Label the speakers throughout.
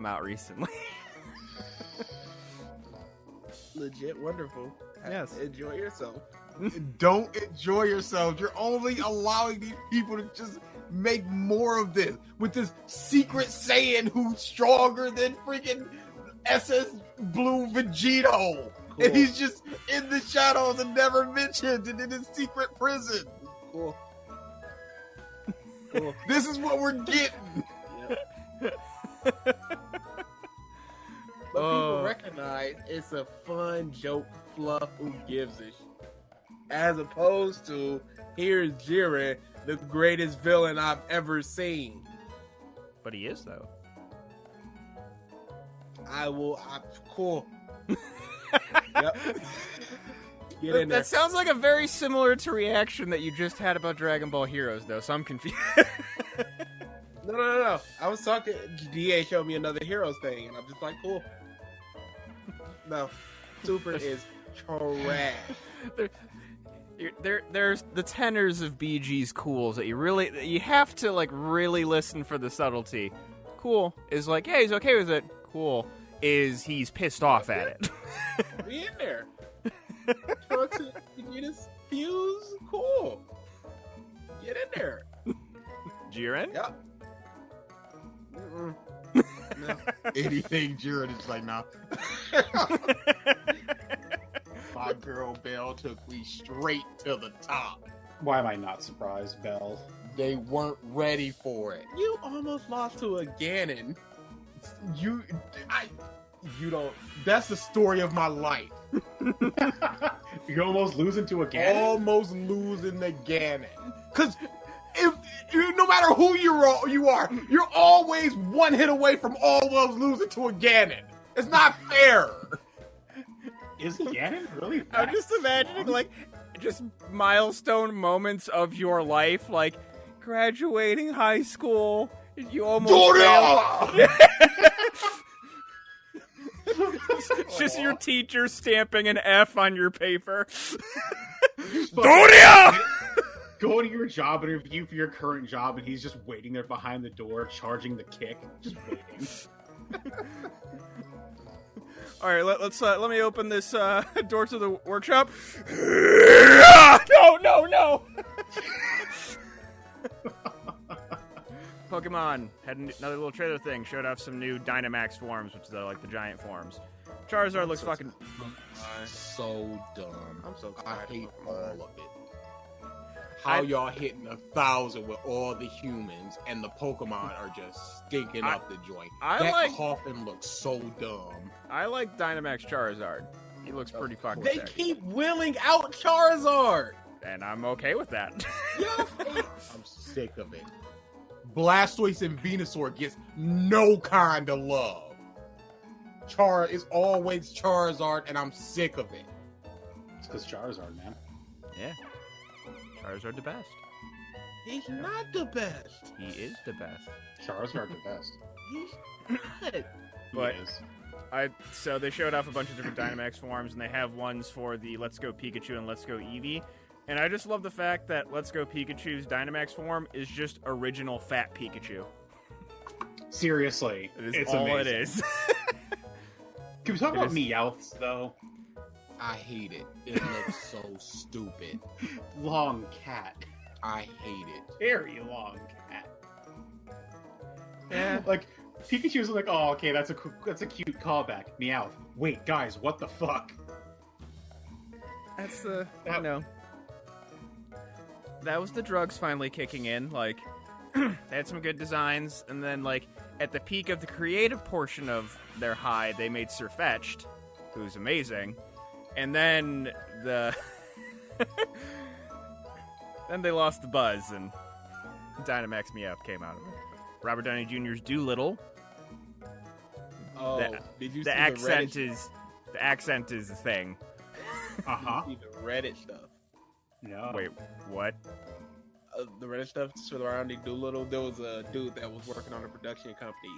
Speaker 1: come out recently.
Speaker 2: Legit wonderful.
Speaker 1: Yes.
Speaker 2: Enjoy yourself.
Speaker 3: Don't enjoy yourself. You're only allowing these people to just make more of this with this secret Saiyan who's stronger than freaking SS Blue Vegito.
Speaker 2: Cool.
Speaker 3: And he's just in the shadows and never mentioned and in his secret prison.
Speaker 2: Cool. Cool.
Speaker 3: This is what we're getting.
Speaker 2: Yep. But people recognize it's a fun joke, fluff, who gives a shit. As opposed to, here's Jiren, the greatest villain I've ever seen.
Speaker 1: But he is, though.
Speaker 2: Cool. Yep. Get in there.
Speaker 1: That sounds like a very similar to reaction that you just had about Dragon Ball Heroes, though, so I'm confused.
Speaker 2: No. I was talking, DA showed me another Heroes thing, and I'm just like, cool. No. Super is trash.
Speaker 1: There's the tenors of BG's cools that you have to like really listen for the subtlety. Cool is like, yeah, he's okay with it. Cool is he's pissed off at it.
Speaker 2: We in there. Trunks and Vegeta's fuse, cool. Get in there.
Speaker 1: Jiren?
Speaker 2: Yep. No.
Speaker 3: Anything Jiren is like, nah. My girl Belle took me straight to the top.
Speaker 4: Why am I not surprised, Belle?
Speaker 3: They weren't ready for it.
Speaker 2: You almost lost to a Ganon.
Speaker 3: You don't. That's the story of my life.
Speaker 4: You're almost losing to a Ganon?
Speaker 3: Almost losing the Ganon. Because no matter who you are, you're always one hit away from almost losing to a Ganon. It's not fair.
Speaker 4: Is Ganon really
Speaker 1: I'm just imagining, like, just milestone moments of your life, like graduating high school. You almost failed. It's just your teacher stamping an F on your paper. Doria!
Speaker 4: Go to your job interview for your current job, and he's just waiting there behind the door, charging the kick, just waiting.
Speaker 1: All right, let me open this door to the workshop. No! Pokemon had another little trailer thing. Showed off some new Dynamax forms, which are like the giant forms. Charizard looks fucking
Speaker 3: so dumb.
Speaker 2: I'm so
Speaker 3: I
Speaker 2: tired
Speaker 3: hate
Speaker 2: of
Speaker 3: all
Speaker 2: Pokemon.
Speaker 3: of it. How y'all hitting 1,000 with all the humans and the Pokemon are just stinking up the joint. That coffin looks so dumb.
Speaker 1: I like Dynamax Charizard. He looks pretty fucking
Speaker 2: They
Speaker 1: sick.
Speaker 2: keep willing out Charizard.
Speaker 1: And I'm okay with that.
Speaker 3: I'm sick of it. Blastoise and Venusaur gets no kind of love. Char is always Charizard, and I'm sick of it.
Speaker 4: It's because Charizard, man.
Speaker 1: Yeah. Charizard the best.
Speaker 2: He's not the best.
Speaker 1: He is the best.
Speaker 4: Charizard the best.
Speaker 2: He's not.
Speaker 1: But
Speaker 4: He is.
Speaker 1: So they showed off a bunch of different Dynamax forms, and they have ones for the Let's Go Pikachu and Let's Go Eevee. And I just love the fact that Let's Go Pikachu's Dynamax form is just original fat Pikachu.
Speaker 4: Seriously,
Speaker 1: It's
Speaker 4: amazing.
Speaker 1: all it is.
Speaker 4: Can we talk about Meowths, though?
Speaker 3: I hate it. It looks so stupid.
Speaker 4: Long cat.
Speaker 3: I hate it.
Speaker 4: Very long cat.
Speaker 1: Yeah.
Speaker 4: Like, Pikachu's like, oh, okay, that's a cute callback. Meowth. Wait, guys, what the fuck?
Speaker 1: That's the, you know. That was the drugs finally kicking in. Like, they had some good designs, and then, like, at the peak of the creative portion of their high, they made Sirfetch'd, who's amazing. And then then they lost the buzz, and Dynamax Meowth came out of it. Robert Downey Jr.'s Doolittle.
Speaker 2: Oh, did you see
Speaker 1: The accent
Speaker 2: the Reddit?
Speaker 1: the accent is the thing.
Speaker 4: Uh-huh.
Speaker 2: See the Reddit stuff.
Speaker 4: No.
Speaker 1: Wait, what?
Speaker 2: The Reddit stuff surrounding Doolittle. There was a dude that was working on a production company,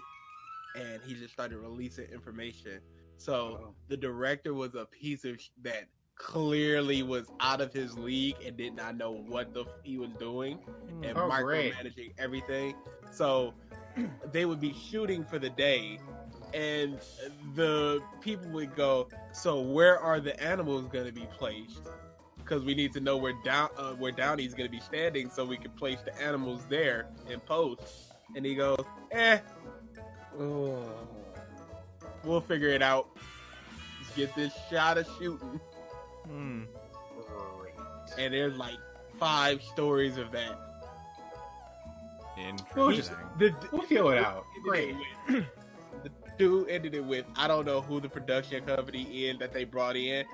Speaker 2: and he just started releasing information. So the director was a piece of that clearly was out of his league and did not know what he was doing and
Speaker 4: Oh, great.
Speaker 2: micromanaging everything. So they would be shooting for the day, and the people would go, so where are the animals going to be placed? Because we need to know where Downey's going to be standing so we can place the animals there in post. And he goes, we'll figure it out. Let's get this shot of shooting. And there's like 5 stories of that.
Speaker 1: Interesting.
Speaker 4: We'll feel it out. Great.
Speaker 2: The dude ended it with, I don't know who the production company is that they brought in,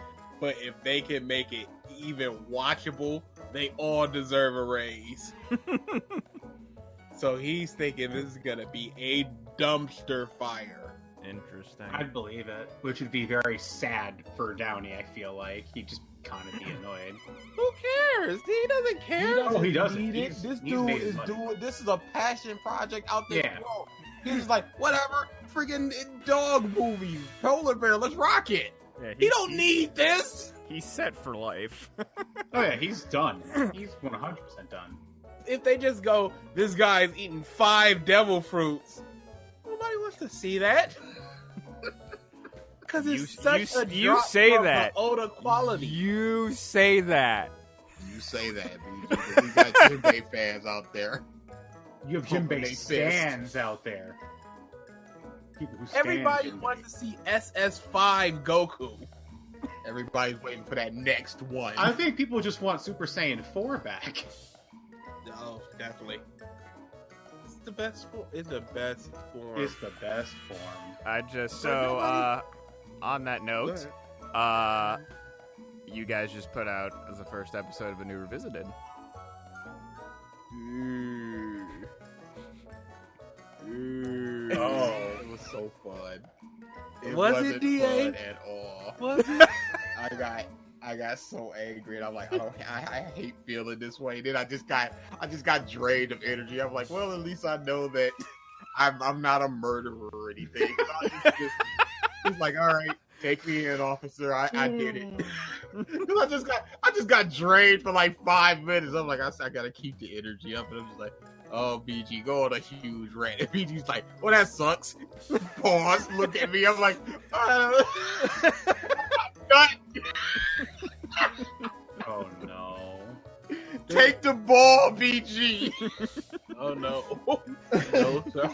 Speaker 2: but if they can make it even watchable, they all deserve a raise. So he's thinking this is gonna be a dumpster fire.
Speaker 1: Interesting.
Speaker 4: I'd believe it, which would be very sad for Downey. I feel like he'd just kind of be annoyed.
Speaker 2: Who cares? He doesn't care.
Speaker 4: He doesn't.
Speaker 3: Need it.
Speaker 4: He's
Speaker 3: This
Speaker 4: made
Speaker 3: dude
Speaker 4: his
Speaker 3: is
Speaker 4: money.
Speaker 3: doing. This is a passion project out there.
Speaker 4: Yeah.
Speaker 3: He's just like, whatever. Freaking dog movies, polar bear. Let's rock it.
Speaker 1: Yeah,
Speaker 3: He don't need this.
Speaker 1: He's set for life.
Speaker 4: Oh yeah, he's done. He's 100% done.
Speaker 2: If they just go, this guy's eating 5 devil fruits, nobody wants to see that. Because it's such a
Speaker 1: you
Speaker 2: drop
Speaker 1: say
Speaker 2: from
Speaker 1: that.
Speaker 2: the Oda quality.
Speaker 1: You say that.
Speaker 3: You say that, BG, but we got Jinbei fans out there.
Speaker 4: You have
Speaker 3: Pumping
Speaker 4: Jinbei
Speaker 3: they fist.
Speaker 4: stands out there. People who stand
Speaker 2: Everybody
Speaker 4: Jinbei.
Speaker 2: wants to see SS5 Goku.
Speaker 3: Everybody's waiting for that next one.
Speaker 4: I think people just want Super Saiyan 4 back.
Speaker 2: Oh, definitely. It's the best form. It's the best form.
Speaker 4: It's the best form.
Speaker 1: I just
Speaker 2: But nobody-
Speaker 1: on that
Speaker 2: Go
Speaker 1: note,
Speaker 2: ahead.
Speaker 1: you guys just put out as the first episode of A New Revisited.
Speaker 3: Oh, it was so fun. It
Speaker 2: Was it,
Speaker 3: wasn't
Speaker 2: DA?
Speaker 3: fun at all.
Speaker 2: Was it?
Speaker 3: I got so angry, and I'm like, I hate feeling this way. Then I just got drained of energy. I'm like, well, at least I know that I'm not a murderer or anything. It's like, all right, take me in, officer. I did it. Because I just got drained for like 5 minutes. I'm like, I gotta keep the energy up, and I'm just like, oh, BG, go on a huge rant. And BG's like, well, that sucks. Pause, look at me. I'm like,
Speaker 4: Oh no.
Speaker 3: take the ball, BG.
Speaker 2: Oh no. No, sir.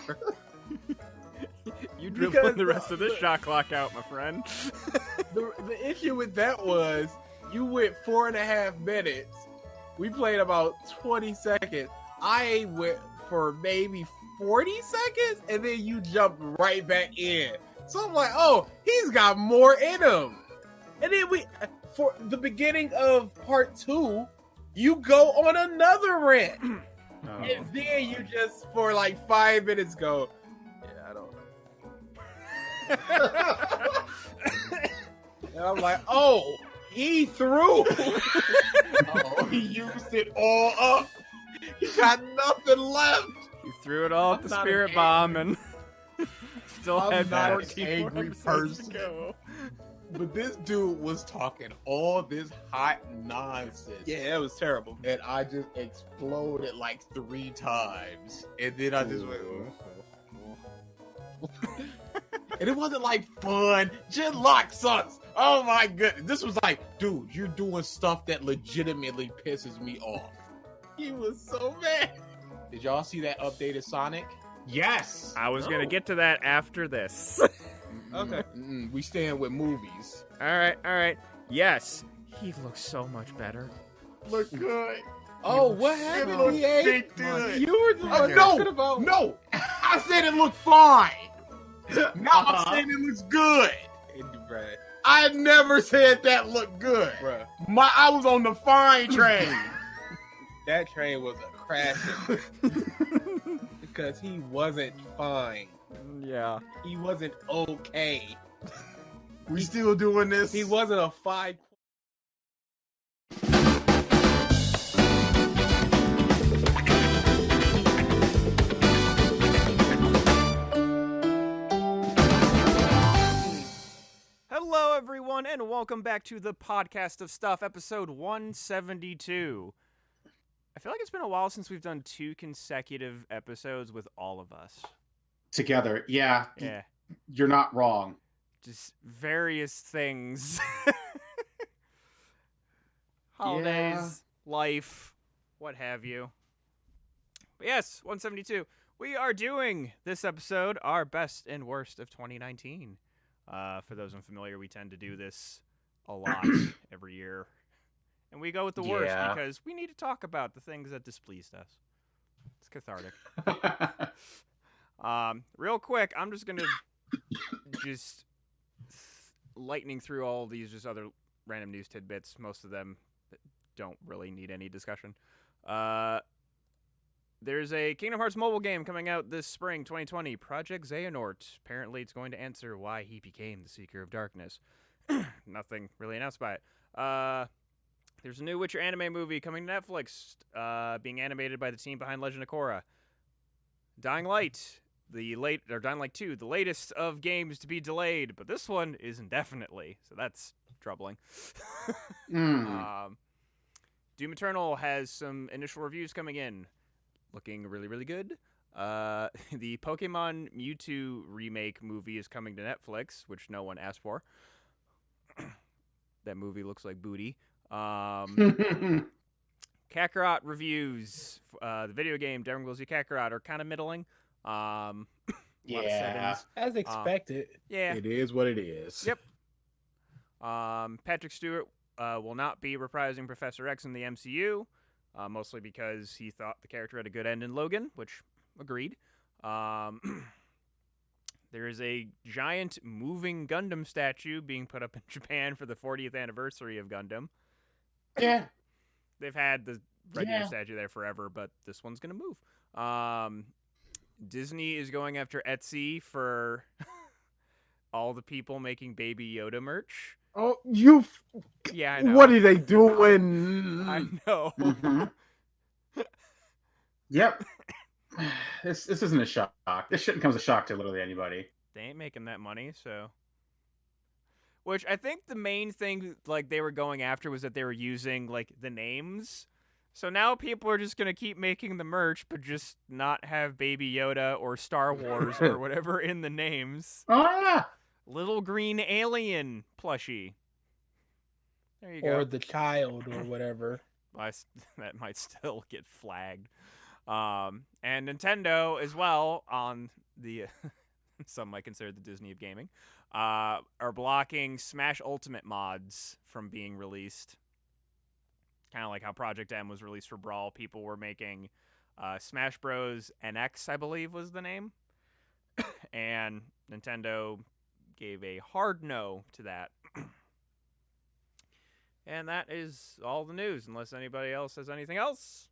Speaker 1: You dribbling
Speaker 2: Because
Speaker 1: the rest of this
Speaker 2: the-
Speaker 1: shot clock out, my friend.
Speaker 2: The issue with that was you went 4.5 minutes. We played about 20 seconds. I went for maybe 40 seconds, and then you jumped right back in. So I'm like, oh, he's got more in him. And then for the beginning of part 2, you go on another rant.
Speaker 4: Oh.
Speaker 2: And then you just, for like 5 minutes, go, yeah, I don't know. And I'm like, oh, he threw.
Speaker 3: Oh, he used it all up. He got nothing left.
Speaker 1: You threw it all at
Speaker 2: I'm
Speaker 1: the
Speaker 2: not
Speaker 1: spirit
Speaker 2: an
Speaker 1: bomb and still
Speaker 3: I'm
Speaker 1: had
Speaker 3: not an
Speaker 1: 14
Speaker 3: angry
Speaker 1: episodes to
Speaker 3: person.
Speaker 1: go.
Speaker 3: But this dude was talking all this hot nonsense.
Speaker 2: Yeah, it was terrible.
Speaker 3: And I just exploded like 3 times. And then I just went, and it wasn't like fun. Genlock sucks. Oh my goodness. This was like, dude, you're doing stuff that legitimately pisses me off.
Speaker 2: He was so mad.
Speaker 3: Did y'all see that updated Sonic?
Speaker 4: Yes.
Speaker 1: I was
Speaker 2: No.
Speaker 1: gonna get to that after this.
Speaker 2: Okay.
Speaker 3: We stand with movies.
Speaker 1: all right. Yes, he looks so much better.
Speaker 3: Look good.
Speaker 2: Oh, what
Speaker 3: It
Speaker 2: happened,
Speaker 3: looks
Speaker 2: EA?
Speaker 3: big good.
Speaker 2: You were the
Speaker 3: Oh,
Speaker 2: one
Speaker 3: no,
Speaker 2: talking about.
Speaker 3: no. I said it looked fine. Now
Speaker 4: Uh-huh.
Speaker 3: I'm saying it looks good.
Speaker 2: Bruh,
Speaker 3: I never said that looked good.
Speaker 2: bruh,
Speaker 3: I was on the fine train.
Speaker 2: that train was a crash because he wasn't fine.
Speaker 1: Yeah.
Speaker 2: He wasn't okay.
Speaker 3: We still doing this?
Speaker 2: He wasn't a 5.
Speaker 1: Hello, everyone, and welcome back to the Podcast of Stuff, episode 172. I feel like it's been a while since we've done 2 consecutive episodes with all of us.
Speaker 4: Together. Yeah.
Speaker 1: Yeah.
Speaker 4: You're not wrong.
Speaker 1: Just various things. Holidays, life, what have you. But yes, 172. We are doing this episode our best and worst of 2019. For those unfamiliar, we tend to do this a lot every year. And we go with the worst
Speaker 4: Yeah.
Speaker 1: because we need to talk about the things that displeased us. It's cathartic. Real quick, I'm just going to just lightning through all these just other random news tidbits. Most of them don't really need any discussion. There's a Kingdom Hearts mobile game coming out this spring, 2020, Project Xehanort. Apparently, it's going to answer why he became the Seeker of Darkness. Nothing really announced by it. There's a new Witcher anime movie coming to Netflix, being animated by the team behind Legend of Korra. Dying Light, Dying Light 2, the latest of games to be delayed, but this one is indefinitely, so that's troubling. Doom Eternal has some initial reviews coming in, looking really, really good. The Pokemon Mewtwo remake movie is coming to Netflix, which no one asked for. That movie looks like booty. Kakarot reviews. The video game Demon Glazzy Kakarot are kind of middling. A lot of
Speaker 4: Yeah.
Speaker 1: settings.
Speaker 2: As expected.
Speaker 1: Yeah.
Speaker 3: It is what it is.
Speaker 1: Yep. Patrick Stewart will not be reprising Professor X in the MCU, mostly because he thought the character had a good end in Logan, which agreed. There is a giant moving Gundam statue being put up in Japan for the 40th anniversary of Gundam.
Speaker 4: Yeah.
Speaker 1: They've had the regular statue there forever, but this one's going to move. Disney is going after Etsy for all the people making Baby Yoda merch.
Speaker 3: Oh,
Speaker 1: Yeah, I know.
Speaker 3: what are they doing?
Speaker 1: I know.
Speaker 4: Mhm. Yep. This isn't a shock. This shouldn't come as a shock to literally anybody.
Speaker 1: They ain't making that money, so. Which I think the main thing like they were going after was that they were using like the names. So now people are just gonna keep making the merch, but just not have Baby Yoda or Star Wars or whatever in the names.
Speaker 4: Oh yeah.
Speaker 1: Little green alien plushie. There you go.
Speaker 2: Or the child or whatever.
Speaker 1: That might still get flagged. And Nintendo as well on the some might consider the Disney of gaming, are blocking Smash Ultimate mods from being released. Kind of like how Project M was released for Brawl. People were making Smash Bros. NX, I believe was the name. And Nintendo gave a hard no to that. And that is all the news, unless anybody else has anything else.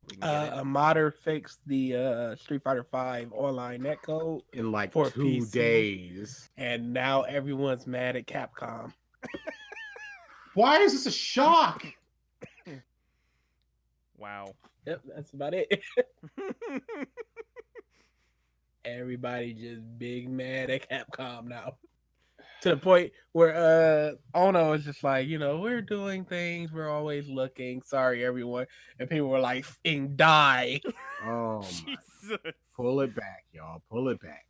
Speaker 1: We can get
Speaker 2: A modder fixed the Street Fighter V online netcode,
Speaker 3: In like
Speaker 2: For
Speaker 3: 2
Speaker 2: PC.
Speaker 3: days.
Speaker 2: and now everyone's mad at Capcom.
Speaker 4: Why is this a shock?
Speaker 1: Wow.
Speaker 2: Yep, that's about it. Everybody just big mad at Capcom now. To the point where Ono is just like, we're doing things, we're always looking. Sorry, everyone. And people were like, "Fing die."
Speaker 3: Oh my.
Speaker 1: Jesus.
Speaker 3: Pull it back, y'all. Pull it back.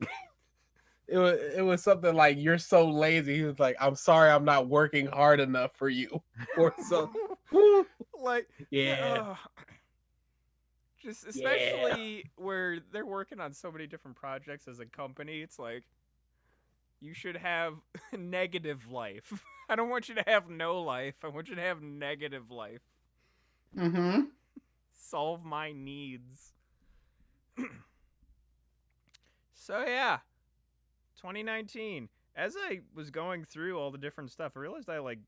Speaker 2: It was something like, "You're so lazy." He was like, "I'm sorry, I'm not working hard enough for you." Or so.
Speaker 1: Like,
Speaker 2: Yeah.
Speaker 1: just especially where they're working on so many different projects as a company, it's like you should have negative life. I don't want you to have no life. I want you to have negative life.
Speaker 4: Mm-hmm.
Speaker 1: Solve my needs. So yeah, 2019. As I was going through all the different stuff, I realized I like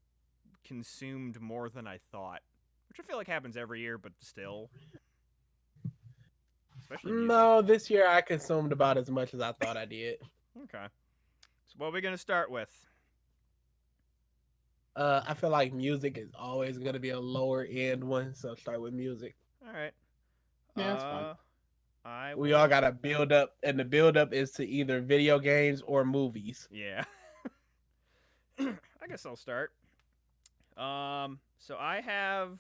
Speaker 1: consumed more than I thought, which I feel like happens every year, but still. Especially music.
Speaker 2: No, this year I consumed about as much as I thought I did.
Speaker 1: Okay. So what are we gonna start with?
Speaker 2: I feel like music is always going to be a lower end one, so start with music.
Speaker 1: All right.
Speaker 4: Yeah, that's fine.
Speaker 2: We all got to build up, and the build up is to either video games or movies.
Speaker 1: Yeah. I guess I'll start. So I have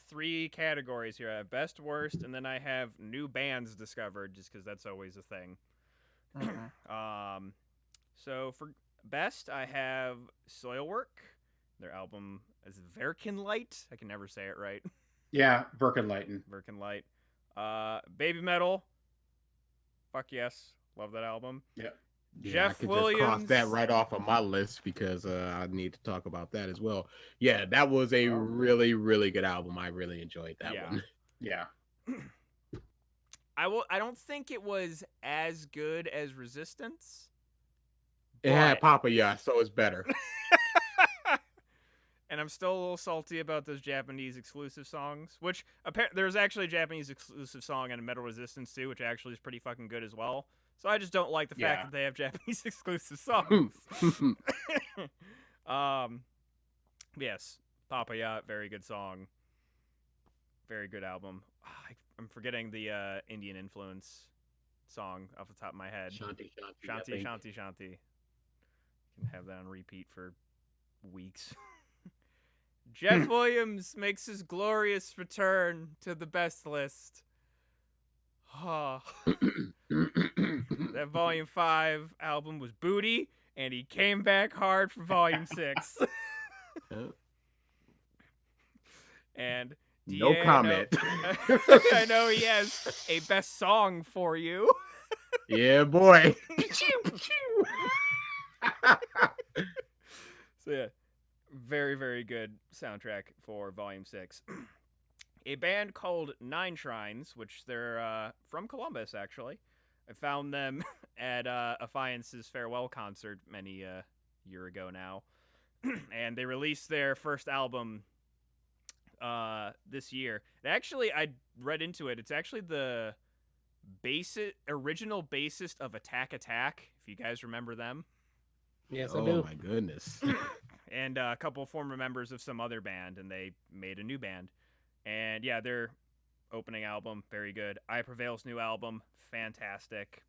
Speaker 1: 3 categories here. I have best, worst, and then I have new bands discovered, just because that's always a thing. So for best, I have Soilwork. Their album is Verkenlight. I can never say it right.
Speaker 4: Yeah, Birkenlighten.
Speaker 1: Verkenlight. Baby Metal. Fuck yes, love that album.
Speaker 4: Yeah.
Speaker 3: Yeah, I
Speaker 1: Jeff
Speaker 3: could
Speaker 1: Williams.
Speaker 3: just cross that right off of my list because I need to talk about that as well. Yeah, that was a really, really good album. I really enjoyed that
Speaker 1: Yeah.
Speaker 3: one.
Speaker 4: Yeah.
Speaker 1: I don't think it was as good as Resistance.
Speaker 3: It had
Speaker 1: but-
Speaker 3: Papa Ya, so it's better.
Speaker 1: And I'm still a little salty about those Japanese exclusive songs, which there's actually a Japanese exclusive song in Metal Resistance too, which actually is pretty fucking good as well. So I just don't like the fact
Speaker 4: Yeah.
Speaker 1: that they have Japanese exclusive songs. Yes, Papa Ya, very good song. Very good album. I'm forgetting the Indian influence song off the top of my head.
Speaker 3: Shanti, Shanti, I
Speaker 1: Shanti,
Speaker 3: think.
Speaker 1: Shanti, Shanti. You can have that on repeat for weeks. Jeff Williams makes his glorious return to the best list. That Volume 5 album was booty, and he came back hard for Volume 6. And
Speaker 3: No
Speaker 1: Deano-
Speaker 3: comment.
Speaker 1: I know he has a best song for you.
Speaker 3: Yeah, boy.
Speaker 1: So yeah, very, very good soundtrack for Volume 6. A band called Nine Shrines, which they're from Columbus, actually. I found them at Affiance's farewell concert many year ago now. And they released their first album this year. And actually, I read into it. It's actually the original bassist of Attack Attack, if you guys remember them.
Speaker 5: Yes, I
Speaker 3: Oh
Speaker 5: do.
Speaker 3: my goodness.
Speaker 1: And a couple former members of some other band, and they made a new band. And yeah, their opening album, very good. I Prevail's new album, fantastic.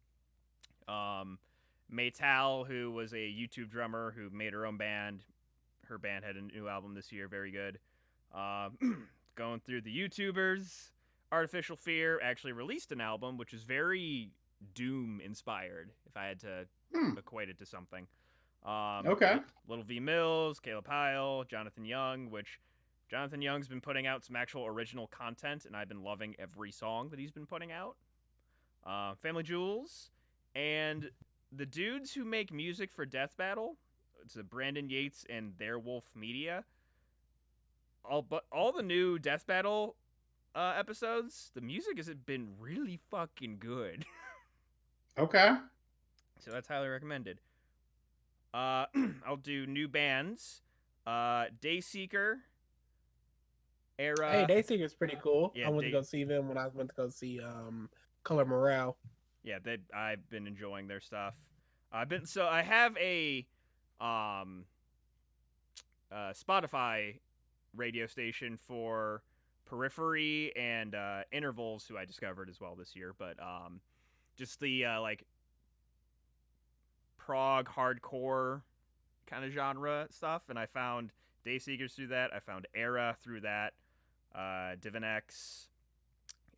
Speaker 1: Maytal, who was a YouTube drummer who made her own band, her band had a new album this year, very good. Going through the YouTubers, Artificial Fear actually released an album, which is very Doom inspired, if I had to equate it to something.
Speaker 4: Okay.
Speaker 1: Little V Mills, Caleb Pyle, Jonathan Young, which Jonathan Young's been putting out some actual original content, and I've been loving every song that he's been putting out. Family Jewels, and the dudes who make music for Death Battle, it's Brandon Yates and Their Wolf Media. All the new Death Battle episodes, the music has been really fucking good.
Speaker 4: Okay.
Speaker 1: So that's highly recommended. I'll do new bands. Dayseeker. Era.
Speaker 5: Hey, Dayseeker's pretty cool.
Speaker 1: Yeah,
Speaker 5: I went to go see them when I went to go see Color Morale.
Speaker 1: Yeah, I've been enjoying their stuff. I have a Spotify radio station for Periphery and Intervals, who I discovered as well this year. But just the like prog hardcore kind of genre stuff, and I found Dayseekers through that. I found Era through that. Divinex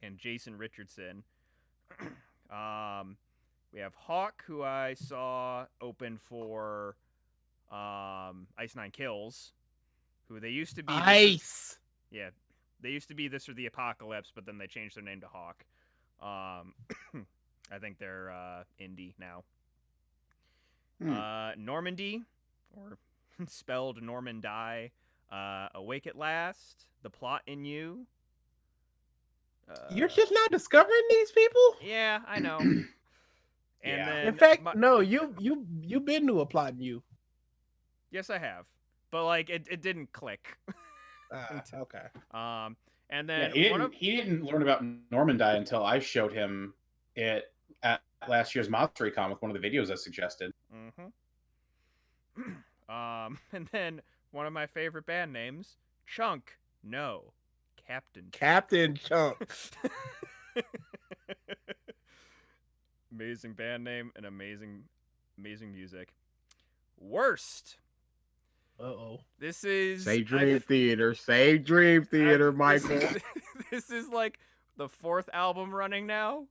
Speaker 1: and Jason Richardson. We have Hawk, who I saw open for Ice Nine Kills, who they used to be.
Speaker 5: Ice.
Speaker 1: Yeah, they used to be This or the Apocalypse, but then they changed their name to Hawk. I think they're indie now. Normandy, or spelled Normandy. Awake at Last, The Plot in You.
Speaker 5: You're just not discovering these people.
Speaker 1: Yeah, I know. And
Speaker 4: Yeah.
Speaker 1: then
Speaker 5: In fact, no, you've been to Applauding You.
Speaker 1: yes, I have, but like it didn't click.
Speaker 5: Okay.
Speaker 1: And
Speaker 4: Yeah,
Speaker 1: then
Speaker 4: he didn't learn about Normandy until I showed him it at last year's MonsterCon with one of the videos I suggested.
Speaker 1: and then one of my favorite band names, Chunk. No, Captain.
Speaker 5: Captain Chunk.
Speaker 1: Amazing band name and amazing music. Worst.
Speaker 5: Uh-oh.
Speaker 1: This is
Speaker 3: Say Dream Theater. Say Dream Theater, Michael.
Speaker 1: This is like the fourth album running now.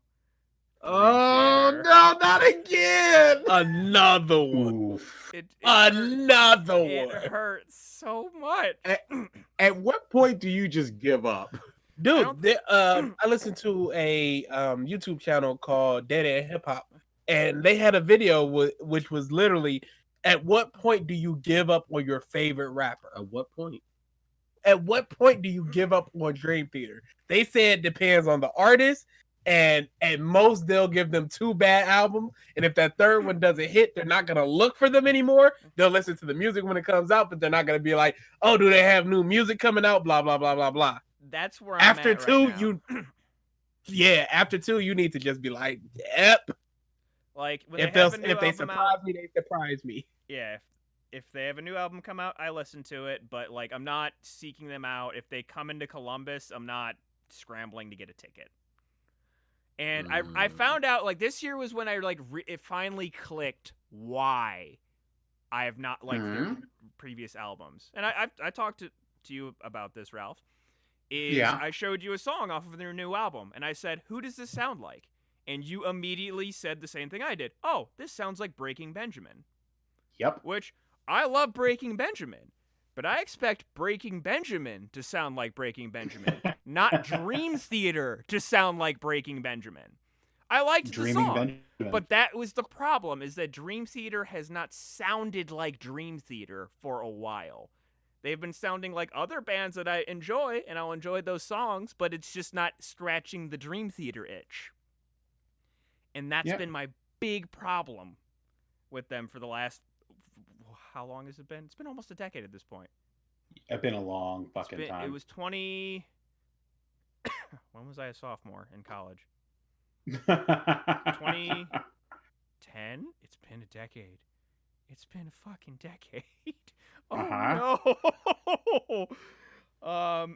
Speaker 3: Oh
Speaker 1: Theater.
Speaker 3: no, not again! Another one.
Speaker 4: Oof.
Speaker 1: It
Speaker 3: Another
Speaker 1: It
Speaker 3: one.
Speaker 1: hurts so much.
Speaker 3: At what point do you just give up?
Speaker 1: don't
Speaker 5: Dude, I listened to a YouTube channel called Dead End Hip Hop, and they had a video which was literally, at what point do you give up on your favorite rapper?
Speaker 3: At what point?
Speaker 5: At what point do you give up on Dream Theater? They said it depends on the artist, and at most they'll give them 2 bad albums, and if that third one doesn't hit, they're not gonna look for them anymore. They'll listen to the music when it comes out, but they're not gonna be like, oh, do they have new music coming out? Blah blah blah blah blah.
Speaker 1: That's where I'm
Speaker 5: After
Speaker 1: at right
Speaker 5: 2,
Speaker 1: now.
Speaker 5: after 2, you need to just be like, yep.
Speaker 1: Like when
Speaker 5: If
Speaker 1: they have a new
Speaker 5: they
Speaker 1: album
Speaker 5: surprise
Speaker 1: out,
Speaker 5: me, they surprise me.
Speaker 1: yeah. If they have a new album come out, I listen to it. But like, I'm not seeking them out. If they come into Columbus, I'm not scrambling to get a ticket. And I found out like this year was when I like it finally clicked why I have not liked their previous albums. And I talked to you about this, Ralph.
Speaker 4: Yeah.
Speaker 1: I showed you a song off of their new album, and I said, "Who does this sound like?" And you immediately said the same thing I did. Oh, this sounds like Breaking Benjamin.
Speaker 4: Yep.
Speaker 1: Which I love Breaking Benjamin, but I expect Breaking Benjamin to sound like Breaking Benjamin, not Dream Theater to sound like Breaking Benjamin. I liked the song,
Speaker 4: Benjamin.
Speaker 1: but that was the problem, is that Dream Theater has not sounded like Dream Theater for a while. They've been sounding like other bands that I enjoy, and I'll enjoy those songs, but it's just not scratching the Dream Theater itch. And that's been my big problem with them for the last... How long has it been? It's been almost a decade at this point.
Speaker 4: It's been a long fucking time.
Speaker 1: It was 20... When was I a sophomore in college? 2010? It's been a decade. It's been a fucking decade. Oh no! So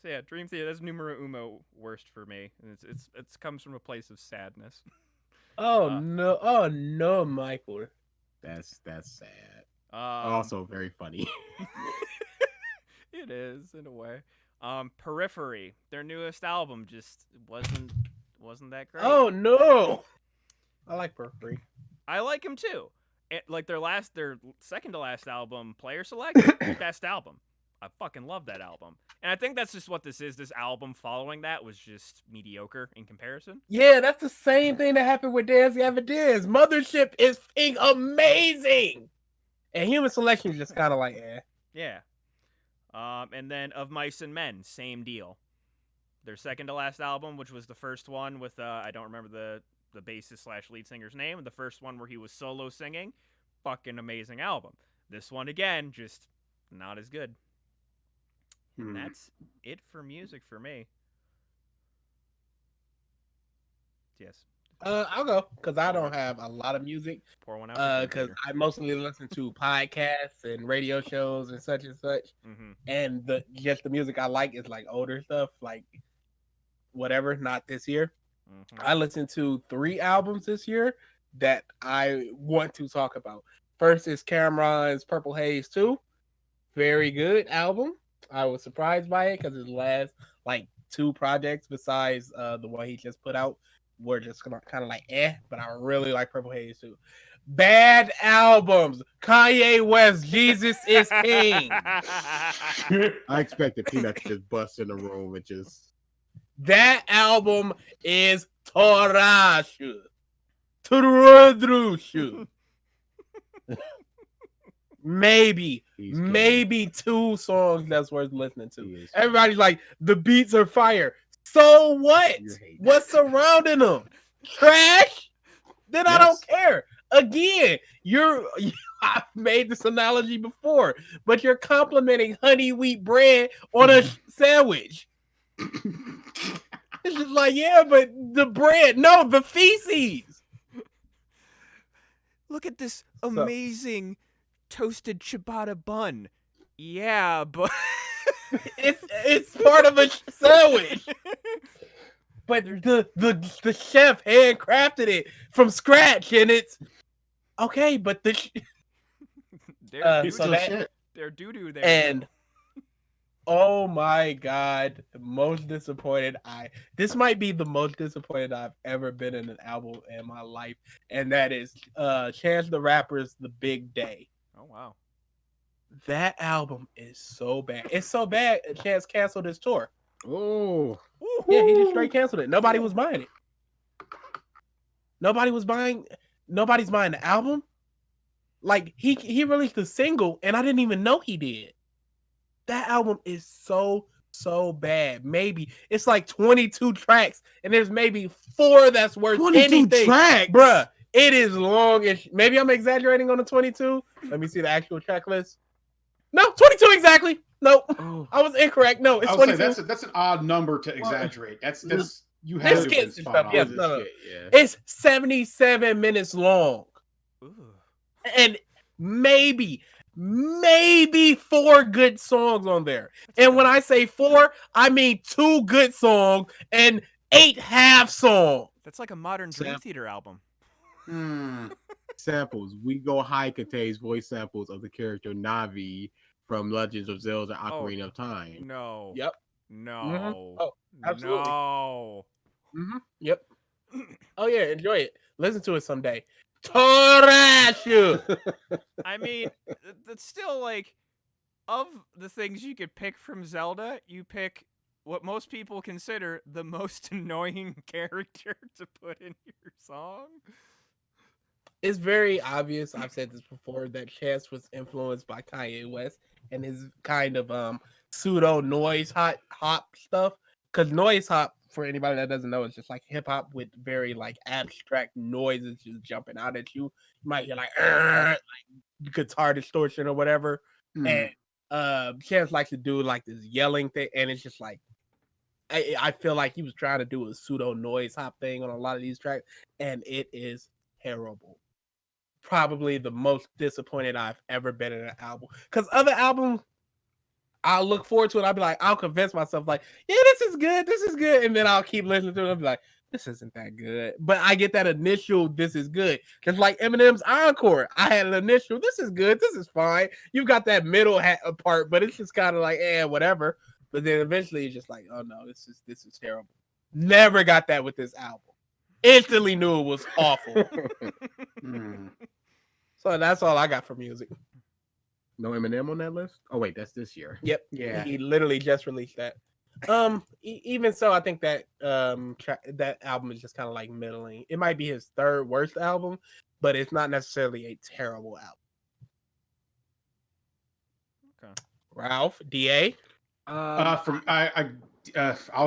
Speaker 1: yeah, Dream Theater, that's numero uno worst for me. And it's comes from a place of sadness.
Speaker 5: Oh no, Michael.
Speaker 3: That's sad.
Speaker 1: Um,
Speaker 3: Also very funny.
Speaker 1: It is, in a way. Periphery, their newest album, just wasn't that great.
Speaker 5: Oh no. I like Periphery.
Speaker 1: I like them too. Like their second to last album, Player Select, best album. I fucking love that album. And I think that's just what this is. This album following that was just mediocre in comparison.
Speaker 5: Yeah, that's the same thing that happened with Dance Gavin Dance. Mothership is amazing. And Human Selection is just kind of like, eh.
Speaker 1: Yeah. And then Of Mice and Men, same deal. Their second to last album, which was the first one with, I don't remember the bassist / lead singer's name, and the first one where he was solo singing, fucking amazing album. This one, again, just not as good. And that's it for music for me. Yes.
Speaker 5: I'll go because I don't have a lot of music.
Speaker 1: Pour one out.
Speaker 5: Because I mostly listen to podcasts and radio shows and such.
Speaker 1: Mm-hmm.
Speaker 5: And the music I like is like older stuff, like whatever. Not this year.
Speaker 1: Mm-hmm.
Speaker 5: I listened to 3 albums this year that I want to talk about. First is Cameron's Purple Haze 2. Very good album. I was surprised by it because his last like 2 projects besides the one he just put out were just kind of like but I really like Purple Haze 2. Bad albums. Kanye West, Jesus is King.
Speaker 3: I expected Peanut to just bust in the room and just...
Speaker 5: That album is trash. Maybe 2 songs that's worth listening to. Everybody's like, the beats are fire. So what? What's surrounding them? Trash? Then I don't care. Again, I've made this analogy before, but you're complimenting honey wheat bread on a sandwich. It's just like, yeah, but the bread, no, the feces.
Speaker 1: Look at this amazing toasted ciabatta bun. Yeah, but
Speaker 5: it's part of a sandwich. But the chef handcrafted it from scratch, and it's okay. But
Speaker 1: their doo-doo there.
Speaker 5: And Oh my god, most disappointed this might be the most disappointed I've ever been in an album in my life, and that is Chance the Rapper's The Big Day.
Speaker 1: Oh wow.
Speaker 5: That album is so bad. It's so bad Chance canceled his tour.
Speaker 3: Oh,
Speaker 5: Yeah, he just straight canceled it. Nobody was buying it. Nobody's buying the album. Like he released a single and I didn't even know he did. That album is so bad. Maybe it's like 22 tracks, and there's maybe 4 that's worth
Speaker 3: 22
Speaker 5: anything.
Speaker 3: tracks,
Speaker 5: Bruh. It is long. Maybe I'm exaggerating on the 22. Let me see the actual track list. No, 22 exactly. Nope,
Speaker 3: Oh.
Speaker 5: I was incorrect. No, it's
Speaker 4: I would
Speaker 5: 22.
Speaker 4: say that's an odd number to exaggerate. That's you
Speaker 5: This
Speaker 4: have to
Speaker 5: kid's
Speaker 4: been
Speaker 5: stuff,
Speaker 4: spot on.
Speaker 5: yes. No.
Speaker 3: Yeah.
Speaker 5: It's 77 minutes long,
Speaker 1: Ooh.
Speaker 5: and maybe 4 good songs on there. And when I say 4, I mean 2 good songs and 8 half songs.
Speaker 1: That's like a modern Dream
Speaker 3: Sam-
Speaker 1: Theater album.
Speaker 3: Samples. We Go High contains voice samples of the character Navi from Legends of Zelda: Ocarina of Time.
Speaker 1: No.
Speaker 5: Yep.
Speaker 1: No.
Speaker 5: Oh, absolutely.
Speaker 1: No.
Speaker 5: Yep. Oh yeah, enjoy it. Listen to it someday. Torashu.
Speaker 1: I mean, that's still like, of the things you could pick from Zelda, you pick what most people consider the most annoying character to put in your song.
Speaker 5: It's very obvious, I've said this before, that Chance was influenced by Kanye West and his kind of pseudo noise hop stuff. Because noise hop, for anybody that doesn't know, is just like hip hop with very like abstract noises just jumping out at you. You might hear like guitar distortion or whatever. And Chance likes to do like this yelling thing, and it's just like I feel like he was trying to do a pseudo noise hop thing on a lot of these tracks, and it is terrible. Probably the most disappointed I've ever been in an album. Because other albums, I'll look forward to it. I'll be like, I'll convince myself, like, yeah, this is good. And then I'll keep listening to it. I'll be like, this isn't that good. But I get that initial, this is good. Just like Eminem's Encore. I had an initial, this is good, this is fine. You got that middle part, but it's just kind of like, whatever. But then eventually it's just like, oh no, this is terrible. Never got that with this album. Instantly knew it was awful. So that's all I got for music.
Speaker 3: No Eminem on that list? Oh wait, that's this year.
Speaker 5: Yep.
Speaker 4: Yeah.
Speaker 5: He literally just released that. Even so, I think that that album is just kind of like middling. It might be his 3rd worst album, but it's not necessarily a terrible album.
Speaker 1: Okay.
Speaker 5: Ralph, DA.
Speaker 4: I'll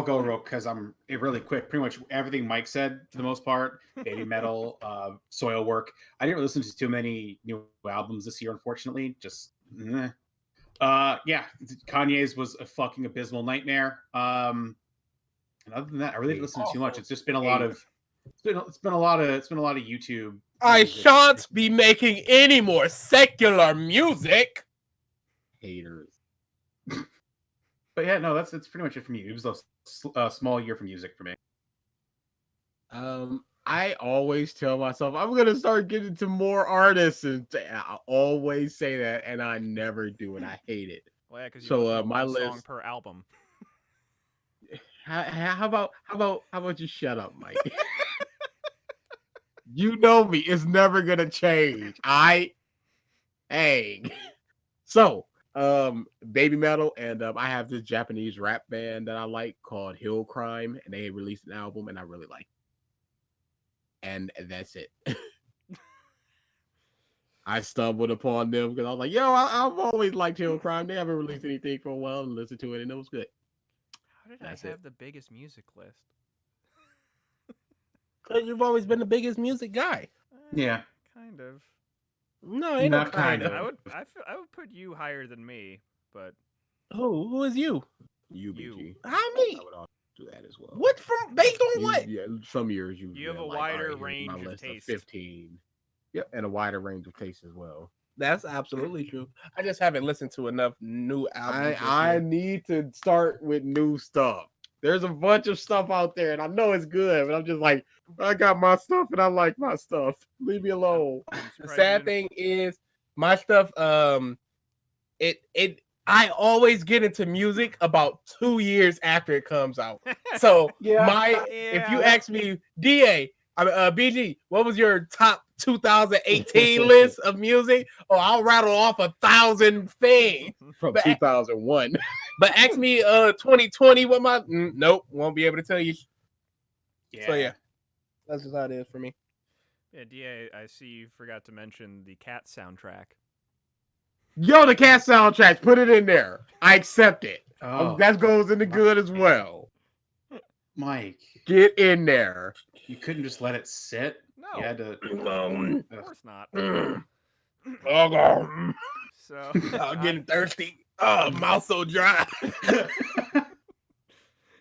Speaker 4: go real because I'm really quick. Pretty much everything Mike said for the most part. Baby Metal, Soilwork. I didn't really listen to too many new albums this year, unfortunately. Just yeah, Kanye's was a fucking abysmal nightmare. And other than that, I really didn't listen to too much. It's just been a lot of it's been a lot of YouTube.
Speaker 5: I shan't be making any more secular music.
Speaker 3: Haters.
Speaker 4: But yeah, no, that's pretty much it for me. It was a small year for music for me.
Speaker 3: I always tell myself I'm gonna start getting to more artists, and I always say that, and I never do, and I hate it.
Speaker 1: Well, yeah, because you
Speaker 3: So,
Speaker 1: listen to
Speaker 3: my
Speaker 1: one song
Speaker 3: list-
Speaker 1: per album.
Speaker 3: How about you shut up, Mike? You know me, it's never gonna change. So, Baby Metal, and I have this Japanese rap band that I like called Hill Crime, and they released an album, and I really like it. And that's it. I stumbled upon them because I was like, yo, I've always liked Hill Crime. They haven't released anything for a while, and listened to it, and it was good.
Speaker 1: How did
Speaker 3: That's
Speaker 1: I
Speaker 3: it.
Speaker 1: have the biggest music list?
Speaker 5: Because you've always been the biggest music guy.
Speaker 4: Yeah.
Speaker 1: Kind of.
Speaker 5: No, ain't no
Speaker 4: Not kind of.
Speaker 1: I would put you higher than me, but
Speaker 5: Who is you?
Speaker 3: UBG.
Speaker 5: How me?
Speaker 3: I would also do that as well.
Speaker 5: What from based on what?
Speaker 3: Yeah, some years you
Speaker 1: have a
Speaker 3: like,
Speaker 1: wider
Speaker 3: all right, here's my
Speaker 1: range of
Speaker 3: list
Speaker 1: taste.
Speaker 3: 15. Yep, and a wider range of taste as well.
Speaker 5: That's absolutely true. I just haven't listened to enough new albums.
Speaker 3: I need to start with new stuff. There's a bunch of stuff out there, and I know it's good, but I'm just like, I got my stuff, and I like my stuff. Leave me alone.
Speaker 5: The sad thing is, my stuff, it I always get into music about 2 years after it comes out. So
Speaker 4: Yeah.
Speaker 5: if you ask me, BG, what was your top 2018 list of music? Oh, I'll rattle off 1,000 things from
Speaker 2: But-
Speaker 5: 2001. But ask me 2020 what my nope, won't be able to tell you. So yeah, that's just how it is for me.
Speaker 1: Yeah, DA, I see you forgot to mention the Cat soundtrack.
Speaker 5: Yo, the Cat soundtracks, put it in there. I accept it.
Speaker 4: Oh,
Speaker 5: That goes into good as well.
Speaker 4: Mike,
Speaker 5: Get in there.
Speaker 4: you couldn't just let it sit.
Speaker 1: No,
Speaker 4: You had to.
Speaker 1: of course not.
Speaker 5: I'm
Speaker 1: So
Speaker 5: getting thirsty. Oh, mouth so dry.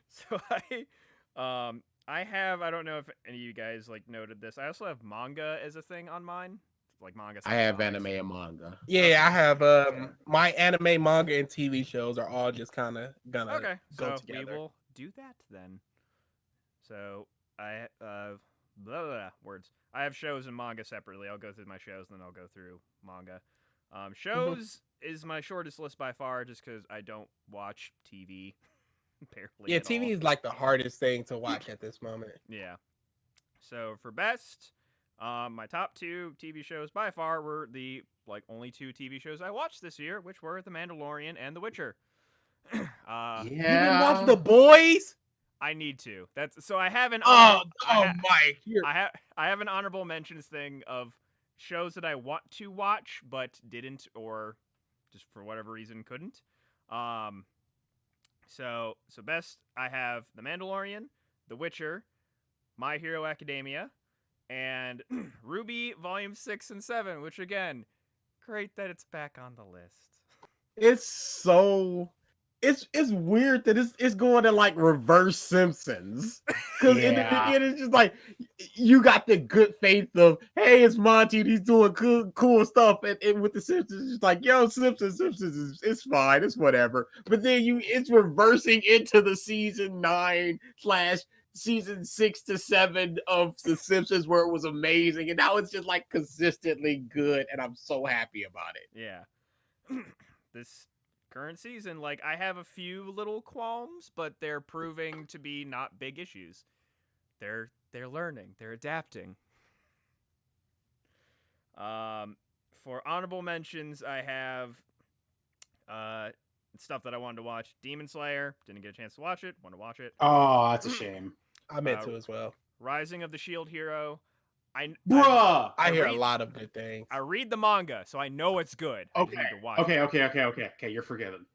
Speaker 1: So I have, I don't know if any of you guys like noted this. I also have manga as a thing on mine. Like manga.
Speaker 5: I have
Speaker 1: comics.
Speaker 5: anime and manga. Yeah, I have my anime, manga, and TV shows are all just kind of gonna
Speaker 1: Okay,
Speaker 5: go
Speaker 1: so
Speaker 5: together.
Speaker 1: we will do that then. So I blah, blah, blah, words. I have shows and manga separately. I'll go through my shows, then I'll go through manga. Shows is my shortest list by far, just because I don't watch TV. Barely.
Speaker 5: Yeah,
Speaker 1: at
Speaker 5: TV
Speaker 1: all.
Speaker 5: is like the hardest thing to watch at this moment.
Speaker 1: Yeah. So for best, my top 2 TV shows by far were the only 2 TV shows I watched this year, which were The Mandalorian and The Witcher.
Speaker 5: You didn't watch The Boys?
Speaker 1: I need to. That's so I have an
Speaker 5: Mike,
Speaker 1: I have an honorable mentions thing of shows that I want to watch but didn't, or just for whatever reason couldn't. So best, I have The Mandalorian, The Witcher, My Hero Academia, and Ruby Volume 6 and 7, which again, great that it's back on the list.
Speaker 5: it's so it's weird that it's going to like reverse Simpsons because it is just like you got the good faith of, hey, it's Monty and he's doing cool stuff, and with the Simpsons it's just like, yo, Simpsons is it's fine, it's whatever, but then it's reversing into the season 9 / season 6 to 7 of the Simpsons where it was amazing, and now it's just like consistently good, and I'm so happy about it.
Speaker 1: Yeah. This current season, I have a few little qualms, but they're proving to be not big issues. They're learning, they're adapting. For honorable mentions, I have stuff that I wanted to watch. Demon Slayer, didn't get a chance to watch it, want to watch it.
Speaker 4: Oh, that's a shame.
Speaker 5: I'm into as well.
Speaker 1: Rising of the Shield Hero.
Speaker 4: Bruh.
Speaker 5: I hear a
Speaker 1: read-
Speaker 5: lot of good things.
Speaker 1: I read the manga, so I know it's good. I
Speaker 4: Okay.
Speaker 1: need to watch
Speaker 4: Okay.
Speaker 1: it.
Speaker 4: Okay. You're forgiven.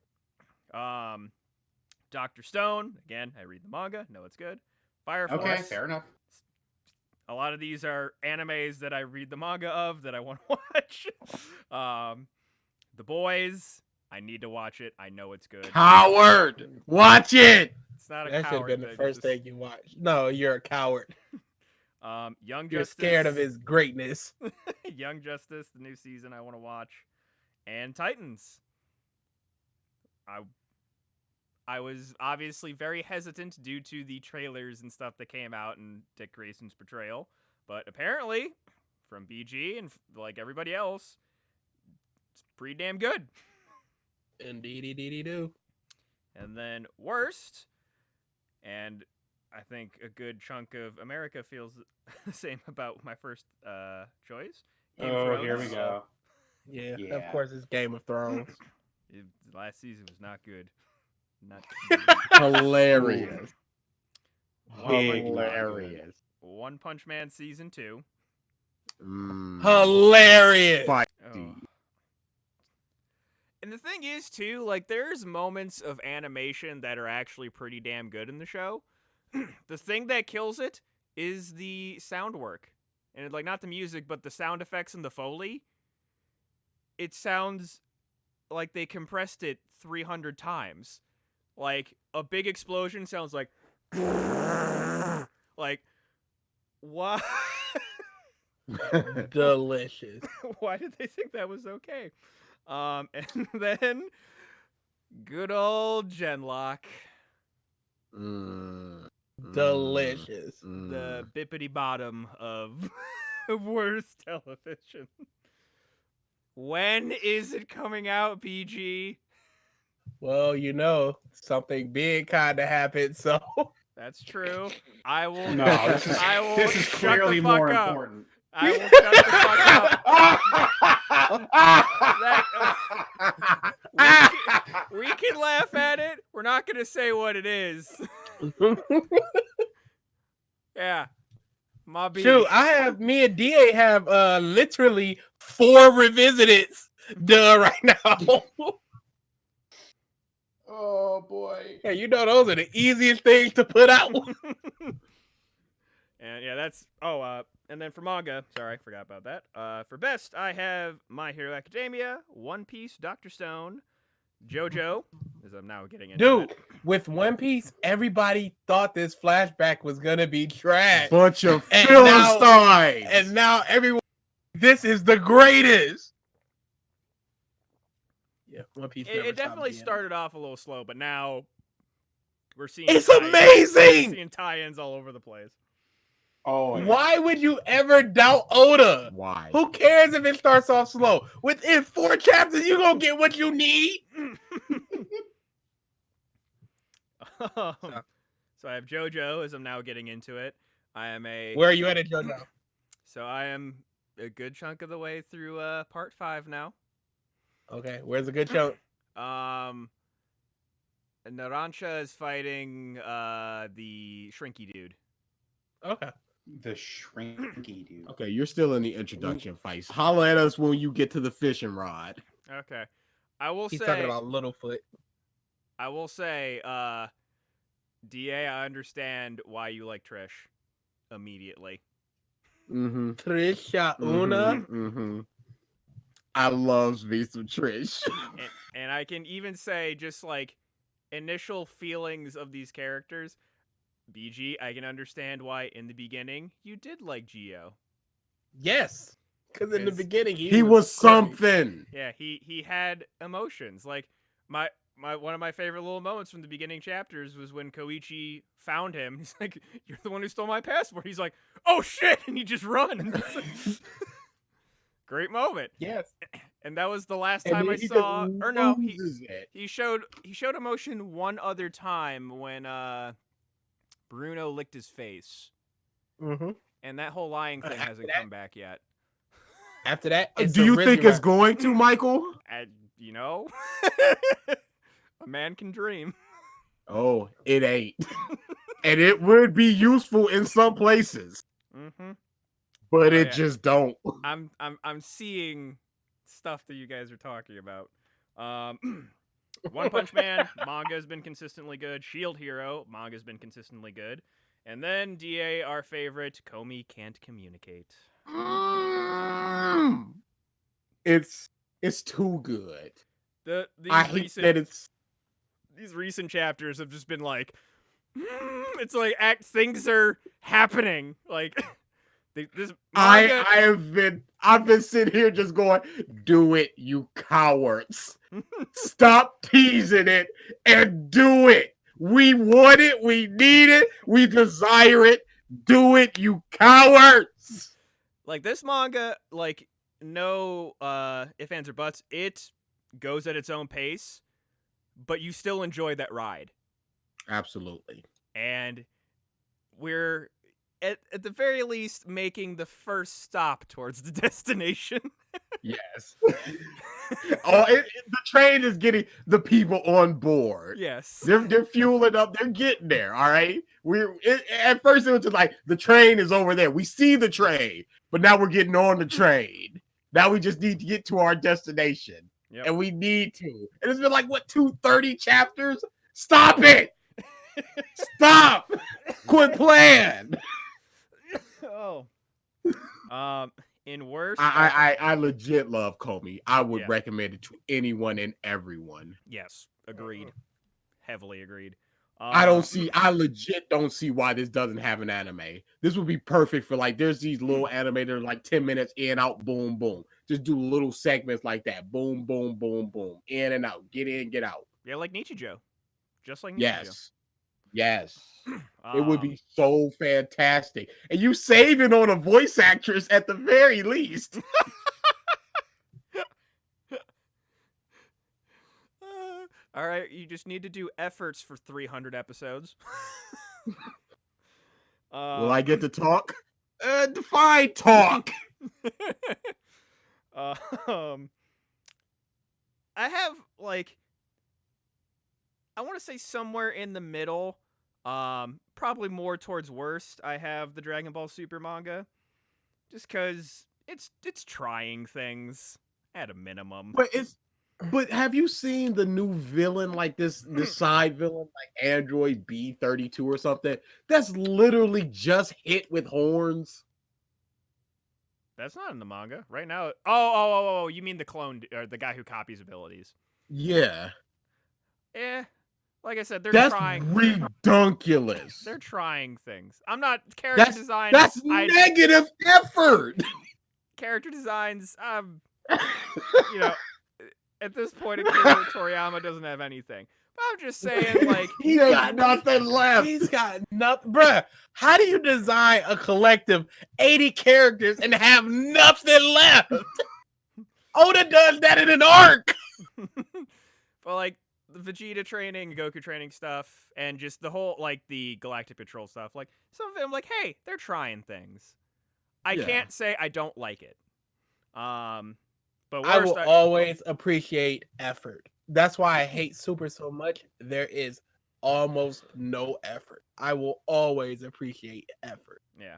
Speaker 1: Dr. Stone, again, I read the manga, know it's good. Fire Force.
Speaker 4: Okay, fair enough.
Speaker 1: A lot of these are animes that I read the manga of that I want to watch. The Boys, I need to watch it. I know it's good.
Speaker 5: Coward! Watch it!
Speaker 1: It's not a
Speaker 5: That should have
Speaker 1: coward
Speaker 5: been the
Speaker 1: thing,
Speaker 5: first
Speaker 1: it's
Speaker 5: thing you watched. No, you're a coward.
Speaker 1: just- Young
Speaker 5: You're
Speaker 1: Justice.
Speaker 5: scared of his greatness.
Speaker 1: Young Justice, the new season I want to watch. And Titans. I was obviously very hesitant due to the trailers and stuff that came out and Dick Grayson's portrayal, but apparently, from BG and everybody else, it's pretty damn good.
Speaker 5: Indeedy do.
Speaker 1: And then worst, and I think a good chunk of America feels the same about my first choice. Game of
Speaker 4: Oh, here we
Speaker 1: Thrones.
Speaker 4: go.
Speaker 5: Yeah, of
Speaker 4: Yeah.
Speaker 5: course it's Game of Thrones.
Speaker 1: Last season was not good. Not
Speaker 5: Hilarious.
Speaker 4: Hilarious.
Speaker 1: One Punch Man season 2.
Speaker 5: Hilarious.
Speaker 1: Oh. And the thing is, too, there's moments of animation that are actually pretty damn good in the show. The thing that kills it is the sound work. And, not the music, but the sound effects and the Foley. It sounds like they compressed it 300 times. A big explosion sounds like... what?
Speaker 5: Delicious.
Speaker 1: Why did they think that was okay? And then good old Genlock,
Speaker 5: Delicious.
Speaker 1: the bippity bottom of worst television. When is it coming out, BG?
Speaker 5: Well, you know, something big kind of happened, so
Speaker 1: That's true. I will.
Speaker 4: No, this is,
Speaker 1: I will
Speaker 4: this is
Speaker 1: shut
Speaker 4: clearly
Speaker 1: the fuck
Speaker 4: more
Speaker 1: up.
Speaker 4: important.
Speaker 1: I will shut the fuck up. We can laugh at it. We're not gonna say what it is. Yeah, Mobby.
Speaker 5: Shoot, me and DA have literally 4 revisiteds done right now.
Speaker 3: Oh boy.
Speaker 5: Yeah, you know those are the easiest things to put out.
Speaker 1: And yeah, that's and then for manga, sorry, I forgot about that. For best, I have My Hero Academia, One Piece, Doctor Stone, JoJo, as I'm now getting into
Speaker 5: Dude,
Speaker 1: it.
Speaker 5: with One Piece, everybody thought this flashback was gonna be trash.
Speaker 3: Bunch of
Speaker 5: And
Speaker 3: Philistines.
Speaker 5: And now everyone, this is the greatest. Yeah, One Piece.
Speaker 1: It definitely started off a little slow, but now we're seeing
Speaker 5: It's
Speaker 1: tie-ins.
Speaker 5: amazing!
Speaker 1: We're seeing tie-ins all over the place.
Speaker 4: Oh, yeah.
Speaker 5: Why would you ever doubt Oda?
Speaker 3: Why?
Speaker 5: Who cares if it starts off slow? Within 4 chapters, you're gonna get what you need.
Speaker 1: So I have JoJo as I'm now getting into it. I am
Speaker 5: Where are you at JoJo?
Speaker 1: So I am a good chunk of the way through part 5 now.
Speaker 5: Okay, where's a good chunk?
Speaker 1: Narancia is fighting the Shrinky dude.
Speaker 5: Okay.
Speaker 4: The shrinky dude.
Speaker 3: Okay, you're still in the introduction fights. Holla at us when you get to the fishing rod.
Speaker 1: Okay. I will
Speaker 5: He's
Speaker 1: say
Speaker 5: talking about Littlefoot.
Speaker 1: I will say DA, I understand why you like Trish immediately.
Speaker 3: Mm-hmm.
Speaker 5: Trisha Una.
Speaker 3: Mm-hmm. I love me some Trish.
Speaker 1: and I can even say just like initial feelings of these characters. BG, I can understand why in the beginning you did like Gio.
Speaker 5: Yes. Because in the beginning
Speaker 3: He was something.
Speaker 1: Yeah, he had emotions. Like my one of my favorite little moments from the beginning chapters was when Koichi found him. He's like, "You're the one who stole my passport." He's like, "Oh shit!" and he just runs. Great moment.
Speaker 5: Yes.
Speaker 1: And that was the last time I saw. Or no, he showed emotion one other time when Bruno licked his face.
Speaker 5: Mm-hmm.
Speaker 1: And that whole lying thing hasn't come back yet.
Speaker 5: After that,
Speaker 3: do you think it's going to, Michael?
Speaker 1: You know, a man can dream.
Speaker 3: Oh, it ain't. And it would be useful in some places.
Speaker 1: Mm-hmm.
Speaker 3: But it just don't.
Speaker 1: I'm seeing stuff that you guys are talking about. One Punch Man, manga has been consistently good. Shield Hero, manga has been consistently good. And then DA, our favorite, Komi Can't Communicate.
Speaker 3: It's too good.
Speaker 1: These recent chapters have just been like, it's like things are happening. Like this manga...
Speaker 3: I've been sitting here just going, do it, you cowards. Stop teasing it and do it. We want it, we need it, we desire it. Do it, you cowards.
Speaker 1: Like this manga, like no ifs, ands, or buts, it goes at its own pace, but you still enjoy that ride.
Speaker 3: Absolutely.
Speaker 1: And we're at the very least making the first stop towards the destination.
Speaker 3: Yes. The train is getting the people on board.
Speaker 1: Yes.
Speaker 3: They're fueling up. They're getting there. All right. At first it was just like the train is over there. We see the train, but now we're getting on the train. Now we just need to get to our destination. Yep. And we need to. And it's been like, what, 230 chapters? Stop it. Stop. Quit playing.
Speaker 1: Oh. In worst,
Speaker 3: I legit love Komi. I would recommend it to anyone and everyone.
Speaker 1: Yes, agreed. Heavily agreed.
Speaker 3: I legit don't see why this doesn't have an anime. This would be perfect for like, there's these little animators like 10 minutes in, out, boom, boom. Just do little segments like that. Boom, boom, boom, boom. In and out. Get in, get out.
Speaker 1: Yeah, like Nichijou. Just like Nichijou.
Speaker 3: Yes. It would be so fantastic. And you saving on a voice actress at the very least.
Speaker 1: All All right, you just need to do efforts for 300 episodes.
Speaker 3: Will I get to talk? Define talk.
Speaker 1: um, I have like, I want to say somewhere in the middle. Probably more towards worst. I have the Dragon Ball Super manga, just because it's trying things at a minimum.
Speaker 3: But have you seen the new villain, like this side villain, like Android B32 or something? That's literally just hit with horns.
Speaker 1: That's not in the manga right now. Oh! You mean the clone or the guy who copies abilities?
Speaker 3: Yeah,
Speaker 1: Like I said, they're
Speaker 3: that's
Speaker 1: trying.
Speaker 3: redunculous.
Speaker 1: They're trying things. I'm not character design.
Speaker 3: That's negative effort.
Speaker 1: Character designs. You know, at this point, Toriyama doesn't have anything. But I'm just saying, like,
Speaker 3: He's got nothing left.
Speaker 5: He's got nothing, bruh. How do you design a collective 80 characters and have nothing left? Oda does that in an arc.
Speaker 1: but like the Vegeta training, Goku training stuff, and just the whole like the Galactic Patrol stuff. Like some of them, like, hey, they're trying things. I can't say I don't like it. But
Speaker 5: I will always appreciate effort. That's why I hate Super so much. There is almost no effort. I will always appreciate effort.
Speaker 1: Yeah.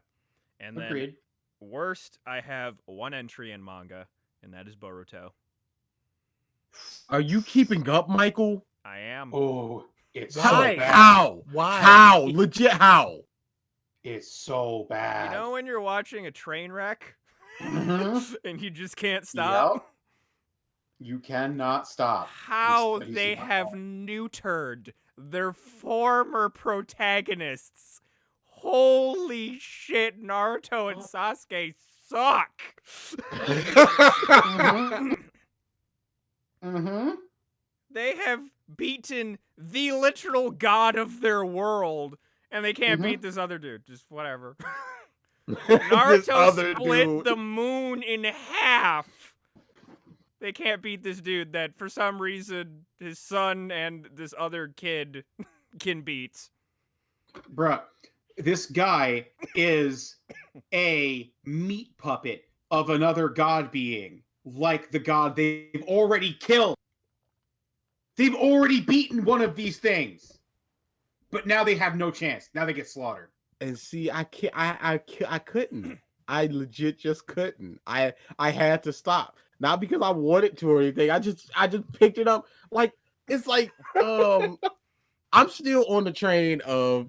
Speaker 1: And then
Speaker 4: Agreed.
Speaker 1: worst, I have one entry in manga, and that is Boruto.
Speaker 3: Are you keeping up, Michael?
Speaker 1: I am.
Speaker 4: Oh, it's so
Speaker 5: Why?
Speaker 4: bad.
Speaker 3: How?
Speaker 5: Why?
Speaker 3: How? Legit how?
Speaker 4: It's so bad.
Speaker 1: You know when you're watching a train wreck
Speaker 4: Mhm.
Speaker 1: and you just can't stop?
Speaker 4: Yep. You cannot stop.
Speaker 1: How
Speaker 4: It's
Speaker 1: they
Speaker 4: crazy.
Speaker 1: have neutered their former protagonists. Holy shit, Naruto and Sasuke suck.
Speaker 4: Mm-hmm.
Speaker 1: They have beaten the literal god of their world, and they can't
Speaker 4: Mhm.
Speaker 1: beat this other dude. Just whatever.
Speaker 3: This
Speaker 1: Naruto
Speaker 3: other
Speaker 1: split
Speaker 3: dude.
Speaker 1: the moon in half. They can't beat this dude that, for some reason, his son and this other kid can beat.
Speaker 4: Bruh, this guy is a meat puppet of another god being, like the god they've already killed. They've already beaten one of these things, but now they have no chance. Now they get slaughtered.
Speaker 3: And see, I can't. I couldn't. I legit just couldn't. I had to stop. Not because I wanted to or anything. I just picked it up. Like it's like I'm still on the train of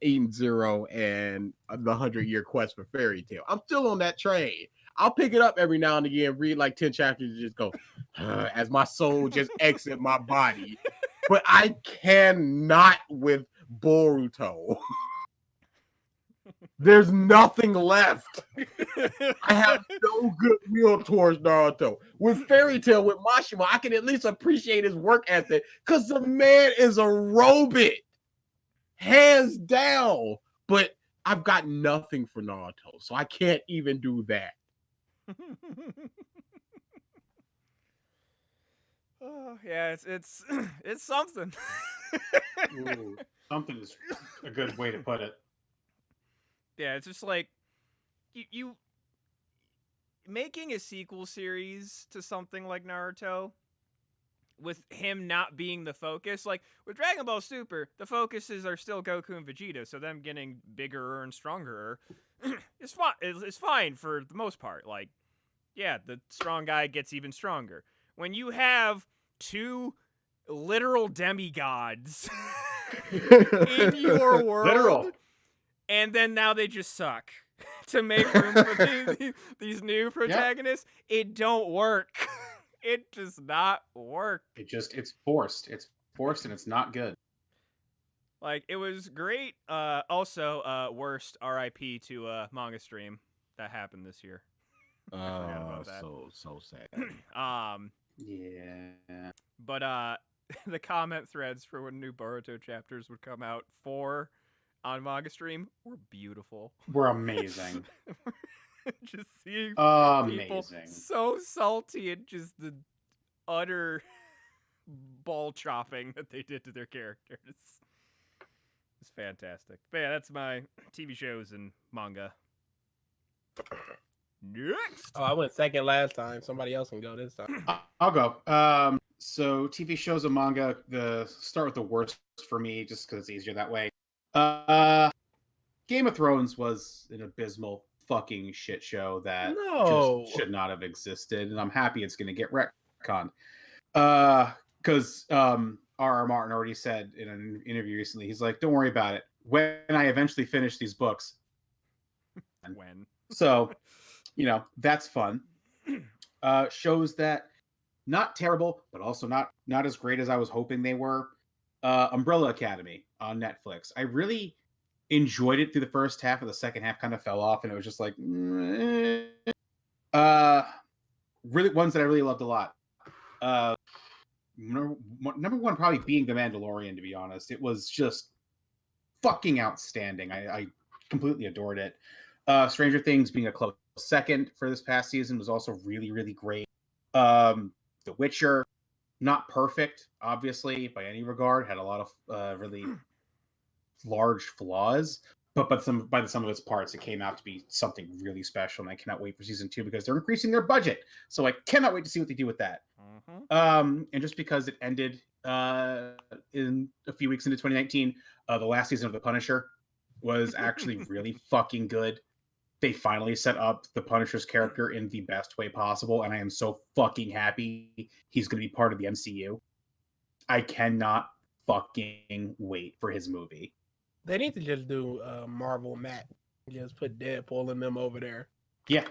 Speaker 3: Eden Zero and the 100-Year Quest for Fairy Tail. I'm still on that train. I'll pick it up every now and again, read like 10 chapters, and just go as my soul just exit my body. But I cannot with Boruto. There's nothing left. I have no goodwill towards Naruto. With Fairy Tail, with Mashima, I can at least appreciate his work ethic because the man is a robot. Hands down. But I've got nothing for Naruto, so I can't even do that.
Speaker 1: Oh, yeah, it's something.
Speaker 4: Ooh, something's a good way to put it.
Speaker 1: Yeah, it's just like you making a sequel series to something like Naruto with him not being the focus. Like with Dragon Ball Super, the focuses are still Goku and Vegeta, so them getting bigger and stronger is fine. It's fine for the most part. Like, yeah, the strong guy gets even stronger. When you have two literal demigods in your world.
Speaker 4: Literal.
Speaker 1: And then now they just suck to make room for these new protagonists. It don't work. It does not work.
Speaker 4: It's forced. It's forced and it's not good.
Speaker 1: Like, it was great. Also, worst RIP to Manga Stream that happened this year. about that.
Speaker 3: So sad.
Speaker 4: Yeah.
Speaker 1: But the comment threads for when new Boruto chapters would come out on Manga Stream were beautiful.
Speaker 4: We're amazing.
Speaker 1: Just seeing people
Speaker 4: Amazing.
Speaker 1: so salty and just the utter ball chopping that they did to their characters. It's fantastic. But yeah, that's my TV shows and manga. Next.
Speaker 5: Oh, I went second last time. Somebody else can go this time.
Speaker 4: I'll go. So TV shows and manga. Start with the worst for me, just because it's easier that way. Game of Thrones was an abysmal fucking shit show that just should not have existed, and I'm happy it's going to get retconned. Because R.R. Martin already said in an interview recently, he's like, "Don't worry about it. When I eventually finish these books,
Speaker 1: When
Speaker 4: so, that's fun. Shows that not terrible, but also not as great as I was hoping they were. Umbrella Academy on Netflix. I really enjoyed it through the first half, and the second half kind of fell off, and it was just like, really ones that I really loved a lot. Number one probably being The Mandalorian, to be honest. It was just fucking outstanding. I completely adored it. Stranger Things being a close second for this past season was also really, really great. The Witcher, not perfect, obviously, by any regard, had a lot of really large flaws, but by the sum of its parts, it came out to be something really special, and I cannot wait for season 2 because they're increasing their budget. So I cannot wait to see what they do with that. And just because it ended in a few weeks into 2019, the last season of The Punisher was actually really fucking good. They finally set up the Punisher's character in the best way possible, and I am so fucking happy he's going to be part of the MCU. I cannot fucking wait for his movie.
Speaker 5: They need to just do Marvel Matt. Just put Deadpool and them over there.
Speaker 4: Yeah,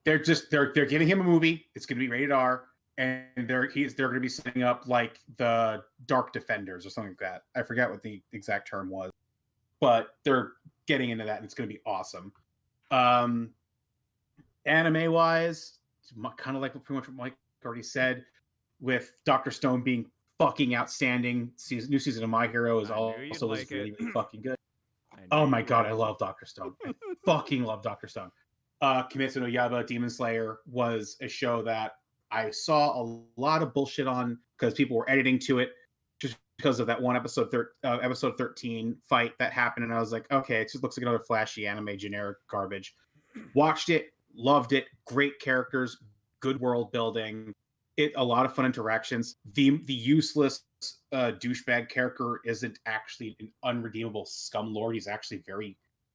Speaker 4: they're giving him a movie. It's going to be rated R, and they're going to be setting up like the Dark Defenders or something like that. I forget what the exact term was, but they're getting into that, and it's going to be awesome. Anime wise, kind of like pretty much what Mike already said, with Dr. Stone being fucking outstanding. New season of My Hero is also was really, really fucking good. Oh my god, I love Dr. Stone. I fucking love Dr. Stone. Kimetsu no Yaiba Demon Slayer was a show that I saw a lot of bullshit on because people were editing to it just because of that one episode 13 fight that happened, and I was like, okay, it just looks like another flashy anime generic garbage. Watched it, loved it, great characters, good world building, a lot of fun interactions. The useless douchebag character isn't actually an unredeemable scumlord. He's actually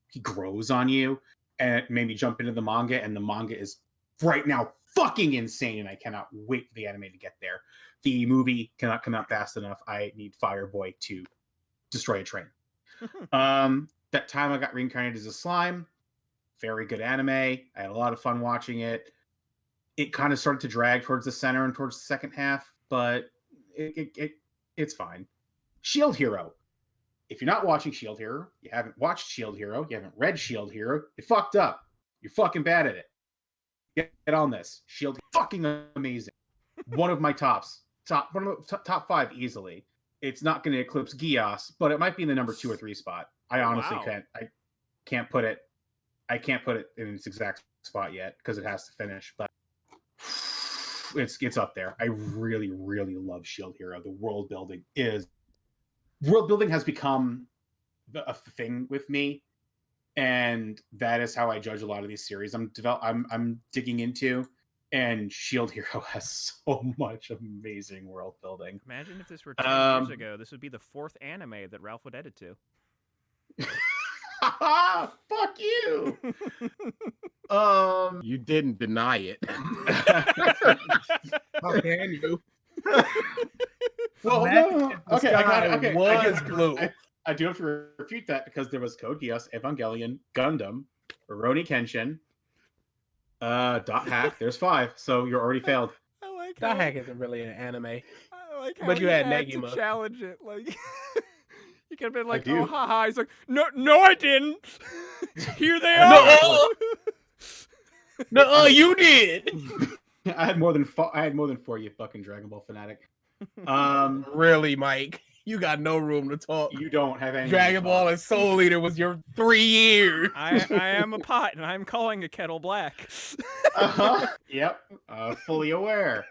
Speaker 4: he grows on you, and it made me jump into the manga, and the manga is right now fucking insane, and I cannot wait for the anime to get there. The movie cannot come out fast enough. I need Fireboy to destroy a train. That time I got reincarnated as a slime. Very good anime. I had a lot of fun watching it. It kind of started to drag towards the center and towards the second half, but it's fine. Shield Hero. If you're not watching Shield Hero, you haven't watched Shield Hero, you haven't read Shield Hero, you fucked up. You're fucking bad at it. Get on this. Shield fucking amazing. One of my top 5 easily. It's not going to eclipse Gios, but it might be in the number 2 or 3 spot. I honestly can't put it in its exact spot yet because it has to finish, but it's up there. I really, really love Shield Hero. The world building has become a thing with me, and that is how I judge a lot of these series I'm digging into. And Shield Hero has so much amazing world building.
Speaker 1: Imagine if this were 10 years ago. This would be the 4th anime that Ralph would edit to.
Speaker 4: Fuck you.
Speaker 5: You didn't deny it. How can you?
Speaker 4: Well, no. Okay,
Speaker 5: Was blue.
Speaker 4: I do have to refute that because there was Code Geass, Evangelion, Gundam, Rurouni Kenshin, Dot Hack. There's 5, so you're already failed.
Speaker 1: I like
Speaker 5: Dot Hack isn't really an anime.
Speaker 1: I like how
Speaker 5: But you
Speaker 1: he
Speaker 5: had
Speaker 1: had
Speaker 5: Negima.
Speaker 1: to challenge it. Like you could have been like,
Speaker 4: do.
Speaker 1: "Oh, haha." He's like, "No, I didn't." Here they are.
Speaker 5: No, you did.
Speaker 4: I had more than 4. You fucking Dragon Ball fanatic.
Speaker 5: Really, Mike? You got no room to talk.
Speaker 4: You don't have any.
Speaker 5: Dragon Ball and Soul Eater was your 3 years.
Speaker 1: I am a pot, and I'm calling a kettle black.
Speaker 4: Yep. Fully aware.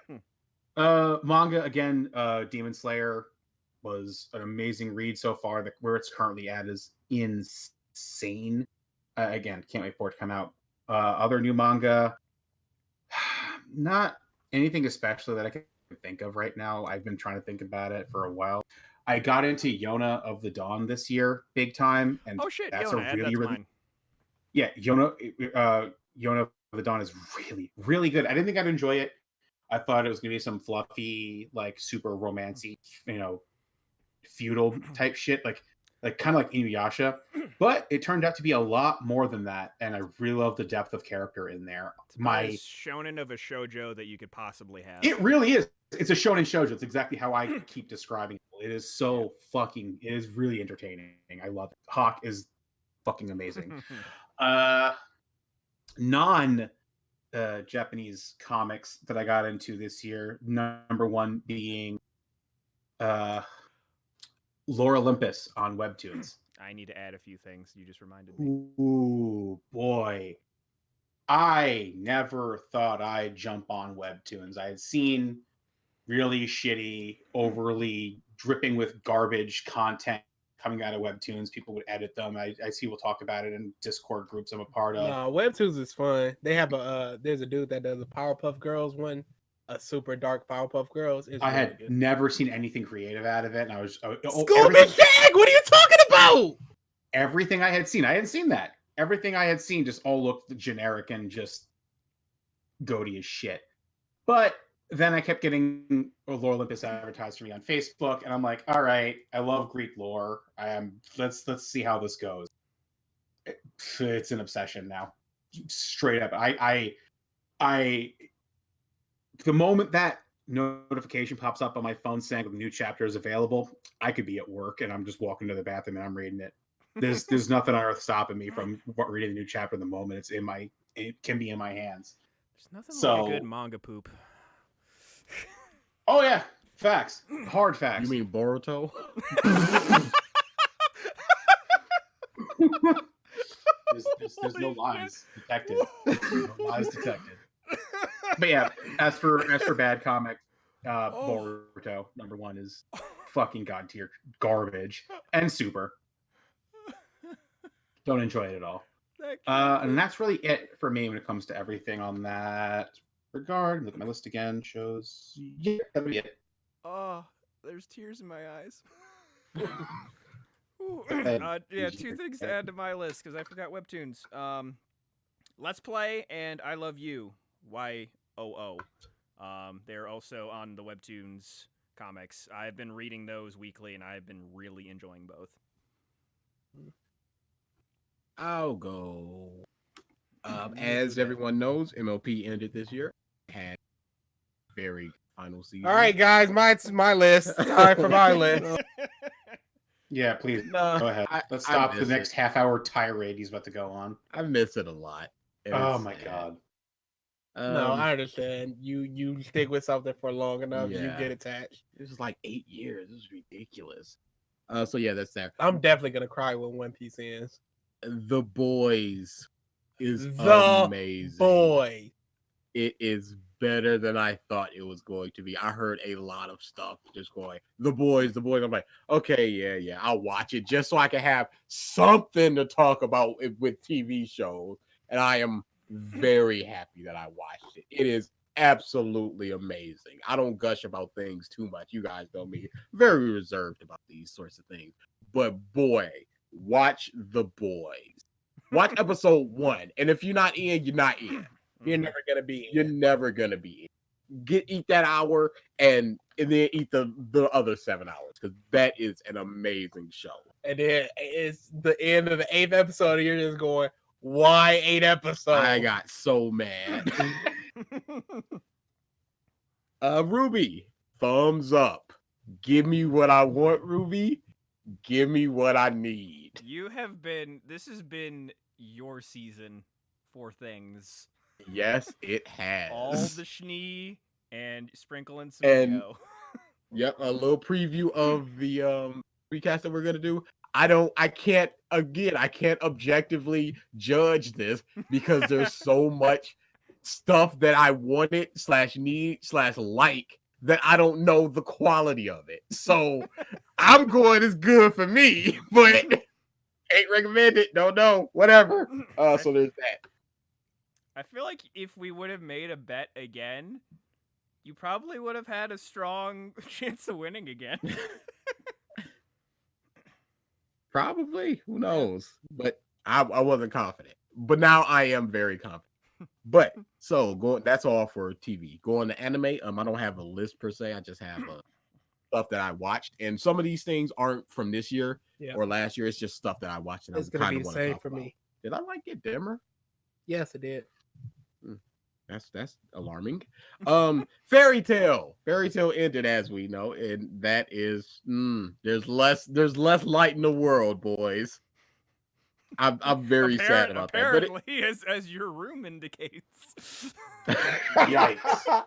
Speaker 4: Manga again. Demon Slayer was an amazing read so far. Where it's currently at is insane. Again, can't wait for it to come out. Other new manga, not anything especially that I can think of right now. I've been trying to think about it for a while. I got into Yona of the Dawn this year, big time, and
Speaker 1: Oh shit,
Speaker 4: that's
Speaker 1: Yona,
Speaker 4: a really, really
Speaker 1: mine.
Speaker 4: yeah. Yona of the Dawn is really, really good. I didn't think I'd enjoy it. I thought it was gonna be some fluffy, like super romancy, feudal type shit, like kind of like Inuyasha, but it turned out to be a lot more than that, and I really love the depth of character in there.
Speaker 1: It's about as shonen of a shoujo that you could possibly have.
Speaker 4: It really is. It's a shonen shoujo. It's exactly how I keep describing it. It is so fucking. It is really entertaining. I love it. Hawk is fucking amazing. Non Japanese comics that I got into this year. Number one being Lore Olympus on Webtoons.
Speaker 1: I need to add a few things. You just reminded me.
Speaker 4: Ooh, boy. I never thought I'd jump on Webtoons. I had seen really shitty, overly dripping with garbage content coming out of Webtoons. People would edit them. I see people talk about it in Discord groups I'm a part of.
Speaker 5: No, Webtoons is fun. They have there's a dude that does a Powerpuff Girls one, a super dark Powerpuff Girls. It's
Speaker 4: I
Speaker 5: really
Speaker 4: had
Speaker 5: good.
Speaker 4: never seen anything creative out of it, and I was
Speaker 5: Scooby Shag. What are you talking about?
Speaker 4: Everything I hadn't seen that. Everything I had seen just all looked generic and just goaty as shit. But then I kept getting Lore Olympus advertised for me on Facebook, and I'm like, all right, I love Greek lore. Let's see how this goes. It's an obsession now, straight up. I the moment that notification pops up on my phone saying the new chapter is available, I could be at work and I'm just walking to the bathroom and I'm reading it. There's nothing on earth stopping me from reading the new chapter the moment it can be in my hands.
Speaker 1: There's nothing like a good manga poop.
Speaker 4: Oh yeah, facts, hard facts.
Speaker 3: You mean Boruto?
Speaker 4: There's no lies detected. No lies detected. But yeah, as for bad comics, Boruto number one is fucking god tier garbage, and Super. Don't enjoy it at all. And that's really it for me when it comes to everything on that regard. Look at my list again. Shows. Yeah, that'll be it.
Speaker 1: Oh, there's tears in my eyes.
Speaker 4: Yeah,
Speaker 1: two things to add to my list because I forgot Webtoons. Let's Play and I Love You, YOO. They're also on the Webtoons comics. I've been reading those weekly and I've been really enjoying both.
Speaker 3: I'll go. As everyone knows, MLP ended this year. Had very final season.
Speaker 5: All right, guys, my list. Time for my list.
Speaker 4: Yeah, please go ahead. Let's stop the next half-hour tirade he's about to go on.
Speaker 3: I miss it a lot.
Speaker 4: Oh my god.
Speaker 5: No, I understand. You stick with something for long enough, you get attached.
Speaker 3: This is like 8 years. This is ridiculous. So yeah, that's there.
Speaker 5: I'm definitely gonna cry when One Piece ends.
Speaker 3: The Boys is amazing.
Speaker 5: Boy,
Speaker 3: it is better than I thought it was going to be. I heard a lot of stuff just going, the boys. I'm like, okay, yeah, I'll watch it just so I can have something to talk about with TV shows. And I am very happy that I watched it. It is absolutely amazing. I don't gush about things too much. You guys know me, very reserved about these sorts of things. But boy, watch The Boys. Watch episode 1. And if you're not in, you're not in.
Speaker 5: you're never gonna be.
Speaker 3: You're never gonna be in. Eat that hour and then eat the other 7 hours because that is an amazing show.
Speaker 5: And then it's the end of the 8th episode, and you're just going, why 8 episodes?
Speaker 3: I got so mad. Ruby, thumbs up. Give me what I want, Ruby. Give me what I need.
Speaker 1: This has been your season for things.
Speaker 3: Yes, it has.
Speaker 1: All the schnee and sprinkle in some Neo.
Speaker 3: Yep, a little preview of the recast that we're gonna do. I can't objectively judge this because there's so much stuff that I wanted /need/like that I don't know the quality of it. So I'm going it's good for me, but ain't recommend it. Don't know. Whatever. So there's that.
Speaker 1: I feel like if we would have made a bet again, you probably would have had a strong chance of winning again.
Speaker 3: Probably. Who knows? But I wasn't confident. But now I am very confident. But so that's all for TV. Going to anime. I don't have a list per se. I just have stuff that I watched. And some of these things aren't from this year or last year. It's just stuff that I watched and
Speaker 5: It's
Speaker 3: I'm
Speaker 5: gonna
Speaker 3: kind
Speaker 5: be
Speaker 3: of
Speaker 5: the
Speaker 3: want to
Speaker 5: same
Speaker 3: talk
Speaker 5: for
Speaker 3: about.
Speaker 5: me.
Speaker 3: Did I like it dimmer?
Speaker 5: Yes, it did.
Speaker 3: That's alarming. Fairy Tale ended as we know, and that is there's less light in the world, boys. I'm very sad about that. But
Speaker 1: apparently, as your room indicates.
Speaker 4: Yikes.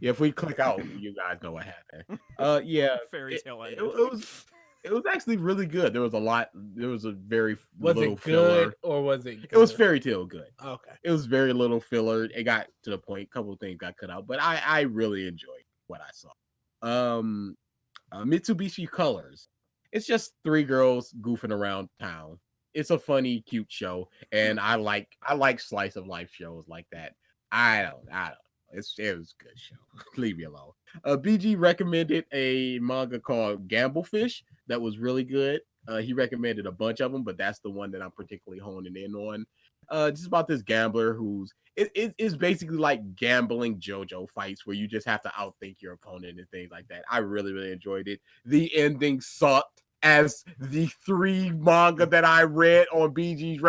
Speaker 3: If we click out, you guys know what happened. Yeah,
Speaker 1: Fairy Tale
Speaker 3: it
Speaker 1: ended.
Speaker 3: it was actually really good. There was a very
Speaker 5: Was
Speaker 3: little
Speaker 5: it good
Speaker 3: filler.
Speaker 5: or was it good?
Speaker 3: It was Fairy Tale good.
Speaker 5: Okay.
Speaker 3: It was very little filler. It got to the point. A couple of things got cut out, but I really enjoyed what I saw. Mitsubishi Colors. It's just 3 girls goofing around town. It's a funny, cute show, and I like slice of life shows like that. I don't know. It was a good show. Leave me alone. BG recommended a manga called Gamblefish that was really good. He recommended a bunch of them, but that's the one that I'm particularly honing in on. Just about this gambler who's it's basically like gambling JoJo fights where you just have to outthink your opponent and things like that. I really, really enjoyed it. The ending sucked. As the 3 manga that I read on BG's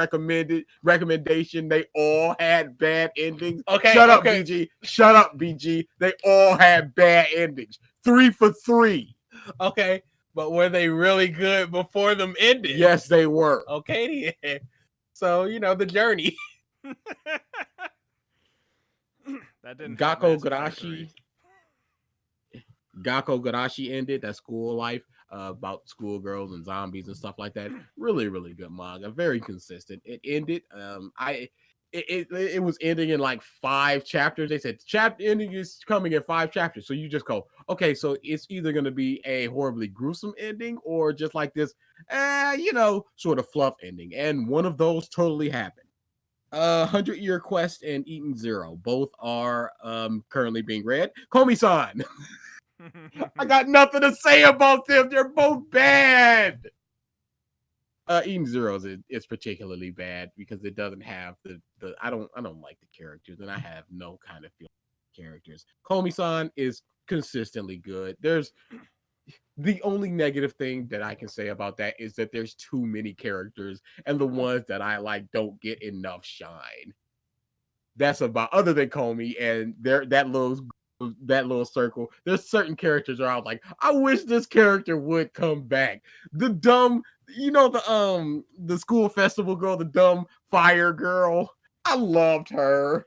Speaker 3: recommendation, they all had bad endings.
Speaker 5: Okay,
Speaker 3: Shut up,
Speaker 5: okay.
Speaker 3: BG. Shut up, BG. They all had bad endings. 3 for 3.
Speaker 5: Okay, but were they really good before them ended?
Speaker 3: Yes, they were.
Speaker 5: Okay, yeah. So the journey.
Speaker 1: That didn't.
Speaker 3: Gakko Garashi ended. That school life about schoolgirls and zombies and stuff like that. Really, really good manga. Very consistent. It ended. It was ending in like 5 chapters. They said chapter ending is coming in 5 chapters. So you just go, okay, so it's either going to be a horribly gruesome ending or just like this, sort of fluff ending. And one of those totally happened. 100-Year Quest and Eden Zero both are currently being read. Komi-san. I got nothing to say about them. They're both bad. Eden Zero is particularly bad because it doesn't have the I don't like the characters, and I have no kind of feel for characters. Komi-san is consistently good. There's the only negative thing that I can say about that is that there's too many characters, and the ones that I like don't get enough shine. That's about other than Komi and that little circle. There's certain characters where I was like, I wish this character would come back. The dumb, the school festival girl, the dumb fire girl. I loved her.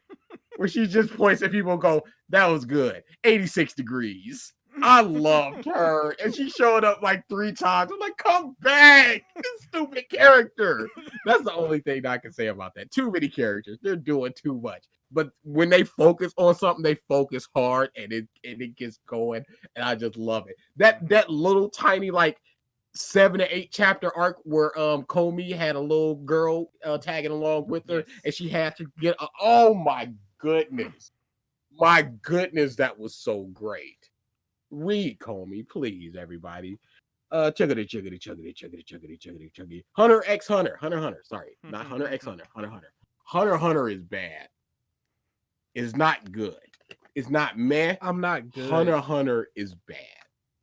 Speaker 3: Where she just points at people and go, that was good. 86 degrees. I loved her. And she showed up like 3 times. I'm like, come back. This stupid character. That's the only thing I can say about that. Too many characters. They're doing too much. But when they focus on something, they focus hard and it gets going. And I just love it. That little tiny like 7 to 8 chapter arc where Komi had a little girl tagging along with her, and she had to get oh my goodness. My goodness, that was so great. Read Komi, please, everybody. Chuggity. Hunter x Hunter. Hunter. Sorry, not Hunter x Hunter. Hunter is bad. It's not good. It's not meh.
Speaker 5: I'm not good.
Speaker 3: Hunter is bad.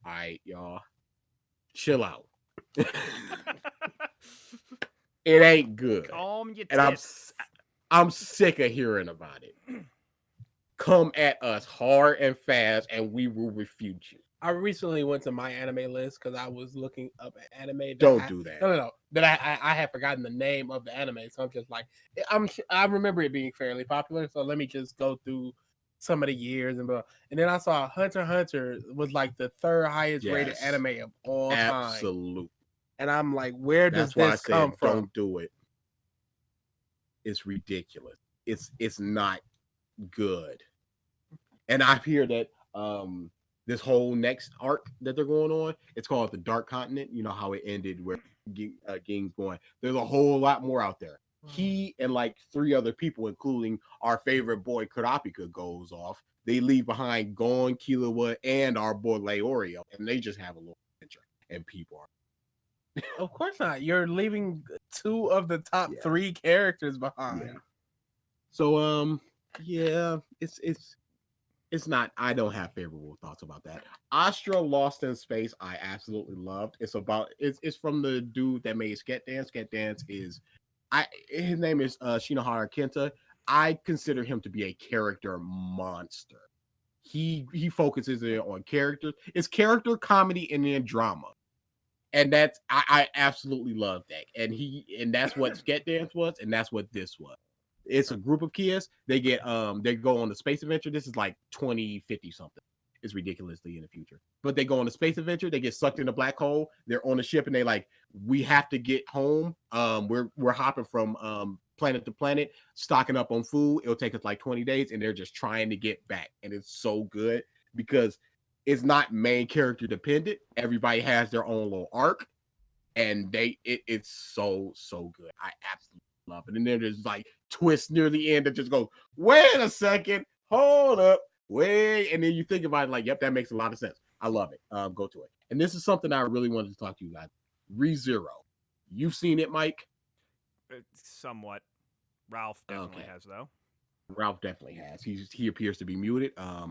Speaker 3: All right, y'all. Chill out. It ain't good.
Speaker 1: Calm your
Speaker 3: And
Speaker 1: tits.
Speaker 3: I'm sick of hearing about it. Come at us hard and fast, and we will refute you.
Speaker 5: I recently went to my anime list because I was looking up an anime.
Speaker 3: Don't do that.
Speaker 5: No. That I had forgotten the name of the anime, so I'm just like, I remember it being fairly popular. So let me just go through some of the years and then I saw Hunter x Hunter was like the 3rd highest rated anime of all time.
Speaker 3: Absolutely.
Speaker 5: And I'm like, where does
Speaker 3: That's
Speaker 5: this come from?
Speaker 3: Don't do it. It's ridiculous. It's not good. And I hear that this whole next arc that they're going on. It's called the Dark Continent. You know how it ended where Ging's going. There's a whole lot more out there. He and like 3 other people, including our favorite boy Kurapika, goes off. They leave behind Gon, Killua, and our boy Leorio, and they just have a little adventure. And people are.
Speaker 5: Of course not. You're leaving 2 of the top 3 characters behind.
Speaker 3: Yeah. So yeah, it's not. I don't have favorable thoughts about that. Astra Lost in Space, I absolutely loved. It's from the dude that made Sket Dance. Sket Dance is his name is Shinohara Kenta. I consider him to be a character monster. He focuses on characters. It's character comedy and then drama. And that's I absolutely love that. And that's what Sket Dance was, and that's what this was. It's a group of kids. They go on the space adventure. This is like 2050 something. It's ridiculously in the future. But they go on a space adventure. They get sucked in a black hole. They're on a ship and they like, we have to get home. We're hopping from planet to planet, stocking up on food. It'll take us like 20 days, and they're just trying to get back. And it's so good because it's not main character dependent. Everybody has their own little arc, and it's so good. I absolutely love it. And then there's like twists near the end that just goes, wait a second, hold up, wait, and then you think about it like, yep, that makes a lot of sense. I love it. Go to it. And this is something I really wanted to talk to you guys. ReZero. You've seen it, Mike?
Speaker 1: Somewhat. Ralph definitely has, though.
Speaker 3: Ralph definitely has. He appears to be muted. I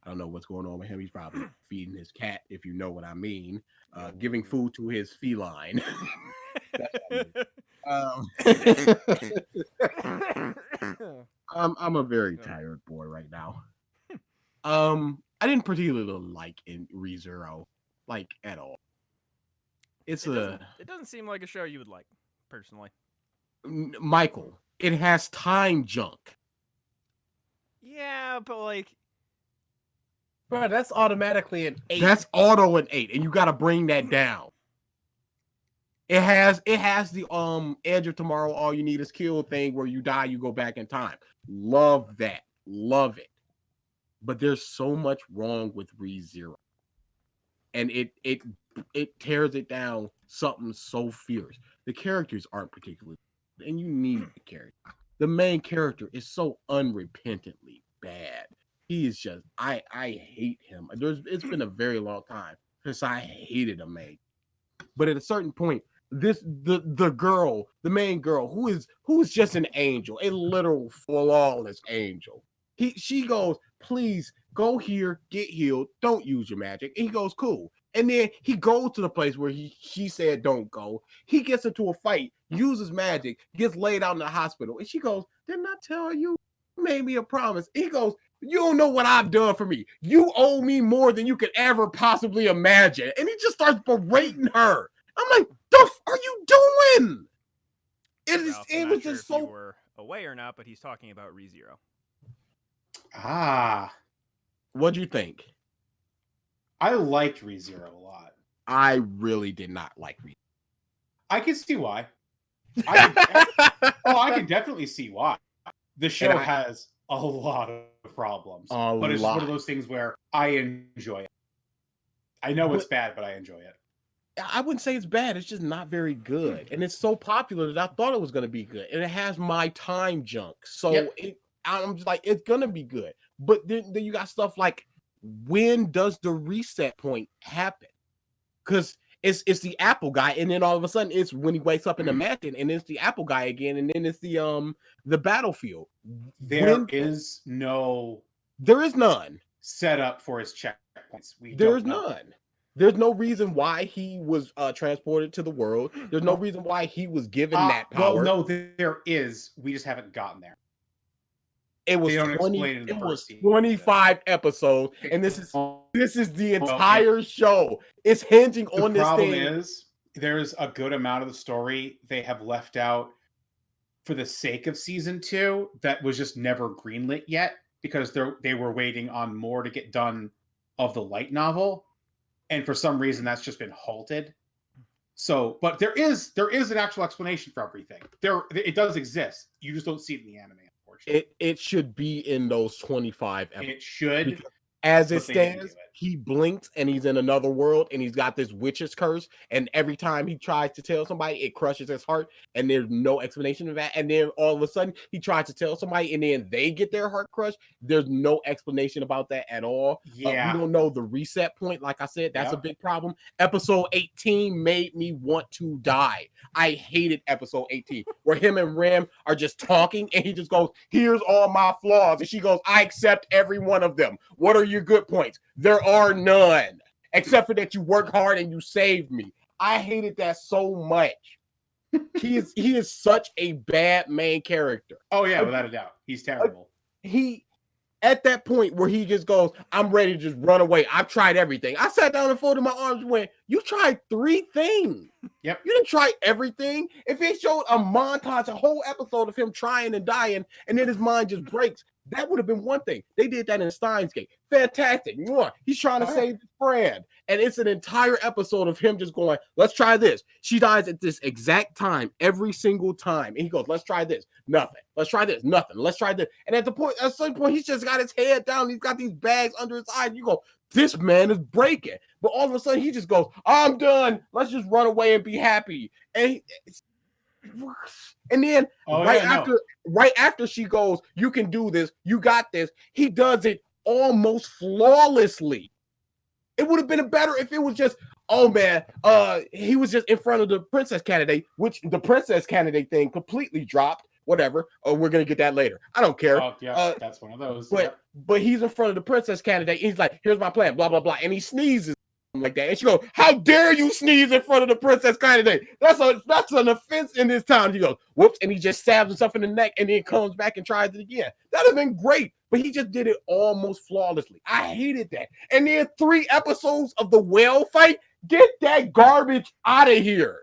Speaker 3: don't know what's going on with him. He's probably feeding his cat, if you know what I mean. Giving food to his feline. I'm a very tired boy right now. I didn't particularly like in ReZero, like at all. It
Speaker 1: doesn't seem like a show you would like, personally.
Speaker 3: Michael, it has time junk.
Speaker 1: Yeah, but like,
Speaker 5: bro, that's automatically an 8.
Speaker 3: That's auto an 8, and you got to bring that down. It has the Edge of Tomorrow, all you need is kill thing where you die, you go back in time. Love that, love it. But there's so much wrong with ReZero, and it tears it down something so fierce. The characters aren't particularly, and you need the character. The main character is so unrepentantly bad. He is just I hate him. It's been a very long time since I hated a main. But at a certain point, the girl, the main girl, who is just an angel, a literal flawless angel. She goes, please go here, get healed, don't use your magic. And he goes, cool. And then he goes to the place where she said don't go. He gets into a fight, uses magic, gets laid out in the hospital. And she goes, didn't I tell you? You made me a promise. And he goes, you don't know what I've done for me. You owe me more than you could ever possibly imagine. And he just starts berating her. I'm like, the f are you doing? It was just so.
Speaker 1: You were away or not, but he's talking about ReZero.
Speaker 3: What'd you think?
Speaker 4: I liked ReZero a lot.
Speaker 3: I really did not like ReZero.
Speaker 4: I can see why. I can definitely see why. The show has a lot of problems, but it's one of those things where I enjoy it. I know it's bad, but I enjoy it.
Speaker 3: I wouldn't say it's bad. It's just not very good, and it's so popular that I thought it was going to be good. And it has my time junk, so I'm just like, it's going to be good. But then you got stuff like, when does the reset point happen? Because it's the Apple guy, and then all of a sudden it's when he wakes up in the mansion, and it's the Apple guy again, and then it's the battlefield.
Speaker 4: There is none
Speaker 3: set
Speaker 4: up for his checkpoints.
Speaker 3: There's none. There's no reason why he was transported to the world. There's no reason why he was given that power.
Speaker 4: Well, no, there is. We just haven't gotten there.
Speaker 3: It was 25 episodes, and this is the entire show. It's hinging on this thing.
Speaker 4: The problem is, there's a good amount of the story they have left out for the sake of season 2 that was just never greenlit yet, because they were waiting on more to get done of the light novel, and for some reason that's just been halted. So, but there is an actual explanation for everything. It does exist. You just don't see it in the anime.
Speaker 3: It should be in those 25 episodes.
Speaker 4: It should,
Speaker 5: As it
Speaker 4: But they didn't do
Speaker 5: stands,
Speaker 4: it.
Speaker 5: he blinks and he's in another world and he's got this witch's curse. And every time he tries to tell somebody, it crushes his heart. And there's no explanation of that. And then all of a sudden, he tries to tell somebody and then they get their heart crushed. There's no explanation about that at all.
Speaker 4: Yeah.
Speaker 5: We don't know the reset point. Like I said, that's a
Speaker 4: Yep.
Speaker 5: big problem. Episode 18 made me want to die. I hated episode 18, where him and Ram are just talking and he just goes, here's all my flaws. And she goes, I accept every one of them. What are your good points? There are none, except for that you work hard and you saved me. I hated that so much. He is such a bad main character.
Speaker 4: Oh yeah, without a doubt, he's terrible.
Speaker 5: He at that point where he just goes, I'm ready to just run away. I've tried everything. I sat down and folded my arms and went, you tried 3 things.
Speaker 4: Yep.
Speaker 5: You didn't try everything. If it showed a montage, a whole episode of him trying and dying, and then his mind just breaks, that would have been one thing. They did that in Steins Gate. Fantastic. He's trying to save his friend. And it's an entire episode of him just going, let's try this. She dies at this exact time, every single time. And he goes, let's try this. Nothing. Let's try this. Nothing. Let's try this. And at a certain point, he's just got his head down. He's got these bags under his eyes. You go, this man is breaking. But all of a sudden, he just goes, I'm done. Let's just run away and be happy. And then right after she goes, you can do this, you got this, he does it almost flawlessly. It would have been better if it was just, oh man, he was just in front of the princess candidate, which the princess candidate thing completely dropped. Whatever. Oh, we're gonna get that later. I don't care.
Speaker 4: Oh, yeah, that's one of those.
Speaker 5: But he's in front of the princess candidate. He's like, here's my plan, blah blah blah, and he sneezes like that. And she goes, how dare you sneeze in front of the princess candidate? That's an offense in this town. He goes, whoops, and he just stabs himself in the neck and then comes back and tries it again. That'd have been great, but he just did it almost flawlessly. I hated that. And then 3 episodes of the whale fight. Get that garbage out of here.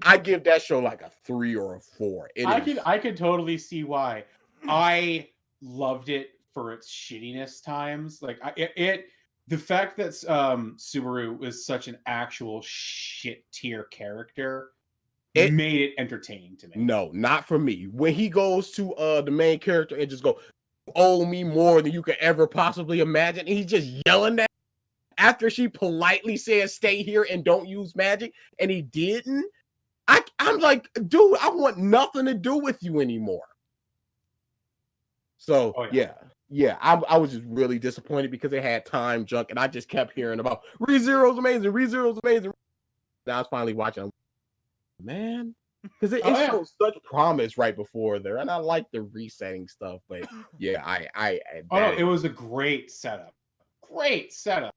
Speaker 5: I give that show like a 3 or a 4.
Speaker 4: I could totally see why. I loved it for its shittiness times. Like the fact that Subaru was such an actual shit tier character made it entertaining to me.
Speaker 5: No, not for me. When he goes to the main character and just go, owe me more than you could ever possibly imagine, and he's just yelling that after she politely says stay here and don't use magic, and he didn't. I'm like, dude, I want nothing to do with you anymore. So yeah, I was just really disappointed because it had time junk, and I just kept hearing about ReZero's amazing, ReZero's amazing. Now I was finally watching, man, because it showed such promise right before there, and I like the resetting stuff. But yeah,
Speaker 4: it was a great setup. Great setup.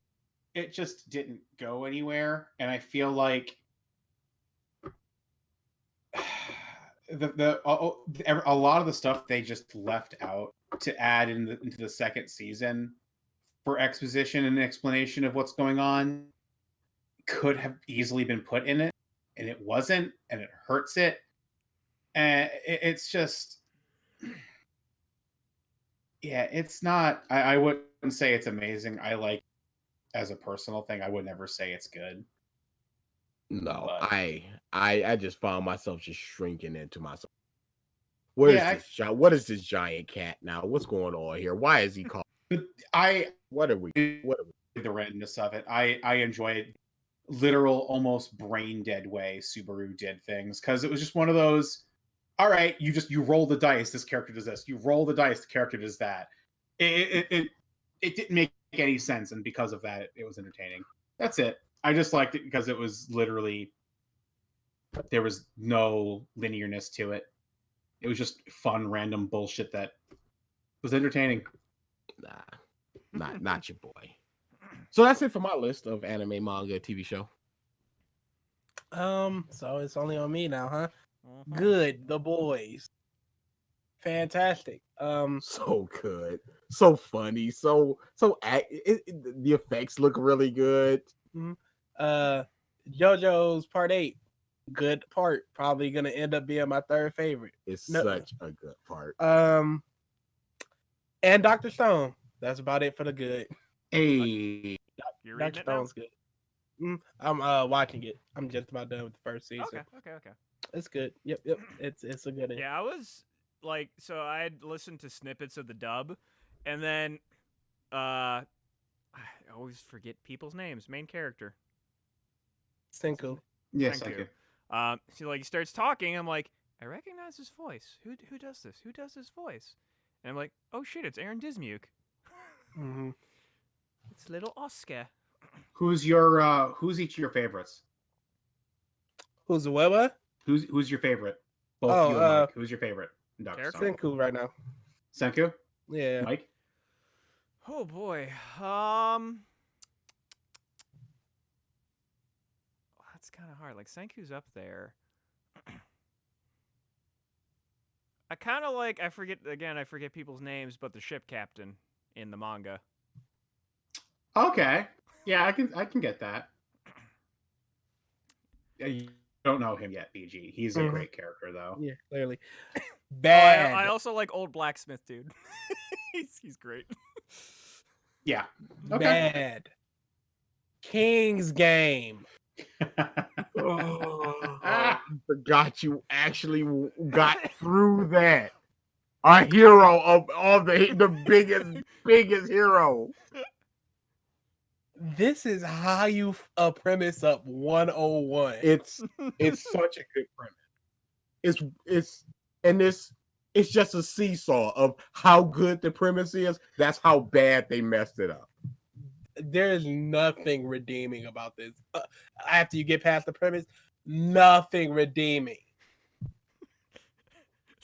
Speaker 4: It just didn't go anywhere, and I feel like a lot of the stuff they just left out to add into the second season for exposition and explanation of what's going on could have easily been put in it, and it wasn't, and it hurts it. And it's just, yeah, it's not. I wouldn't say it's amazing. I like, as a personal thing, I would never say it's good.
Speaker 5: No, but I just found myself just shrinking into myself. What is this giant cat now? What's going on here? Why is he called? What are we?
Speaker 4: The randomness of it. I enjoyed literal, almost brain dead way Subaru did things, because it was just one of those. All right, you roll the dice. This character does this. You roll the dice. The character does that. It didn't make any sense, and because of that, it was entertaining. That's it. I just liked it because it was literally, there was no linearness to it. It was just fun, random bullshit that was entertaining.
Speaker 5: Nah, not your boy. So that's it for my list of anime, manga, TV show.
Speaker 6: So it's only on me now, huh? Good, The Boys. Fantastic.
Speaker 5: So good, so funny, the effects look really good.
Speaker 6: JoJo's Part 8, good part. Probably gonna end up being my 3rd favorite.
Speaker 5: It's such a good part.
Speaker 6: And Dr. Stone. That's about it for the good.
Speaker 5: Hey,
Speaker 6: Dr. Stone's good. I'm watching it. I'm just about done with the first season.
Speaker 1: Okay.
Speaker 6: It's good. Yep. It's a good.
Speaker 1: Yeah, I was like, so I had listened to snippets of the dub, and then I always forget people's names. Main character.
Speaker 6: Senku.
Speaker 4: Yes,
Speaker 1: Thank
Speaker 4: thank
Speaker 1: you.
Speaker 4: you.
Speaker 1: So like he starts talking. I'm like, I recognize his voice. Who does this? Who does this voice? And I'm like, oh shit, it's Aaron Dismuke.
Speaker 6: Hmm.
Speaker 1: It's little Oscar.
Speaker 4: Who's each of your favorites?
Speaker 6: Who's the Weber?
Speaker 4: Who's your favorite? Both
Speaker 6: Oh,
Speaker 4: you and Mike. Who's your favorite?
Speaker 1: Character?
Speaker 4: Sorry.
Speaker 6: Senku right now.
Speaker 4: Senku?
Speaker 6: Yeah.
Speaker 4: Mike?
Speaker 1: Oh boy. That's kind of hard. Like Senku's up there. I kind of like. I forget people's names, but the ship captain in the manga.
Speaker 4: Okay. Yeah, I can get that. Yeah, you don't know him yet, BG. He's a
Speaker 6: Mhm.
Speaker 4: great character, though.
Speaker 6: Yeah, clearly.
Speaker 1: Oh,
Speaker 6: Bad.
Speaker 1: I also like old blacksmith dude. he's great.
Speaker 4: Yeah. Okay.
Speaker 6: Bad. King's Game.
Speaker 3: I forgot you actually got through that. A hero of all the biggest hero.
Speaker 6: This is how you premise up 101.
Speaker 3: It's such a good premise. It's just a seesaw of how good the premise is. That's how bad they messed it up.
Speaker 6: There is nothing redeeming about this. After you get past the premise, nothing redeeming.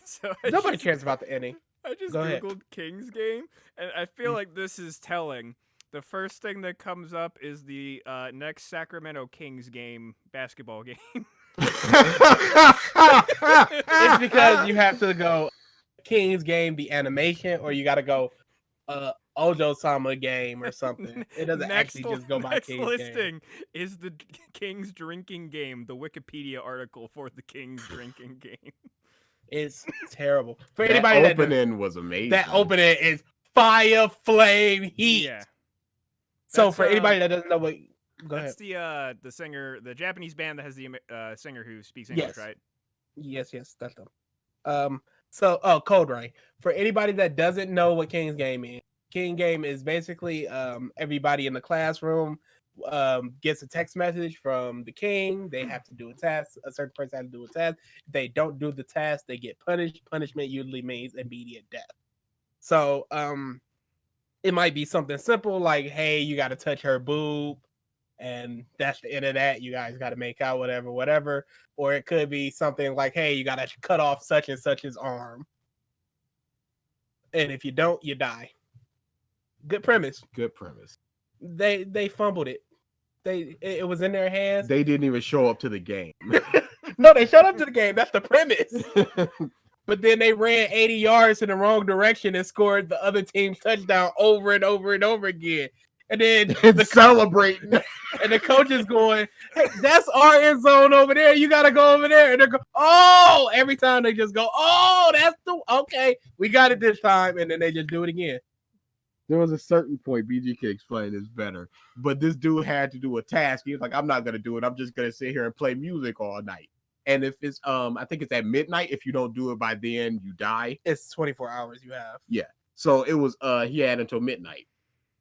Speaker 1: So
Speaker 6: Nobody cares about the ending.
Speaker 1: I just
Speaker 6: Go ahead.
Speaker 1: googled King's Game, and I feel like this is telling. The first thing that comes up is the next Sacramento Kings game basketball game.
Speaker 6: It's because you have to go King's Game, the animation, or you got to go Ojo-sama game or something. It doesn't actually just go by
Speaker 1: next
Speaker 6: King's
Speaker 1: listing
Speaker 6: Game.
Speaker 1: is the King's drinking game, the Wikipedia article for the King's drinking game.
Speaker 6: It's terrible. For
Speaker 3: That
Speaker 6: anybody that
Speaker 3: opening was amazing.
Speaker 6: that opening is fire, flame, heat.
Speaker 1: Yeah.
Speaker 6: So
Speaker 1: That's,
Speaker 6: for anybody that doesn't know what, go ahead.
Speaker 1: That's the singer, the Japanese band that has the singer who speaks English,
Speaker 6: Yes.
Speaker 1: right?
Speaker 6: Yes, that's them. Code Ray. For anybody that doesn't know what King's Game is, King Game is basically everybody in the classroom gets a text message from the king. They have to do a task. A certain person has to do a task. If they don't do the task, they get punished. Punishment usually means immediate death. So it might be something simple like, hey, you got to touch her boob, and that's the end of that. You guys got to make out, whatever. Or it could be something like, hey, you got to cut off such and such's arm. And if you don't, you die. Good premise.
Speaker 3: Good premise.
Speaker 6: They fumbled it. It was in their hands.
Speaker 3: They didn't even show up to the game.
Speaker 6: No, they showed up to the game. That's the premise. But then they ran 80 yards in the wrong direction and scored the other team's touchdown over and over and over again. And then
Speaker 3: Celebrating.
Speaker 6: and the coach is going, hey, that's our end zone over there. You got to go over there. And they're going, oh, every time they just go, oh, okay. We got it this time. And then they just do it again.
Speaker 3: There was a certain point, BG can explain this better, but this dude had to do a task. He was like, I'm not going to do it. I'm just going to sit here and play music all night. And if it's, I think it's at midnight. If you don't do it by then, you die.
Speaker 6: It's 24 hours you have.
Speaker 3: So it was, he had until midnight.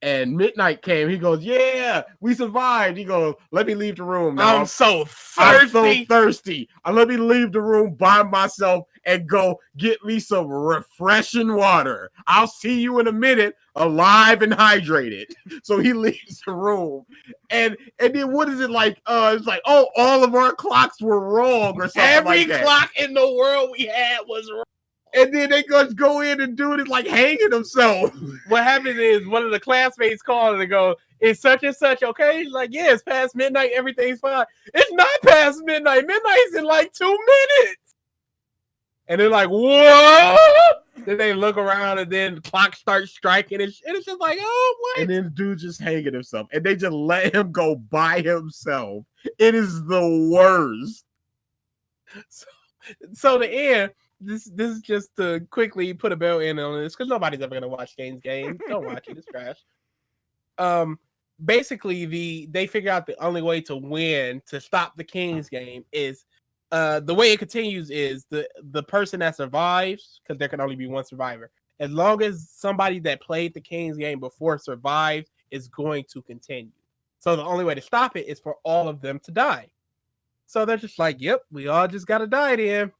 Speaker 3: And midnight came. He goes, yeah, we survived. He goes, let me leave the room now.
Speaker 6: I'm so
Speaker 3: I'm
Speaker 6: thirsty.
Speaker 3: so thirsty. Let me leave the room by myself and go get me some refreshing water. I'll see you in a minute, alive and hydrated. So he leaves the room. And then what is it like? It's like, oh, all of our clocks were wrong or something
Speaker 6: Every
Speaker 3: like that.
Speaker 6: clock in the world we had was wrong.
Speaker 3: And then they just go in and do it like hanging themselves.
Speaker 6: What happens is one of the classmates called and they go, it's such and such, okay? He's like, yeah, it's past midnight, everything's fine. It's not past midnight. Midnight's in like 2 minutes. And they're like, what? Then they look around and then the clock starts striking and it's just like, oh, what?
Speaker 3: And then the dude just hanging himself. And they just let him go by himself. It is the worst.
Speaker 6: So the end, this is just to quickly put a bell in on this because nobody's ever gonna watch King's Game. Don't watch it; it's trash. Basically, they figure out the only way to win to stop the King's Game is the way it continues is the person that survives, because there can only be one survivor. As long as somebody that played the Kings game before survived, is going to continue. So the only way to stop it is for all of them to die. So they're just like, yep, we all just gotta die then.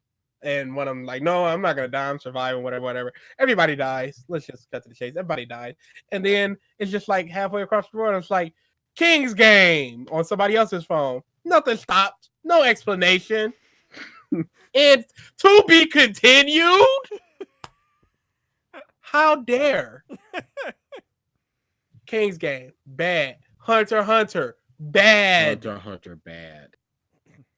Speaker 6: And when I'm like, no, I'm not gonna die, I'm surviving, whatever. Everybody dies. Let's just cut to the chase. Everybody died. And then it's just like halfway across the board, it's like King's game on somebody else's phone. Nothing stopped. No explanation. And to be continued. How dare? King's game, bad. Hunter x Hunter, bad.
Speaker 5: Hunter x Hunter, bad.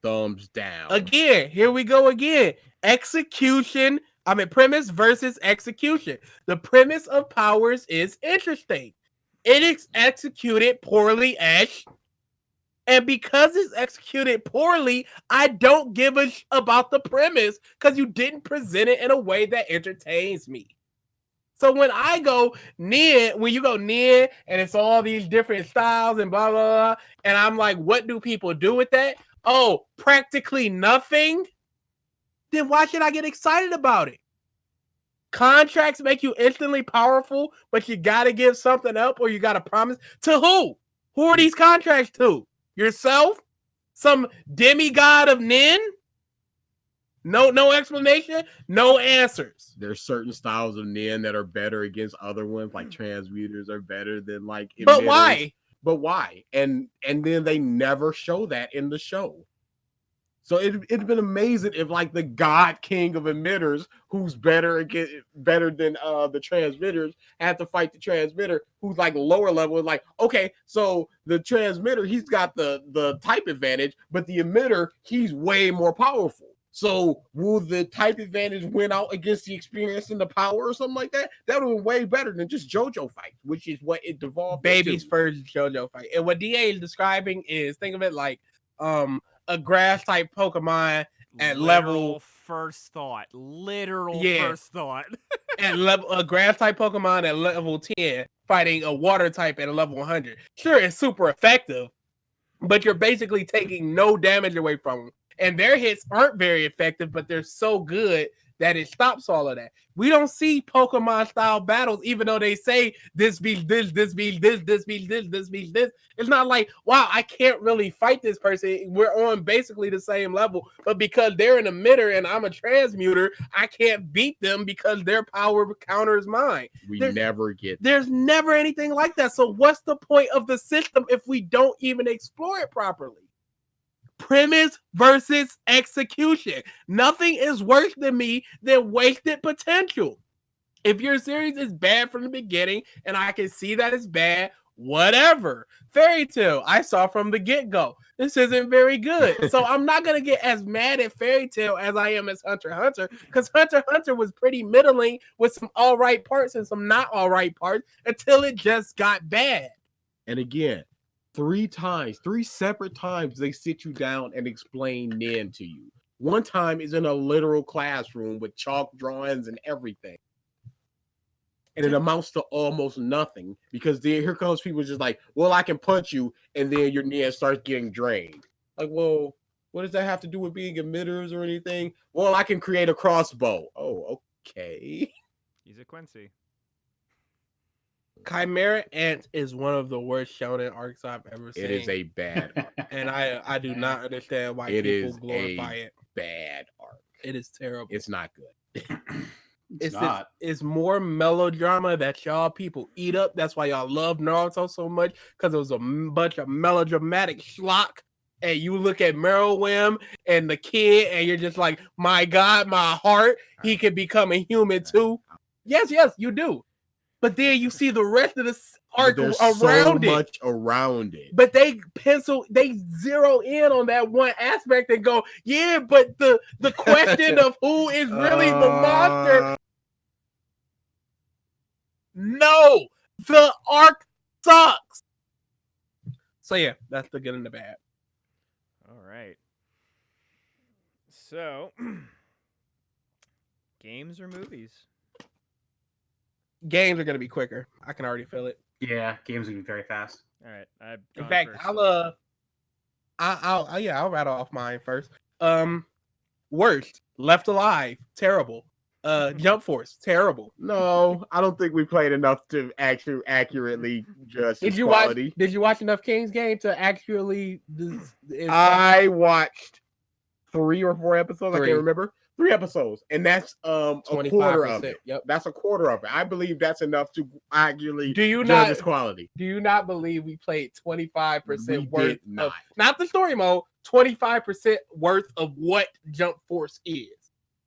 Speaker 5: Thumbs down.
Speaker 6: Again, here we go again. Execution. I mean, premise versus execution. The premise of Powers is interesting. It is executed poorly, Ash. And because it's executed poorly, I don't give a about the premise because you didn't present it in a way that entertains me. So when I go Nin, when you go Nin and it's all these different styles and blah, blah, blah, and I'm like, what do people do with that? Oh, practically nothing? Then why should I get excited about it? Contracts make you instantly powerful, but you got to give something up or you got to promise. To who? Who are these contracts to? Yourself? Some demigod of Nin? No explanation, no answers.
Speaker 5: There's certain styles of Nin that are better against other ones, like transmuters are better than like emitters.
Speaker 6: But why?
Speaker 5: But why? And then they never show that in the show. So it'd been amazing if like the God King of emitters, who's better than the transmitters, had to fight the transmitter who's like lower level. Like, okay, so the transmitter, he's got the type advantage, but the emitter, he's way more powerful. So will the type advantage win out against the experience and the power or something like that? That would be way better than just JoJo fight, which is what it devolved
Speaker 6: Baby's
Speaker 5: into.
Speaker 6: first JoJo fight. And what DA is describing is, think of it like a grass type Pokemon at level
Speaker 1: first thought. Literal
Speaker 6: Yeah.
Speaker 1: first thought.
Speaker 6: at level a grass type Pokemon at level 10 fighting a water type at a level 100. Sure, it's super effective, but you're basically taking no damage away from them. And their hits aren't very effective, but they're so good that it stops all of that. We don't see Pokemon style battles, even though they say this beats this, this beats this, this beats this, this beats this. It's not like, wow, I can't really fight this person. We're on basically the same level, but because they're an emitter and I'm a transmuter, I can't beat them because their power counters mine.
Speaker 5: We
Speaker 6: There's-
Speaker 5: never get
Speaker 6: There's never anything like that. So what's the point of the system if we don't even explore it properly? Premise versus execution. Nothing is worse than me than wasted potential. If your series is bad from the beginning and I can see that it's bad, whatever. Fairy Tail, I saw from the get-go. This isn't very good. So I'm not going to get as mad at Fairy Tail as I am as Hunter x Hunter, because Hunter x Hunter was pretty middling with some all right parts and some not all right parts until it just got bad.
Speaker 5: And again, 3 separate times, they sit you down and explain Nin to you. One time is in a literal classroom with chalk drawings and everything. And it amounts to almost nothing because then here comes people just like, well, I can punch you, and then your Nin starts getting drained. Like, well, what does that have to do with being emitters or anything? Well, I can create a crossbow. Oh, okay.
Speaker 1: He's a Quincy.
Speaker 6: Chimera Ant is one of the worst shonen arcs I've ever seen.
Speaker 5: It is a bad arc.
Speaker 6: And I do not understand why
Speaker 5: It
Speaker 6: people
Speaker 5: is
Speaker 6: glorify it.
Speaker 5: Bad arc.
Speaker 6: It is terrible.
Speaker 5: It's not good.
Speaker 4: It's not.
Speaker 6: It's more melodrama that y'all people eat up. That's why y'all love Naruto so much, because it was a bunch of melodramatic schlock. And you look at Meruem and the kid, and you're just like, my God, my heart, he could become a human too. Yes, you do. But then you see the rest of the arc
Speaker 5: There's
Speaker 6: around
Speaker 5: so
Speaker 6: it.
Speaker 5: much around it.
Speaker 6: But they zero in on that one aspect and go, yeah, but the question of who is really the monster. No, the arc sucks. So yeah, that's the good and the bad.
Speaker 1: All right. So, games or movies?
Speaker 6: Games are gonna be quicker. I can already feel it.
Speaker 4: Yeah, games are gonna be very fast.
Speaker 1: All right.
Speaker 6: In fact, I'll rattle off mine first. Worst, Left Alive, terrible. Jump Force, terrible.
Speaker 3: No, I don't think we played enough to actually accurately judge
Speaker 6: Did
Speaker 3: its
Speaker 6: you
Speaker 3: quality.
Speaker 6: watch? Did you watch enough King's Game to accurately?
Speaker 3: I watched 3 or 4 episodes. I
Speaker 6: 3.
Speaker 3: can't remember. 3 episodes, and that's a quarter of
Speaker 6: 25%.
Speaker 3: it.
Speaker 6: Yep.
Speaker 3: That's a quarter of it. I believe that's enough to accurately
Speaker 6: Do you
Speaker 3: judge
Speaker 6: not?
Speaker 3: its quality.
Speaker 6: Do you not believe we played 25%
Speaker 3: We
Speaker 6: worth
Speaker 3: did not.
Speaker 6: of not the story mode, 25% worth of what Jump Force is?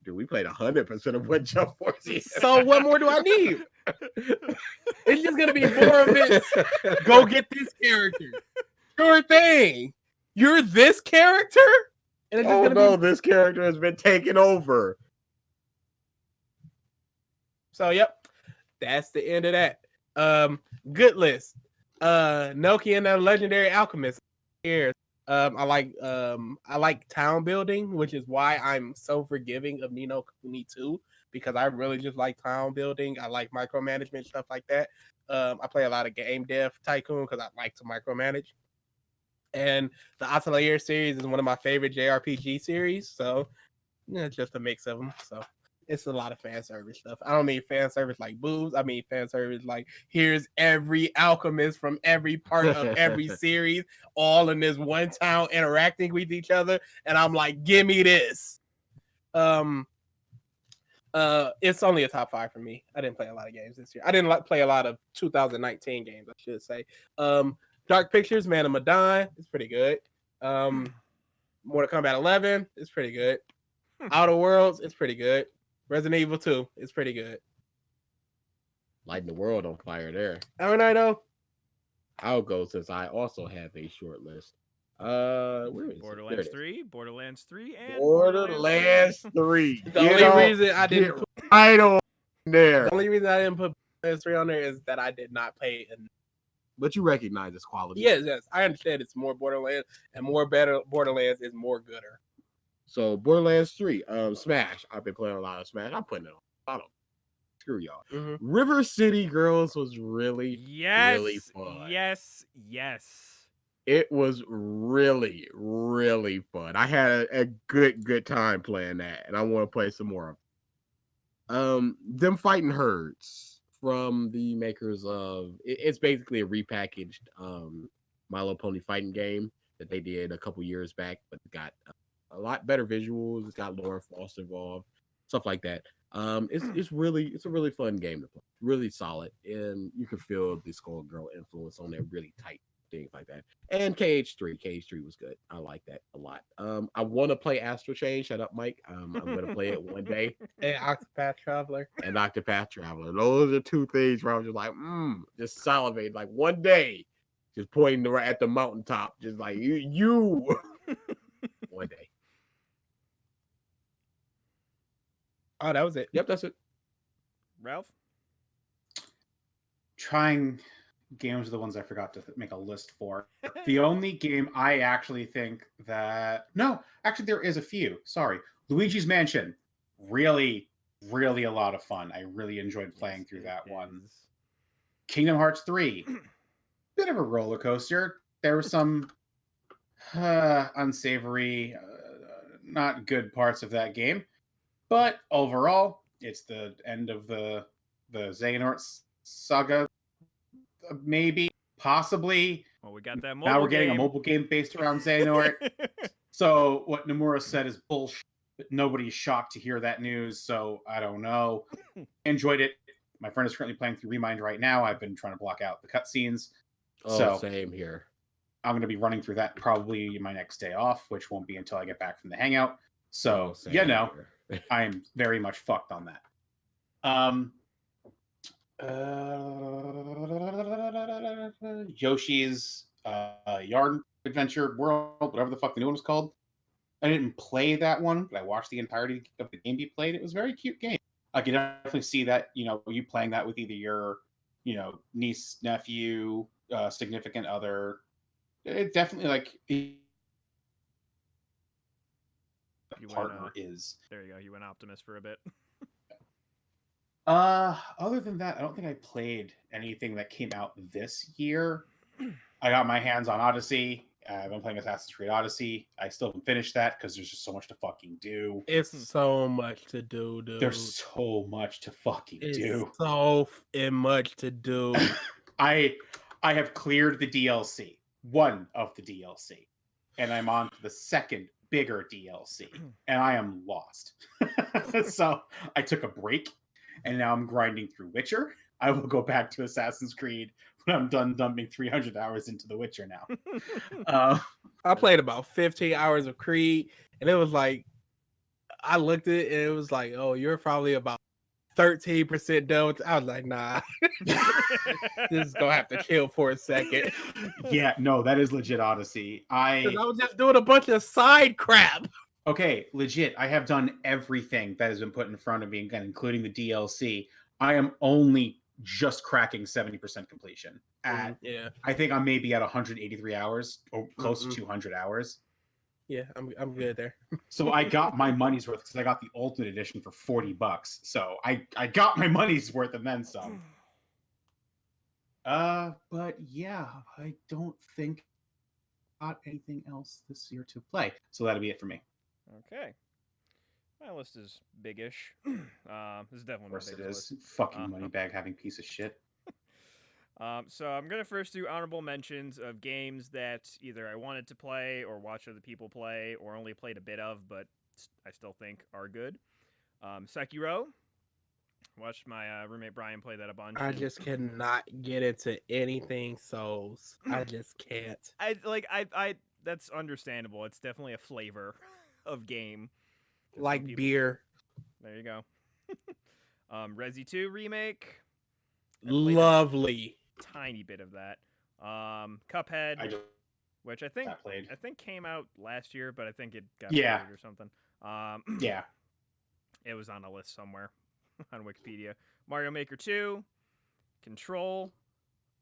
Speaker 3: Dude, we played 100% of what Jump Force is.
Speaker 6: So what more do I need? It's just gonna be more of it. Go get this character. Sure thing. You're this character? And it's just
Speaker 3: Oh
Speaker 6: gonna
Speaker 3: no,
Speaker 6: be
Speaker 3: this character has been taken over.
Speaker 6: so yep. That's the end of that. Good list. Nokia and the Legendary Alchemist. Here. I like town building, which is why I'm so forgiving of Ni no Kuni 2, because I really just like town building. I like micromanagement, stuff like that. I play a lot of game dev tycoon because I like to micromanage. And the Atelier series is one of my favorite JRPG series, so yeah, it's just a mix of them. So it's a lot of fan service stuff. I don't mean fan service like boobs. I mean fan service like here's every alchemist from every part of every series, all in this one town interacting with each other, and I'm like, give me this. It's only a top 5 for me. I didn't play a lot of games this year. I didn't play a lot of 2019 games, I should say. Dark Pictures, Man of Medan, it's pretty good. Mortal Kombat 11, it's pretty good. Outer Worlds, it's pretty good. Resident Evil 2, it's pretty good.
Speaker 3: Lighting the world on fire there.
Speaker 6: All right, though.
Speaker 3: I'll go since I also have a short list. Where is
Speaker 1: Borderlands 3, Borderlands 3, and
Speaker 3: Borderlands 3.
Speaker 6: The only reason I didn't put,
Speaker 3: right on there.
Speaker 6: the only reason I didn't put Borderlands 3 on there is that I did not play.
Speaker 3: But you recognize its quality.
Speaker 6: Yes, I understand it's more Borderlands, and more better Borderlands is more gooder.
Speaker 3: So Borderlands 3, Smash. I've been playing a lot of Smash. I'm putting it on bottom. Screw y'all.
Speaker 6: Mhm.
Speaker 3: River City Girls was really fun.
Speaker 1: Yes.
Speaker 3: It was really, really fun. I had a good time playing that, and I want to play some more. Them Fighting Herds from the makers of it's basically a repackaged My Little Pony fighting game that they did a couple years back, but it got a lot better visuals. It's got Laura Frost involved, stuff like that. It's a really fun game to play. Really solid, and you can feel the Skullgirl influence on there. Really tight things like that. And KH3 was good. I like that a lot. I want to play Astral Chain. Shut up, Mike. I'm gonna play it one day.
Speaker 6: And Octopath Traveler.
Speaker 3: And Octopath Traveler. Those are 2 things where I was just like, just salivate. Like one day, just pointing at the mountaintop, just like you. One day.
Speaker 6: Oh, that was it.
Speaker 3: Yep, that's it.
Speaker 1: Ralph?
Speaker 4: Trying games are the ones I forgot to make a list for. The only game I actually think that... No, actually there is a few. Sorry. Luigi's Mansion. Really a lot of fun. I really enjoyed playing through that one. Kingdom Hearts 3. Bit of a roller coaster. There were some unsavory, not good parts of that game. But overall, it's the end of the Xehanort saga. Maybe, possibly.
Speaker 1: Well, we got that mobile
Speaker 4: Now we're getting
Speaker 1: game.
Speaker 4: a mobile game based around Xehanort. So what Nomura said is bullshit. But nobody's shocked to hear that news, so I don't know. Enjoyed it. My friend is currently playing through Remind right now. I've been trying to block out the cutscenes.
Speaker 3: Oh,
Speaker 4: So
Speaker 3: same here.
Speaker 4: I'm going to be running through that probably my next day off, which won't be until I get back from the hangout. So,
Speaker 3: Same
Speaker 4: you know,
Speaker 3: here.
Speaker 4: I am very much fucked on that. Yoshi's Yarn Adventure World, whatever the fuck the new one was called. I didn't play that one, but I watched the entirety of the game be played. It was a very cute game. I can definitely see that, you playing that with either your, niece, nephew, significant other. It definitely partner is.
Speaker 1: There you go. You went Optimus for a bit.
Speaker 4: Other than that, I don't think I played anything that came out this year. I got my hands on Odyssey. I've been playing Assassin's Creed Odyssey. I still haven't finished that because there's just so much to fucking do.
Speaker 6: It's so much to do, dude.
Speaker 4: There's so much to fucking
Speaker 6: It's
Speaker 4: do.
Speaker 6: so much to do.
Speaker 4: I have cleared the DLC, one of the DLC, and I'm on to the second bigger DLC, and I am lost. So I took a break, and now I'm grinding through Witcher. I will go back to Assassin's Creed when I'm done dumping 300 hours into The Witcher now.
Speaker 6: I played about 15 hours of Creed, and it was like, I looked at it, and it was like, oh, you're probably about 13% done with it. I was like, nah, this is gonna have to chill for a second.
Speaker 4: Yeah, no, that is legit Odyssey.
Speaker 6: 'Cause I was just doing a bunch of side crap.
Speaker 4: Okay, legit. I have done everything that has been put in front of me, again, including the DLC. I am only just cracking 70% completion. At
Speaker 6: Yeah,
Speaker 4: I think I'm maybe at 183 hours or close to 200 hours.
Speaker 6: yeah, I'm good there.
Speaker 4: So I got my money's worth because I got the Ultimate Edition for $40. So I got my money's worth and then some. But yeah, I don't think I got anything else this year to play. So that'll be it for me.
Speaker 1: Okay. My list is biggish. This is definitely
Speaker 4: Of
Speaker 1: my
Speaker 4: course it
Speaker 1: biggest
Speaker 4: is.
Speaker 1: list.
Speaker 4: Fucking Moneybag having piece of shit.
Speaker 1: So I'm gonna first do honorable mentions of games that either I wanted to play or watch other people play or only played a bit of, but I still think are good. Sekiro. Watched my roommate Brian play that a bunch.
Speaker 6: I
Speaker 1: and
Speaker 6: just cannot get into anything Souls. I just can't.
Speaker 1: I that's understandable. It's definitely a flavor of game. 'Cause some
Speaker 6: Like
Speaker 1: people-
Speaker 6: beer.
Speaker 1: There you go. Resi 2 remake. I played
Speaker 6: Lovely.
Speaker 1: a tiny bit of that. Cuphead,
Speaker 4: I just
Speaker 1: which I think
Speaker 4: got played.
Speaker 1: came out last year, but I think it got
Speaker 4: Yeah.
Speaker 1: delayed or something.
Speaker 4: Yeah.
Speaker 1: It was on a list somewhere on Wikipedia. Mario Maker 2, Control,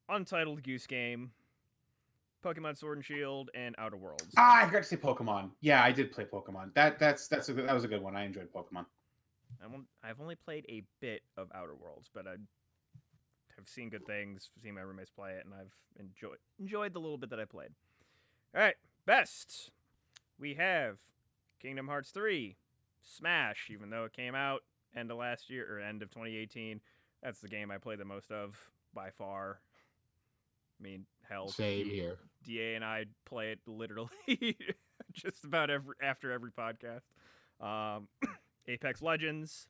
Speaker 1: Untitled Goose Game, Pokemon Sword and Shield, and Outer Worlds.
Speaker 4: I forgot to say Pokemon. Yeah, I did play Pokemon. That was a good one. I enjoyed Pokemon.
Speaker 1: I've only played a bit of Outer Worlds, but I have seen good things, seen my roommates play it, and I've enjoyed the little bit that I played. All right, best. We have Kingdom Hearts 3, Smash, even though it came out end of last year or end of 2018. That's the game I played the most of by far. I mean, hell,
Speaker 3: Same here.
Speaker 1: DA and I play it literally just about after every podcast. Apex Legends,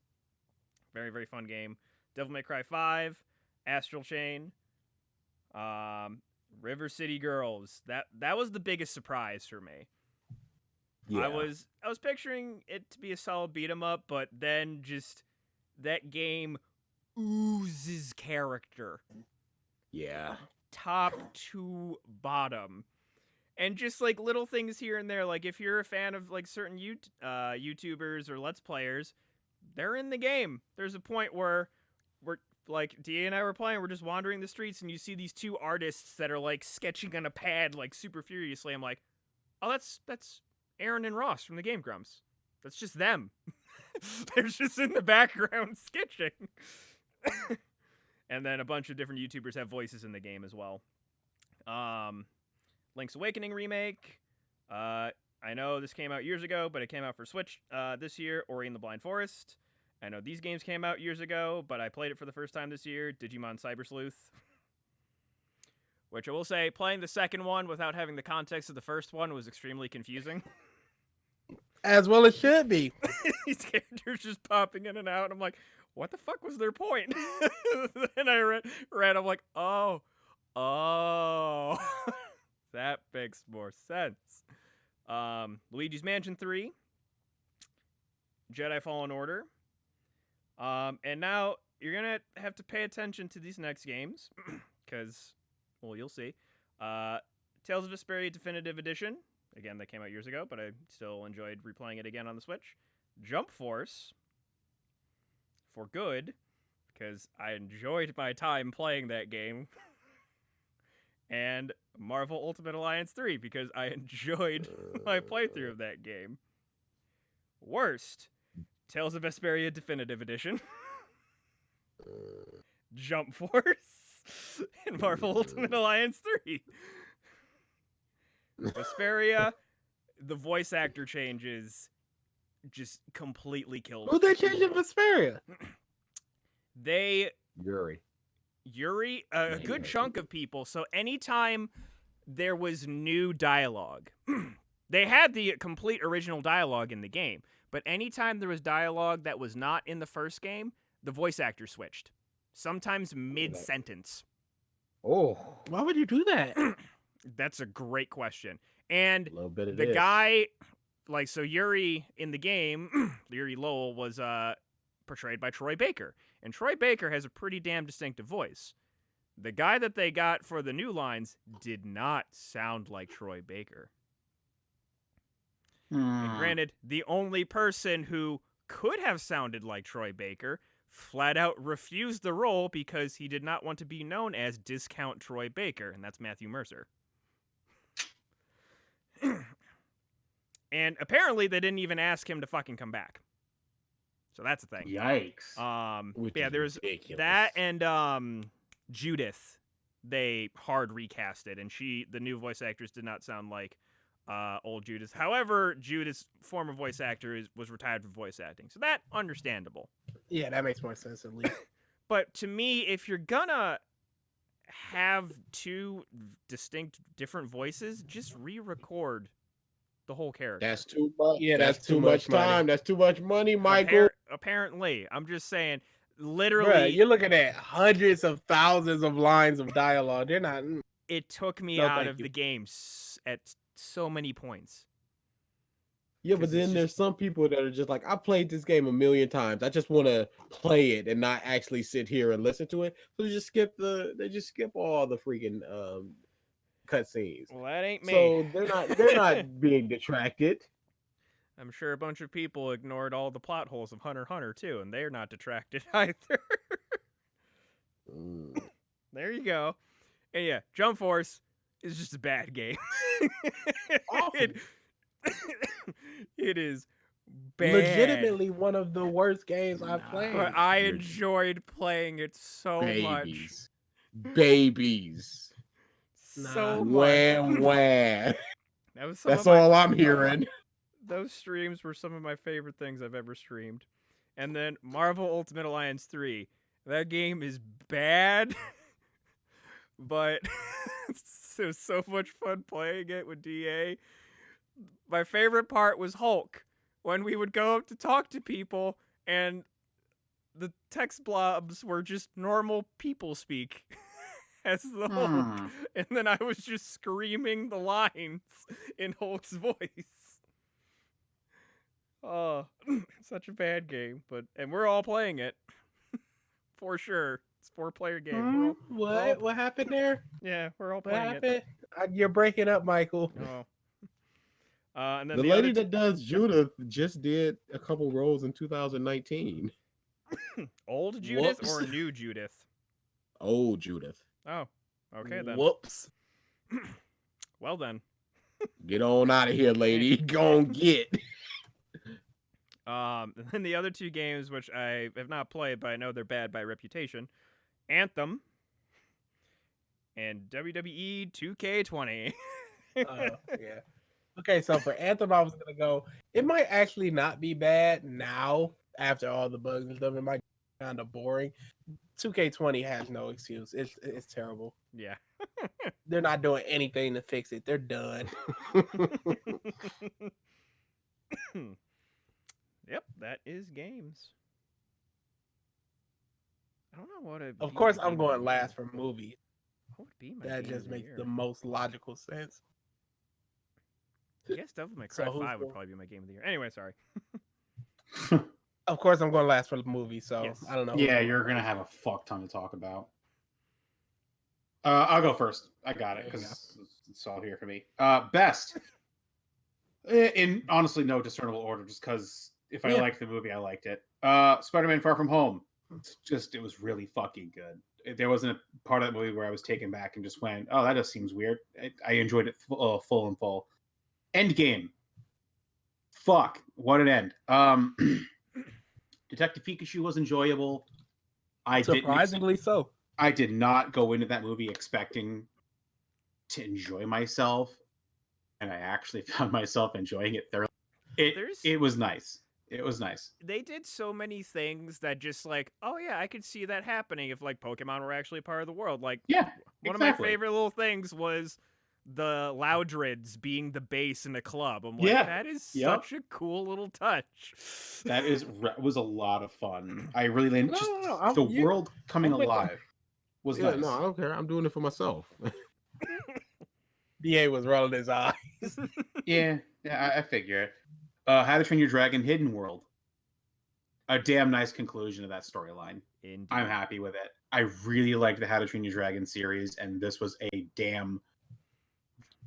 Speaker 1: very very fun game. Devil May Cry 5, Astral Chain, River City Girls. That was the biggest surprise for me.
Speaker 3: Yeah.
Speaker 1: I was picturing it to be a solid beat 'em up, but then just that game oozes character.
Speaker 3: Yeah.
Speaker 1: Top to bottom, and just like little things here and there. Like if you're a fan of like certain YouTubers or Let's Players, they're in the game. There's a point where we're like DA and I were playing. We're just wandering the streets, and you see these two artists that are like sketching on a pad like super furiously. I'm like, oh, that's Aaron and Ross from the Game Grumps. That's just them. They're just in the background sketching. And then a bunch of different YouTubers have voices in the game as well. Link's Awakening remake. I know this came out years ago, but it came out for Switch this year. Ori and the Blind Forest. I know these games came out years ago, but I played it for the first time this year. Digimon Cyber Sleuth. Which I will say, playing the second one without having the context of the first one was extremely confusing.
Speaker 6: As well it should be.
Speaker 1: These characters just popping in and out. I'm like, what the fuck was their point? Then I read, I'm like, oh, that makes more sense. Luigi's Mansion 3, Jedi Fallen Order, and now you're gonna have to pay attention to these next games, because, well, you'll see. Tales of Vesperia Definitive Edition. Again, that came out years ago, but I still enjoyed replaying it again on the Switch. Jump Force. For good, because I enjoyed my time playing that game. And Marvel Ultimate Alliance 3, because I enjoyed my playthrough of that game. Worst, Tales of Vesperia Definitive Edition. Jump Force. And Marvel Ultimate Alliance 3. Vesperia, the voice actor changes just completely killed.
Speaker 5: Who they changing Vesperia?
Speaker 1: They
Speaker 3: Yuri.
Speaker 1: a good chunk of people. So anytime there was new dialogue, they had the complete original dialogue in the game, but anytime there was dialogue that was not in the first game, the voice actor switched. Sometimes mid-sentence.
Speaker 3: Oh,
Speaker 5: Why would you do that?
Speaker 1: That's a great question. And
Speaker 3: a little bit of
Speaker 1: the
Speaker 3: this.
Speaker 1: guy, like, so Yuri in the game, Yuri Lowell was portrayed by Troy Baker. And Troy Baker has a pretty damn distinctive voice. The guy that they got for the new lines did not sound like Troy Baker. And granted, the only person who could have sounded like Troy Baker flat out refused the role because he did not want to be known as Discount Troy Baker, and that's Matthew Mercer. And apparently they didn't even ask him to fucking come back. So that's the thing.
Speaker 4: Yikes.
Speaker 3: Which
Speaker 1: Yeah,
Speaker 3: is
Speaker 1: there's
Speaker 3: ridiculous.
Speaker 1: that and Judith. They hard recasted, and the new voice actress did not sound like old Judith. However, Judith's former voice actor was retired from voice acting, so that understandable.
Speaker 5: Yeah, that makes more sense at least.
Speaker 1: But to me, if you're gonna have two distinct different voices, just re-record the whole character.
Speaker 3: That's too much.
Speaker 5: Yeah,
Speaker 3: that's
Speaker 5: that's
Speaker 3: too
Speaker 5: too
Speaker 3: much
Speaker 5: much money.
Speaker 3: time. That's too much money, Michael.
Speaker 1: Apparently, I'm just saying.
Speaker 5: Bruh,
Speaker 1: Literally,
Speaker 5: you're looking at hundreds of thousands of lines of dialogue. They're not.
Speaker 1: it took me
Speaker 5: No,
Speaker 1: out
Speaker 5: thank
Speaker 1: of
Speaker 5: you.
Speaker 1: the game at so many points.
Speaker 3: Yeah, but
Speaker 1: 'Cause
Speaker 3: then
Speaker 1: it's
Speaker 3: there's some people that are just like, I played this game a million times. I just want to play it and not actually sit here and listen to it. So they just skip all the freaking cutscenes.
Speaker 1: Well, that ain't me.
Speaker 3: So they're not being detracted.
Speaker 1: I'm sure a bunch of people ignored all the plot holes of Hunter x Hunter too, and they're not detracted either. There you go. And yeah, Jump Force is just a bad game.
Speaker 3: Awful.
Speaker 1: It is bad.
Speaker 5: Legitimately one of the worst games I've played.
Speaker 1: But I
Speaker 3: You're-
Speaker 1: enjoyed playing it so much.
Speaker 3: Babies.
Speaker 1: So much.
Speaker 3: Wham wham.
Speaker 1: That was some of
Speaker 3: That's
Speaker 1: my-
Speaker 3: all I'm hearing.
Speaker 1: Those streams were some of my favorite things I've ever streamed. And then Marvel Ultimate Alliance 3. That game is bad, but it was so much fun playing it with DA. My favorite part was Hulk, when we would go up to talk to people and the text blobs were just normal people speak as the Hulk. And then I was just screaming the lines in Hulk's voice. Oh, such a bad game, and we're all playing it for sure. It's a 4-player game.
Speaker 5: What happened there?
Speaker 1: Yeah, we're all
Speaker 5: What
Speaker 1: playing it.
Speaker 5: happened? You're breaking up, Michael.
Speaker 1: Oh. And then
Speaker 3: The
Speaker 1: the
Speaker 3: lady
Speaker 1: other
Speaker 3: that does Judith just did a couple roles in 2019.
Speaker 1: old Judith or
Speaker 3: Whoops.
Speaker 1: new Judith?
Speaker 3: Old Judith.
Speaker 1: Oh, okay then.
Speaker 5: Whoops.
Speaker 1: Well then.
Speaker 3: Get on out of here, lady. Go on get.
Speaker 1: And then the other two games, which I have not played, but I know they're bad by reputation, Anthem and WWE 2K20.
Speaker 5: Yeah. Okay, so for Anthem, I was gonna go. It might actually not be bad now after all the bugs and stuff. It might be kind of boring. 2K20 has no excuse. It's terrible.
Speaker 1: Yeah.
Speaker 5: They're not doing anything to fix it. They're done.
Speaker 1: Yep, that is games. I don't know what.
Speaker 5: Of course, I'm going last for movies.
Speaker 1: What would be my
Speaker 5: That
Speaker 1: game
Speaker 5: just
Speaker 1: of the
Speaker 5: makes
Speaker 1: year?
Speaker 5: the most logical sense.
Speaker 1: I guess Devil May
Speaker 5: So
Speaker 1: Cry
Speaker 5: who's
Speaker 1: 5 would
Speaker 5: going-
Speaker 1: probably be my game of the year. Anyway, sorry.
Speaker 5: Of course, I'm going last for the movie. So
Speaker 1: Yes.
Speaker 5: I don't know.
Speaker 4: Yeah, you're gonna have a fuck ton to talk about. I'll go first. I got it
Speaker 5: There you
Speaker 4: because it's all here for me. Best, in honestly no discernible order, just because if I
Speaker 5: Yeah.
Speaker 4: liked the movie, I liked it. Spider-Man: Far From Home. It was really fucking good. There wasn't a part of that movie where I was taken back and just went, "Oh, that just seems weird." I enjoyed it full and full. Endgame. Fuck, what an end. Detective Pikachu was enjoyable.
Speaker 5: Surprisingly so.
Speaker 4: I did not go into that movie expecting to enjoy myself. and I actually found myself enjoying it thoroughly. It was nice. It was nice.
Speaker 1: They did so many things that just like, oh yeah, I could see that happening if like Pokemon were actually part of the world. Like,
Speaker 4: Yeah,
Speaker 1: one of
Speaker 4: exactly.
Speaker 1: my favorite little things was the Loudreds being the bass in a club. I'm like,
Speaker 4: Yeah,
Speaker 1: that is
Speaker 4: yep.
Speaker 1: such a cool little touch.
Speaker 4: That was a lot of fun. I really
Speaker 3: No,
Speaker 4: just
Speaker 3: no, no,
Speaker 4: the world coming
Speaker 3: I'm with them.
Speaker 4: alive was
Speaker 3: Yeah,
Speaker 4: nice.
Speaker 3: no, I don't care. I'm doing it for myself.
Speaker 6: DA was rolling his eyes.
Speaker 4: Yeah, I figure it. How to Train Your Dragon Hidden World. A damn nice conclusion of that storyline.
Speaker 1: Indeed.
Speaker 4: I'm happy with it. I really liked the How to Train Your Dragon series, and this was a damn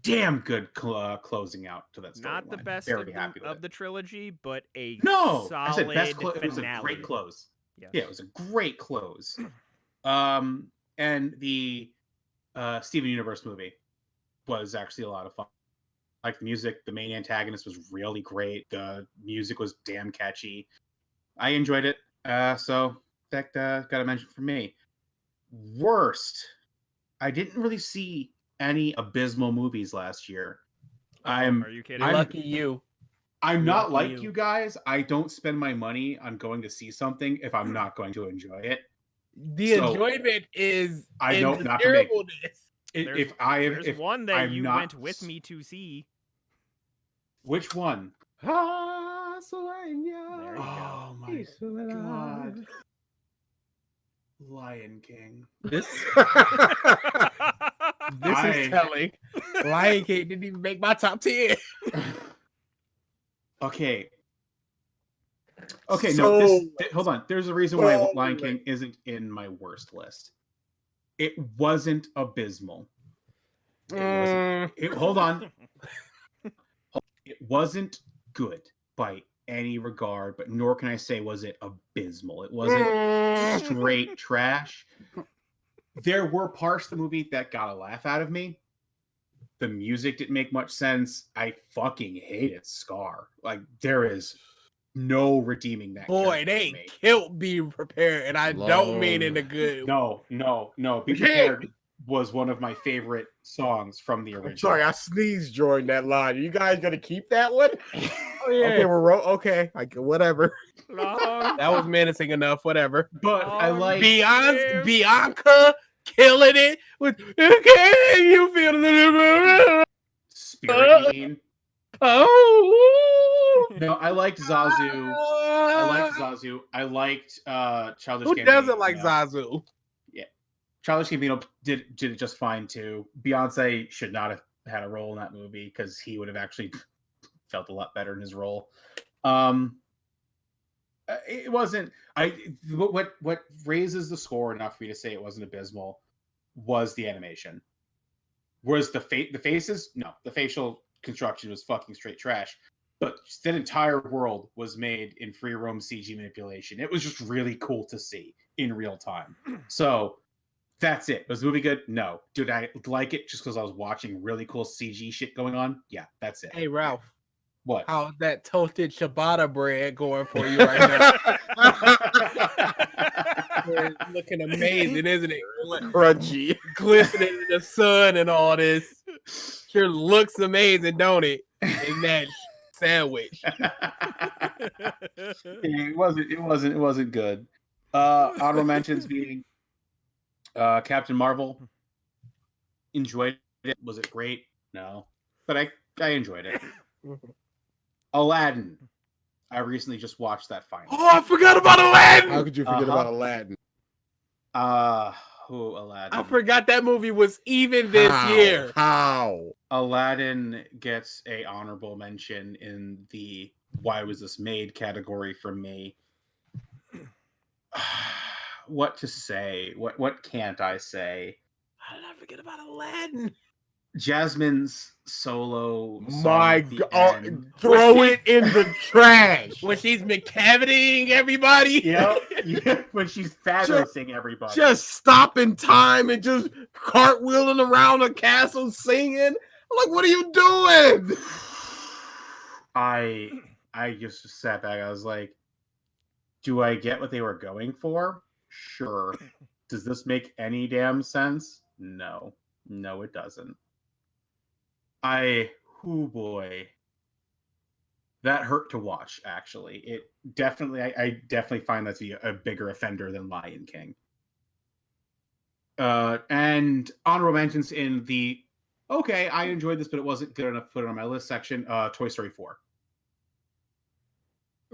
Speaker 4: good closing out to that storyline.
Speaker 1: Not the best
Speaker 4: Very happy with
Speaker 1: of
Speaker 4: it.
Speaker 1: the trilogy, but a
Speaker 4: No,
Speaker 1: solid
Speaker 4: I said best.
Speaker 1: finale.
Speaker 4: It was a great close.
Speaker 1: Yes.
Speaker 4: Yeah, it was a great close. And the Steven Universe movie was actually a lot of fun. Like the music, the main antagonist was really great. The music was damn catchy. I enjoyed it. So that got a mention from me. Worst, I didn't really see any abysmal movies last year.
Speaker 1: Are you kidding?
Speaker 6: Lucky you.
Speaker 4: I'm not
Speaker 6: Lucky
Speaker 4: like
Speaker 6: you.
Speaker 4: you guys. I don't spend my money on going to see something if I'm not going to enjoy it.
Speaker 6: The
Speaker 4: So,
Speaker 6: enjoyment is
Speaker 4: I
Speaker 6: in
Speaker 4: know,
Speaker 6: the
Speaker 4: not for me.
Speaker 6: terribleness.
Speaker 1: There's one that
Speaker 4: I'm
Speaker 1: you
Speaker 4: not
Speaker 1: went with me to see.
Speaker 4: Which one?
Speaker 1: There you
Speaker 4: Oh my god. Lion King.
Speaker 6: This
Speaker 1: go.
Speaker 6: is telling. Lion King didn't even make my top 10.
Speaker 4: Okay,
Speaker 6: So-
Speaker 4: no, hold on. There's a reason why
Speaker 6: So-
Speaker 4: Lion King isn't in my worst list. It wasn't abysmal. Hold on. It wasn't good by any regard, but nor can I say was it abysmal. It wasn't straight trash. There were parts of the movie that got a laugh out of me. The music didn't make much sense. I fucking hated Scar. Like, there is no redeeming that.
Speaker 6: Boy,
Speaker 4: character
Speaker 6: they
Speaker 4: for me.
Speaker 6: killed Be Prepared, and I don't mean in a good.
Speaker 4: No. Be Prepared was one of my favorite songs from the original.
Speaker 3: I'm sorry, I sneezed during that line. Are you guys gonna keep that one?
Speaker 6: Oh, yeah.
Speaker 3: Okay, okay, whatever.
Speaker 1: Long
Speaker 6: That was menacing enough. Whatever.
Speaker 4: But I like
Speaker 6: Bianca killing it with "Can you feel the
Speaker 4: Spirit Queen.
Speaker 6: oh?"
Speaker 4: No, I liked Zazu. I liked Childish
Speaker 6: Who
Speaker 4: Gambino.
Speaker 6: doesn't like Zazu?
Speaker 4: Childish Gambino did it just fine too. Beyonce should not have had a role in that movie because he would have actually felt a lot better in his role. It wasn't. What raises the score enough for you to say it wasn't abysmal was the animation. Whereas the faces, no, the facial construction was fucking straight trash. But that entire world was made in free roam CG manipulation. It was just really cool to see in real time. So that's it. Was the movie good? No. Did I like it just because I was watching really cool CG shit going on? Yeah, that's it.
Speaker 6: Hey Ralph,
Speaker 4: What?
Speaker 6: how's that toasted ciabatta bread going for you right now? It's looking amazing, isn't it?
Speaker 3: Crunchy.
Speaker 6: Glistening in the sun and all this. Sure looks amazing, don't it? In that sandwich.
Speaker 4: It wasn't good. Honorable mentions being Captain Marvel. Enjoyed it. Was it great? No. But I enjoyed it. Aladdin. I recently just watched that finally.
Speaker 6: Oh, I forgot about Aladdin.
Speaker 3: How could you forget about Aladdin?
Speaker 4: Aladdin.
Speaker 6: I forgot that movie was even this year.
Speaker 3: How?
Speaker 4: Aladdin gets a honorable mention in the "Why was this made?" category from me. What to say? What can't I say?
Speaker 6: How did I forget about Aladdin?
Speaker 4: Jasmine's solo song
Speaker 3: My
Speaker 4: at the
Speaker 3: God!
Speaker 4: end.
Speaker 3: Throw it in the trash.
Speaker 6: When she's McCavitying everybody.
Speaker 4: Yeah, when she's fabulous,ing everybody.
Speaker 3: Just stop in time and just cartwheeling around a castle singing. I'm like, what are you doing?
Speaker 4: I just sat back. I was like, do I get what they were going for? Sure. Does this make any damn sense? No, it doesn't. Oh boy, that hurt to watch. Actually, it definitely. I definitely find that to be a bigger offender than Lion King. And honorable mentions in the okay, I enjoyed this, but it wasn't good enough to put it on my list section. Toy Story 4.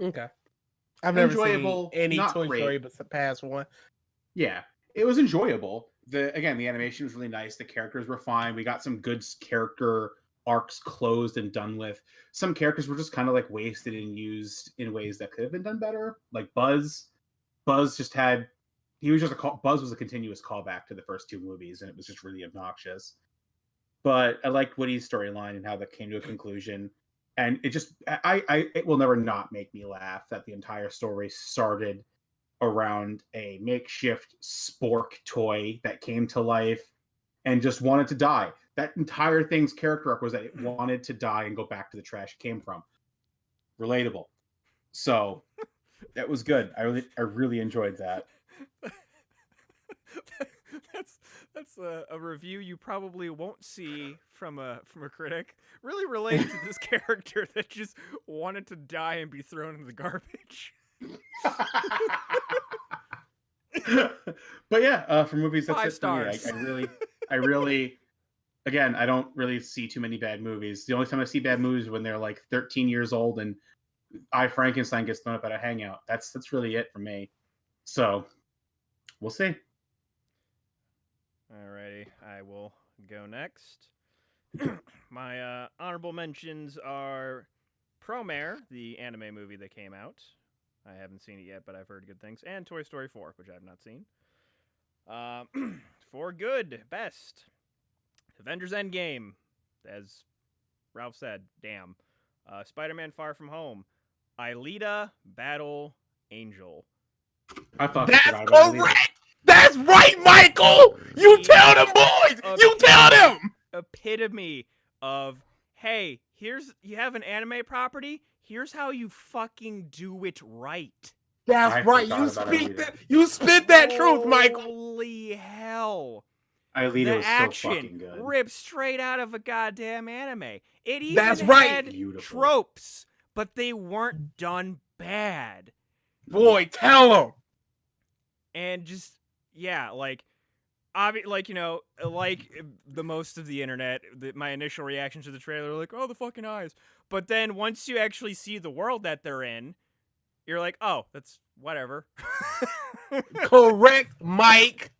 Speaker 6: Okay. I've never
Speaker 4: Enjoyable,
Speaker 6: seen any
Speaker 4: not
Speaker 6: Toy
Speaker 4: great.
Speaker 6: Story but the past one.
Speaker 4: Yeah, it was enjoyable. The animation was really nice. The characters were fine. We got some good character arcs closed and done with. Some characters were just kind of like wasted and used in ways that could have been done better. Like Buzz. Buzz just had Buzz was a continuous callback to the first two movies, and it was just really obnoxious. But I liked Woody's storyline and how that came to a conclusion. And it just it will never not make me laugh that the entire story started around a makeshift spork toy that came to life and just wanted to die. That entire thing's character arc was that it wanted to die and go back to the trash it came from. Relatable. So that was good. I really enjoyed that.
Speaker 1: That's a review you probably won't see from a critic. Really related to this character that just wanted to die and be thrown in the garbage.
Speaker 4: But yeah, for movies, that's
Speaker 1: 5
Speaker 4: it for me.
Speaker 1: stars.
Speaker 4: I really, again, I don't really see too many bad movies. The only time I see bad movies is when they're like 13 years old and I Frankenstein gets thrown up at a hangout. That's really it for me. So we'll see.
Speaker 1: Alrighty, I will go next. My honorable mentions are Promare, the anime movie that came out. I haven't seen it yet, but I've heard good things. And Toy Story 4, which I have not seen. For good, best. Avengers Endgame, as Ralph said, damn. Spider-Man Far From Home. Alita Battle Angel.
Speaker 4: I fucking
Speaker 6: That's
Speaker 4: forgot about it.
Speaker 6: correct! That's right, Michael! You tell them boys! You tell them!
Speaker 1: Epitome of, hey, you have an anime property, here's how you fucking do it right.
Speaker 6: That's
Speaker 4: I
Speaker 6: right.
Speaker 4: forgot
Speaker 6: You
Speaker 4: about Alita.
Speaker 6: you spit that truth, Michael.
Speaker 1: Holy hell.
Speaker 4: Alita
Speaker 1: The
Speaker 4: was so
Speaker 1: action
Speaker 4: fucking good.
Speaker 1: ripped straight out of a goddamn anime. It even
Speaker 6: That's right.
Speaker 1: had
Speaker 4: Beautiful.
Speaker 1: tropes, but they weren't done bad.
Speaker 6: Boy, tell them.
Speaker 1: And just, yeah, like the most of the internet, my initial reaction to the trailer, like, oh, the fucking eyes. But then once you actually see the world that they're in, you're like, oh, that's whatever.
Speaker 6: Correct, Mike.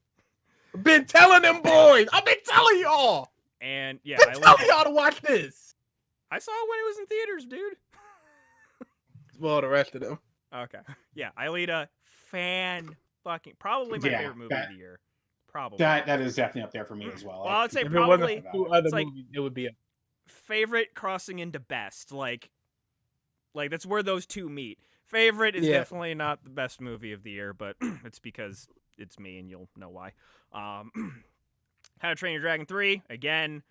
Speaker 6: Been telling them boys. I've been telling y'all.
Speaker 1: And yeah,
Speaker 6: Been telling y'all to watch this.
Speaker 1: I saw it when it was in theaters, dude.
Speaker 6: Well, the rest of them.
Speaker 1: Okay. Yeah, Alita, probably my favorite movie of the year. Probably.
Speaker 4: That is definitely up there for me as well.
Speaker 1: Well, I would say
Speaker 6: If
Speaker 1: probably
Speaker 6: it wasn't for 2 other
Speaker 1: it's like
Speaker 6: movies, it would be a
Speaker 1: favorite crossing into best. Like that's where those two meet. Favorite is definitely not the best movie of the year, but it's because it's me and you'll know why. How to Train Your Dragon 3, again,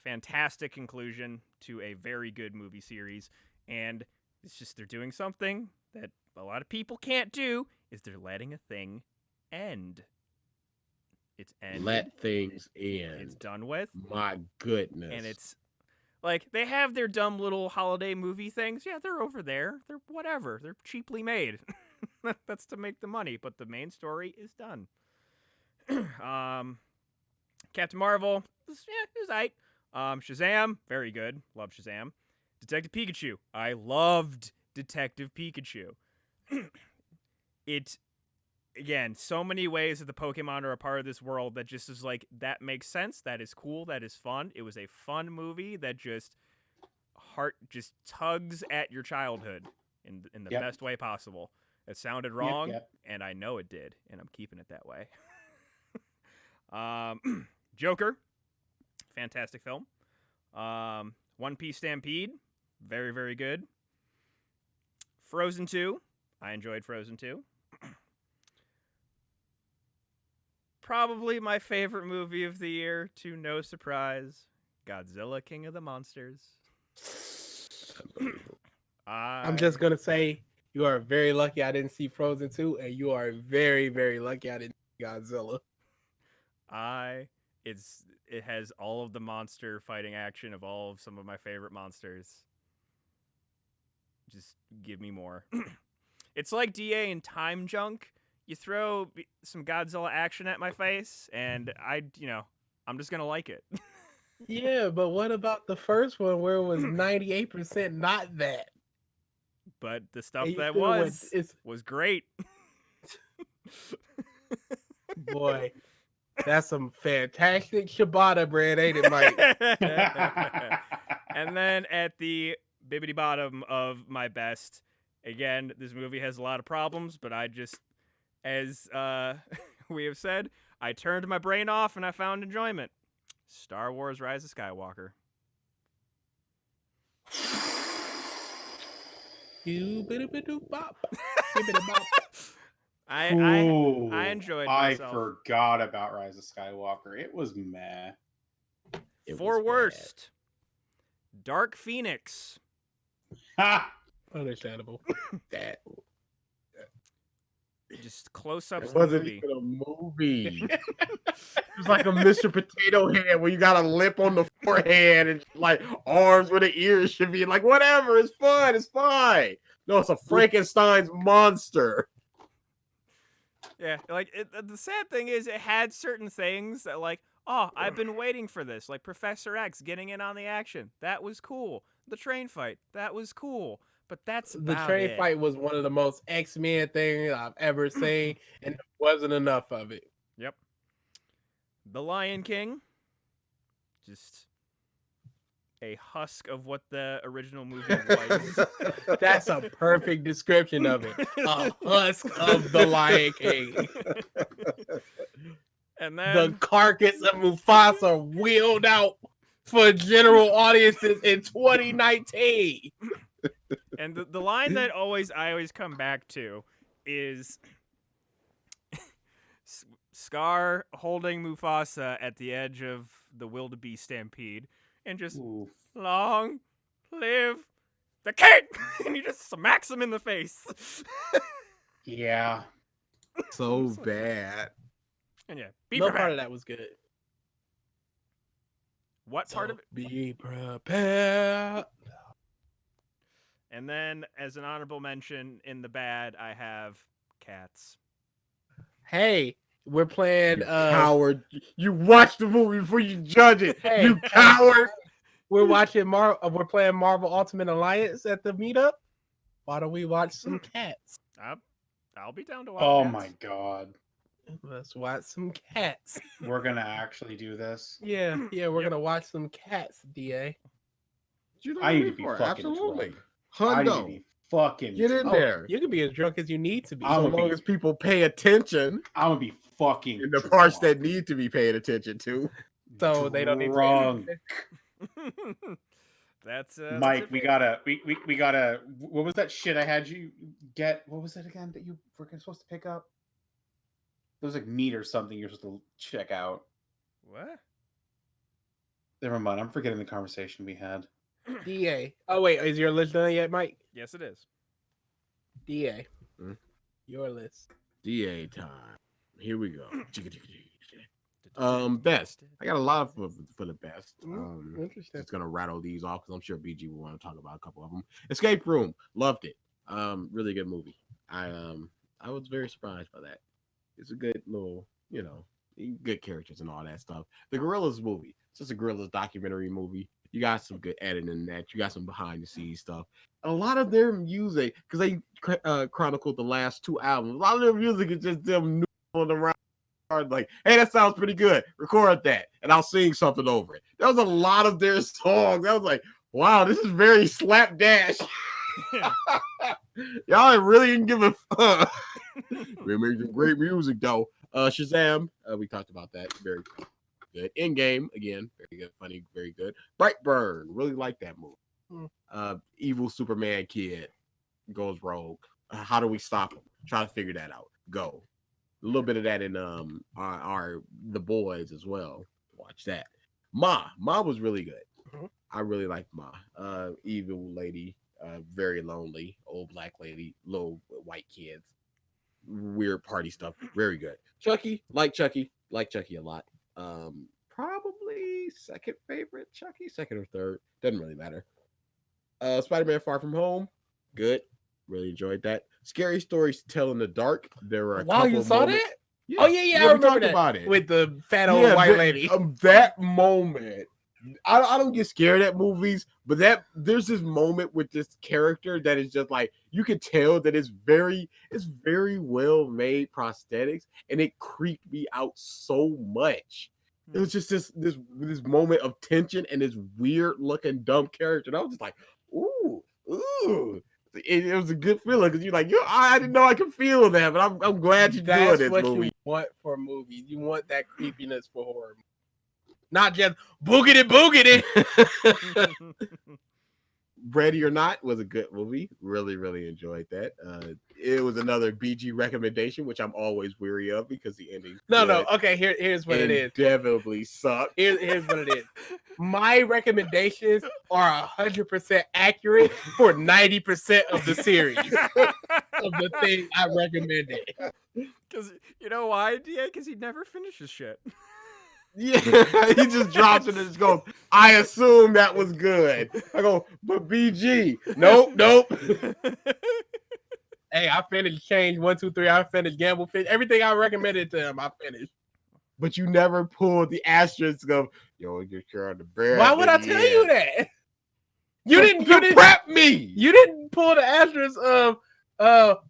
Speaker 1: fantastic conclusion to a very good movie series. And it's just they're doing something that a lot of people can't do, is they're letting a thing end. It's ended.
Speaker 5: Let things end.
Speaker 1: It's done with.
Speaker 5: My goodness.
Speaker 1: And it's like they have their dumb little holiday movie things. Yeah, they're over there. They're whatever. They're cheaply made. That's to make the money, but the main story is done. Captain Marvel, it was aight. Shazam, very good. Love Shazam. Detective Pikachu. I loved Detective Pikachu. It, again, so many ways that the Pokemon are a part of this world that just is like, that makes sense. That is cool. That is fun. It was a fun movie that just tugs at your childhood in the best way possible. It sounded wrong, and I know it did, and I'm keeping it that way. Joker, fantastic film. One Piece Stampede, very, very good. Frozen 2, I enjoyed Frozen 2. Probably my favorite movie of the year, to no surprise, Godzilla King of the Monsters.
Speaker 6: I'm just going to say, you are very lucky I didn't see Frozen 2, and you are very, very lucky I didn't see Godzilla.
Speaker 1: I it has all of the monster fighting action of all of some of my favorite monsters. Just give me more. It's like DA in Time Junk. You throw some Godzilla action at my face, and I'm just gonna like it.
Speaker 6: Yeah, but what about the first one where it was 98% not that?
Speaker 1: But the stuff
Speaker 6: And you
Speaker 1: that
Speaker 6: still went,
Speaker 1: was great.
Speaker 6: boy, that's some fantastic ciabatta bread, ain't it, Mike?
Speaker 1: And then at the bibbity bottom of my best, again, this movie has a lot of problems, but I just, as we have said, I turned my brain off and I found enjoyment. Star Wars: Rise of Skywalker. I enjoyed myself.
Speaker 4: I forgot about Rise of Skywalker. It was meh.
Speaker 1: For worst, Dark Phoenix.
Speaker 4: Ha!
Speaker 6: Understandable.
Speaker 5: That
Speaker 1: Just close-ups
Speaker 5: it
Speaker 1: the
Speaker 5: wasn't
Speaker 1: movie.
Speaker 5: even a movie. It's like a Mr. Potato Head where you got a lip on the forehead and like arms where the ears should be. Like, whatever, it's fun, it's fine. No, it's a Frankenstein's monster.
Speaker 1: Yeah, like the sad thing is, it had certain things that, like, oh, I've been waiting for this, like Professor X getting in on the action. That was cool. The train fight, that was cool. But that's
Speaker 6: The
Speaker 1: about
Speaker 6: train
Speaker 1: it.
Speaker 6: fight was one of the most X-Men things I've ever seen, and there wasn't enough of it.
Speaker 1: Yep. The Lion King, just a husk of what the original movie was.
Speaker 6: That's a perfect description of it. A husk of the Lion King.
Speaker 1: And
Speaker 6: The
Speaker 1: then
Speaker 6: carcass of Mufasa wheeled out for general audiences in 2019.
Speaker 1: and the line that I always come back to is Scar holding Mufasa at the edge of the wildebeest stampede and just
Speaker 4: Oof.
Speaker 1: long live the king, and he just smacks him in the face.
Speaker 4: Yeah.
Speaker 5: So bad.
Speaker 1: And yeah, be
Speaker 6: No
Speaker 1: prepared.
Speaker 6: part of that was good.
Speaker 1: What part of it?
Speaker 6: Be prepared.
Speaker 1: And then, as an honorable mention in the bad, I have Cats.
Speaker 6: Hey, we're playing.
Speaker 5: You coward. You watch the movie before you judge it.
Speaker 6: Hey,
Speaker 5: you coward.
Speaker 6: We're watching We're playing Marvel Ultimate Alliance at the meetup. Why don't we watch some Cats?
Speaker 1: I'll be down to watch.
Speaker 4: Oh
Speaker 1: Cats.
Speaker 4: my god.
Speaker 6: Let's watch some Cats.
Speaker 4: We're gonna actually do this.
Speaker 6: Yeah, we're gonna watch some Cats, DA.
Speaker 5: You know
Speaker 4: I
Speaker 5: what
Speaker 4: need to be
Speaker 5: for?
Speaker 4: fucking
Speaker 5: Absolutely.
Speaker 4: drunk. I need to
Speaker 5: Hundo.
Speaker 4: be fucking
Speaker 5: Get in
Speaker 4: drunk.
Speaker 5: there.
Speaker 6: You can be as drunk as you need to be.
Speaker 4: I'm
Speaker 5: So
Speaker 4: gonna
Speaker 5: long
Speaker 4: be-
Speaker 5: as people pay attention
Speaker 4: I'm gonna be fucking
Speaker 5: in the parts
Speaker 4: drunk.
Speaker 5: that need to be paid attention to.
Speaker 6: So they don't need to.
Speaker 4: Drunk.
Speaker 1: That's
Speaker 4: Mike,
Speaker 1: it
Speaker 4: we
Speaker 1: for-
Speaker 4: gotta we gotta what was that shit I had you get? What was that again that you were supposed to pick up? It was like meat or something you're supposed to check out.
Speaker 1: What?
Speaker 4: Never mind, I'm forgetting the conversation we had.
Speaker 6: DA. Oh wait, is your list done yet, Mike?
Speaker 1: Yes, it is.
Speaker 6: DA.
Speaker 5: Hmm?
Speaker 6: Your list.
Speaker 5: DA time. Here we go. Best. I got a lot for the best.
Speaker 6: Interesting.
Speaker 5: Just gonna rattle these off because I'm sure BG will want to talk about a couple of them. Escape Room, loved it. Really good movie. I was very surprised by that. It's a good little, good characters and all that stuff. The Gorillas movie. It's just a Gorillas documentary movie. You got some good editing in that. You got some behind the scenes stuff. And a lot of their music, because they chronicled the last two albums. A lot of their music is just them noodling around. Like, hey, that sounds pretty good. Record that, and I'll sing something over it. There was a lot of their songs. I was like, wow, this is very slapdash. Y'all really didn't give a fuck. We're making great music though. Shazam, we talked about that. Very good. Endgame, again, very good, funny, very good. Brightburn, really like that movie. Evil Superman kid goes rogue. How do we stop him? Try to figure that out. Go. A little bit of that in our The Boys as well. Watch that. Ma was really good.
Speaker 6: Mhm.
Speaker 5: I really like Ma. Evil lady, very lonely, old black lady, little white kids, weird party stuff. Very good. Chucky, like Chucky a lot. Probably
Speaker 3: Chucky, second favorite Chucky, second or third, doesn't really matter. Spider-Man: Far From Home, good, really enjoyed that. Scary Stories to Tell in the Dark. There were a
Speaker 6: Wow,
Speaker 3: couple
Speaker 6: you
Speaker 3: of
Speaker 6: saw
Speaker 3: moments.
Speaker 6: that?
Speaker 3: Yeah,
Speaker 6: Oh yeah, I
Speaker 3: we
Speaker 6: remember
Speaker 3: talked
Speaker 6: that
Speaker 3: about it
Speaker 6: with the fat old white lady.
Speaker 3: That moment. I don't get scared at movies, but there's this moment with this character that is just like you can tell that it's very well made prosthetics, and it creeped me out so much. It was just this moment of tension and this weird looking dumb character, and I was just like, ooh. It was a good feeling because you're like, I didn't know I could feel that, but I'm glad you're doing
Speaker 6: That's
Speaker 3: this
Speaker 6: what
Speaker 3: movie.
Speaker 6: you want for movies. You want that creepiness for horror, not just boogity boogity.
Speaker 3: Ready or Not was a good movie. Really, really enjoyed that. It was another BG recommendation, which I'm always weary of because the ending.
Speaker 6: No. Okay, here's what it is.
Speaker 3: Inevitably sucked.
Speaker 6: Here's what it is. My recommendations are 100% accurate for 90% of the series of the thing I recommended.
Speaker 1: Because you know why, DA? Because he never finishes shit.
Speaker 3: Yeah, he just drops it and just goes, I assume that was good. I go, but BG, nope.
Speaker 6: Hey, I finished Change 1, 2, 3. I finished Gamble, everything I recommended to him. I finished.
Speaker 3: But you never pulled the asterisk of, you're sure on the bread.
Speaker 6: Why would I tell you that? You didn't
Speaker 3: prep me.
Speaker 6: You didn't pull the asterisk of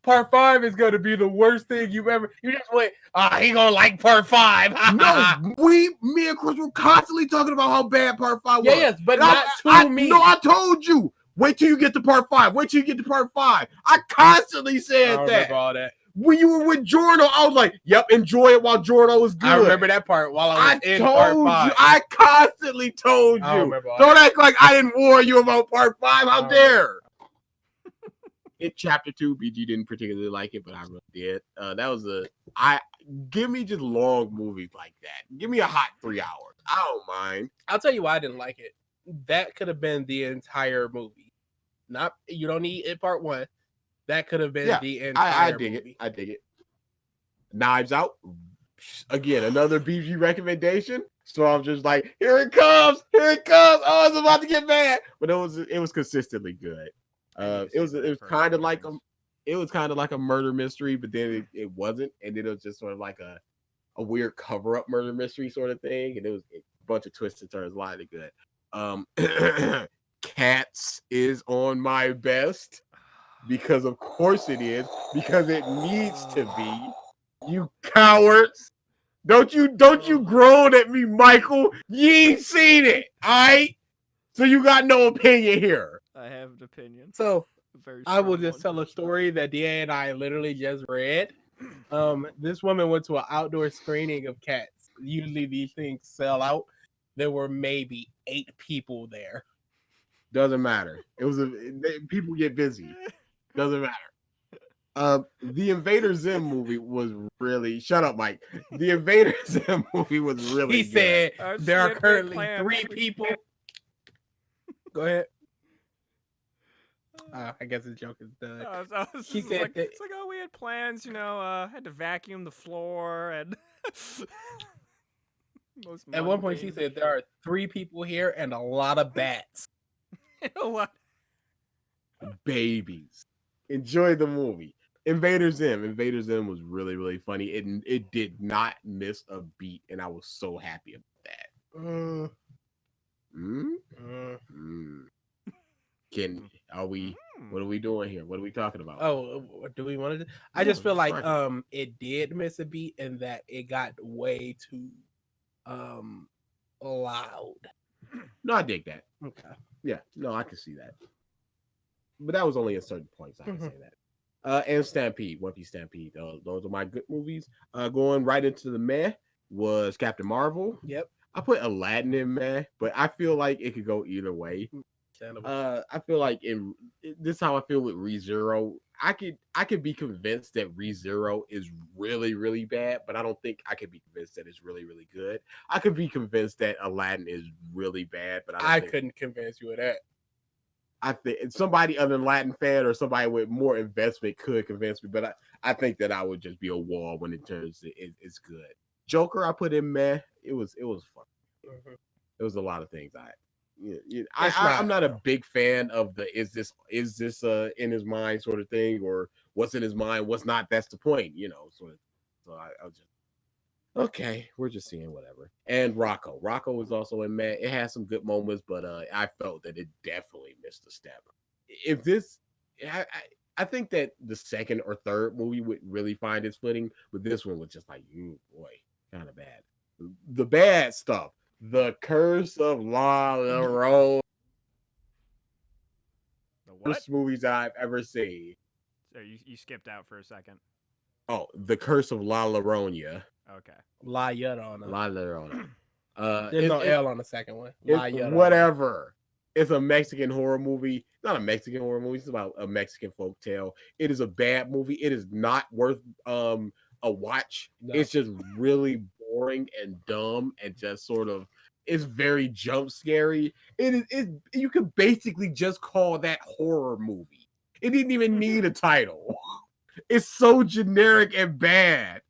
Speaker 6: part 5 is going to be the worst thing you've ever. You just went, he gonna like part 5.
Speaker 3: No, me and Chris were constantly talking about how bad part 5 was.
Speaker 6: Yes, but not to me.
Speaker 3: No, I told you. Wait till you get to part 5. Wait till you get to part 5. I constantly said
Speaker 6: I
Speaker 3: that.
Speaker 6: remember all that.
Speaker 3: When you were with Jordan, I was like, yep, enjoy it while Jordan was good.
Speaker 6: I remember that part while I was in part 5.
Speaker 3: I constantly told you.
Speaker 6: I remember all
Speaker 3: Don't
Speaker 6: that.
Speaker 3: act like I didn't warn you about part 5. How dare? In chapter 2, BG didn't particularly like it, but I really did. That was give me just long movies like that. Give me a hot 3 hours. I don't mind.
Speaker 6: I'll tell you why I didn't like it. That could have been the entire movie. Not you don't need it part 1. That could have been the entire movie.
Speaker 3: I dig it. Knives Out. Again, another BG recommendation. So I'm just like, here it comes. Oh, it's about to get bad. But it was consistently good. It was kind of like a murder mystery, but then it wasn't, and then it was just sort of like a weird cover-up murder mystery sort of thing, and it was a bunch of twists and turns, a lot of good. Cats is on my best because of course it is, because it needs to be. You cowards. Don't you groan at me, Michael. You ain't seen it, all right? So you got no opinion here.
Speaker 1: I have an opinion.
Speaker 6: So
Speaker 1: Very
Speaker 6: I will
Speaker 1: strong
Speaker 6: just
Speaker 1: one.
Speaker 6: tell a story that DA and I literally just read. This woman went to an outdoor screening of Cats. Usually these things sell out. There were maybe 8 people there.
Speaker 3: Doesn't matter. People get busy. Doesn't matter. The Invader Zim movie was really. Shut up, Mike. The Invader Zim movie was really.
Speaker 6: He
Speaker 3: good.
Speaker 6: said
Speaker 1: I
Speaker 6: there are
Speaker 1: said
Speaker 6: currently
Speaker 1: plans.
Speaker 6: 3 people. Go ahead. I guess the joke is done.
Speaker 1: I was
Speaker 6: She
Speaker 1: just
Speaker 6: said
Speaker 1: like,
Speaker 6: that-
Speaker 1: it's like, oh, we had plans, had to vacuum the floor and. Most
Speaker 6: At one point, she
Speaker 1: mundane
Speaker 6: said there are 3 people here and a lot of bats.
Speaker 1: shit. A lot.
Speaker 3: Babies. Enjoy the movie. Invader Zim. Invader Zim was really, really funny. It did not miss a beat, and I was so happy about that. What are we doing here? What are we talking about?
Speaker 6: Oh, do we want to? I just feel like it did miss a beat and that it got way too loud.
Speaker 3: No, I dig that.
Speaker 6: Okay.
Speaker 3: Yeah, no, I can see that. But that was only at certain points I can say that. And Stampede, One Piece Stampede. Those are my good movies. Going right into the meh was Captain Marvel.
Speaker 6: Yep.
Speaker 3: I put Aladdin in meh, but I feel like it could go either way. I feel like this is how I feel with ReZero. I could be convinced that ReZero is really, really bad, but I don't think I could be convinced that it's really, really good. I could be convinced that Aladdin is really bad, but I
Speaker 6: couldn't convince you of that.
Speaker 3: I think somebody other than Latin fan or somebody with more investment could convince me, but I think that I would just be a wall when it turns to it's good. Joker, I put in meh. It was fun.
Speaker 7: It was a lot of things.
Speaker 6: It's
Speaker 7: I'm
Speaker 6: not.
Speaker 7: not a big fan of the is this in his mind sort of thing, or what's in his mind, what's not. That's the point, So I was just okay. We're just seeing whatever. And Rocco was also in Matt. It has some good moments, but I felt that it definitely missed a step. If this, I think that the second or third movie would really find its footing, but this one was just like, boy, kind of bad. The bad stuff. The Curse of La Llorona.
Speaker 1: The what?
Speaker 7: Worst movies I've ever seen.
Speaker 1: So you skipped out for a second.
Speaker 7: Oh, The Curse of La Llorona.
Speaker 1: Okay.
Speaker 6: La Llorona.
Speaker 7: La Llorona.
Speaker 6: There's no L on the second one. La
Speaker 7: It's
Speaker 6: Llorona.
Speaker 7: whatever. It's a Mexican horror movie. It's not a Mexican horror movie. It's about a Mexican folktale. It is a bad movie. It is not worth a watch.
Speaker 6: No.
Speaker 7: It's just really boring and dumb and just sort of. It's very jump scary. You could basically just call that horror movie. It didn't even need a title. It's so generic and bad.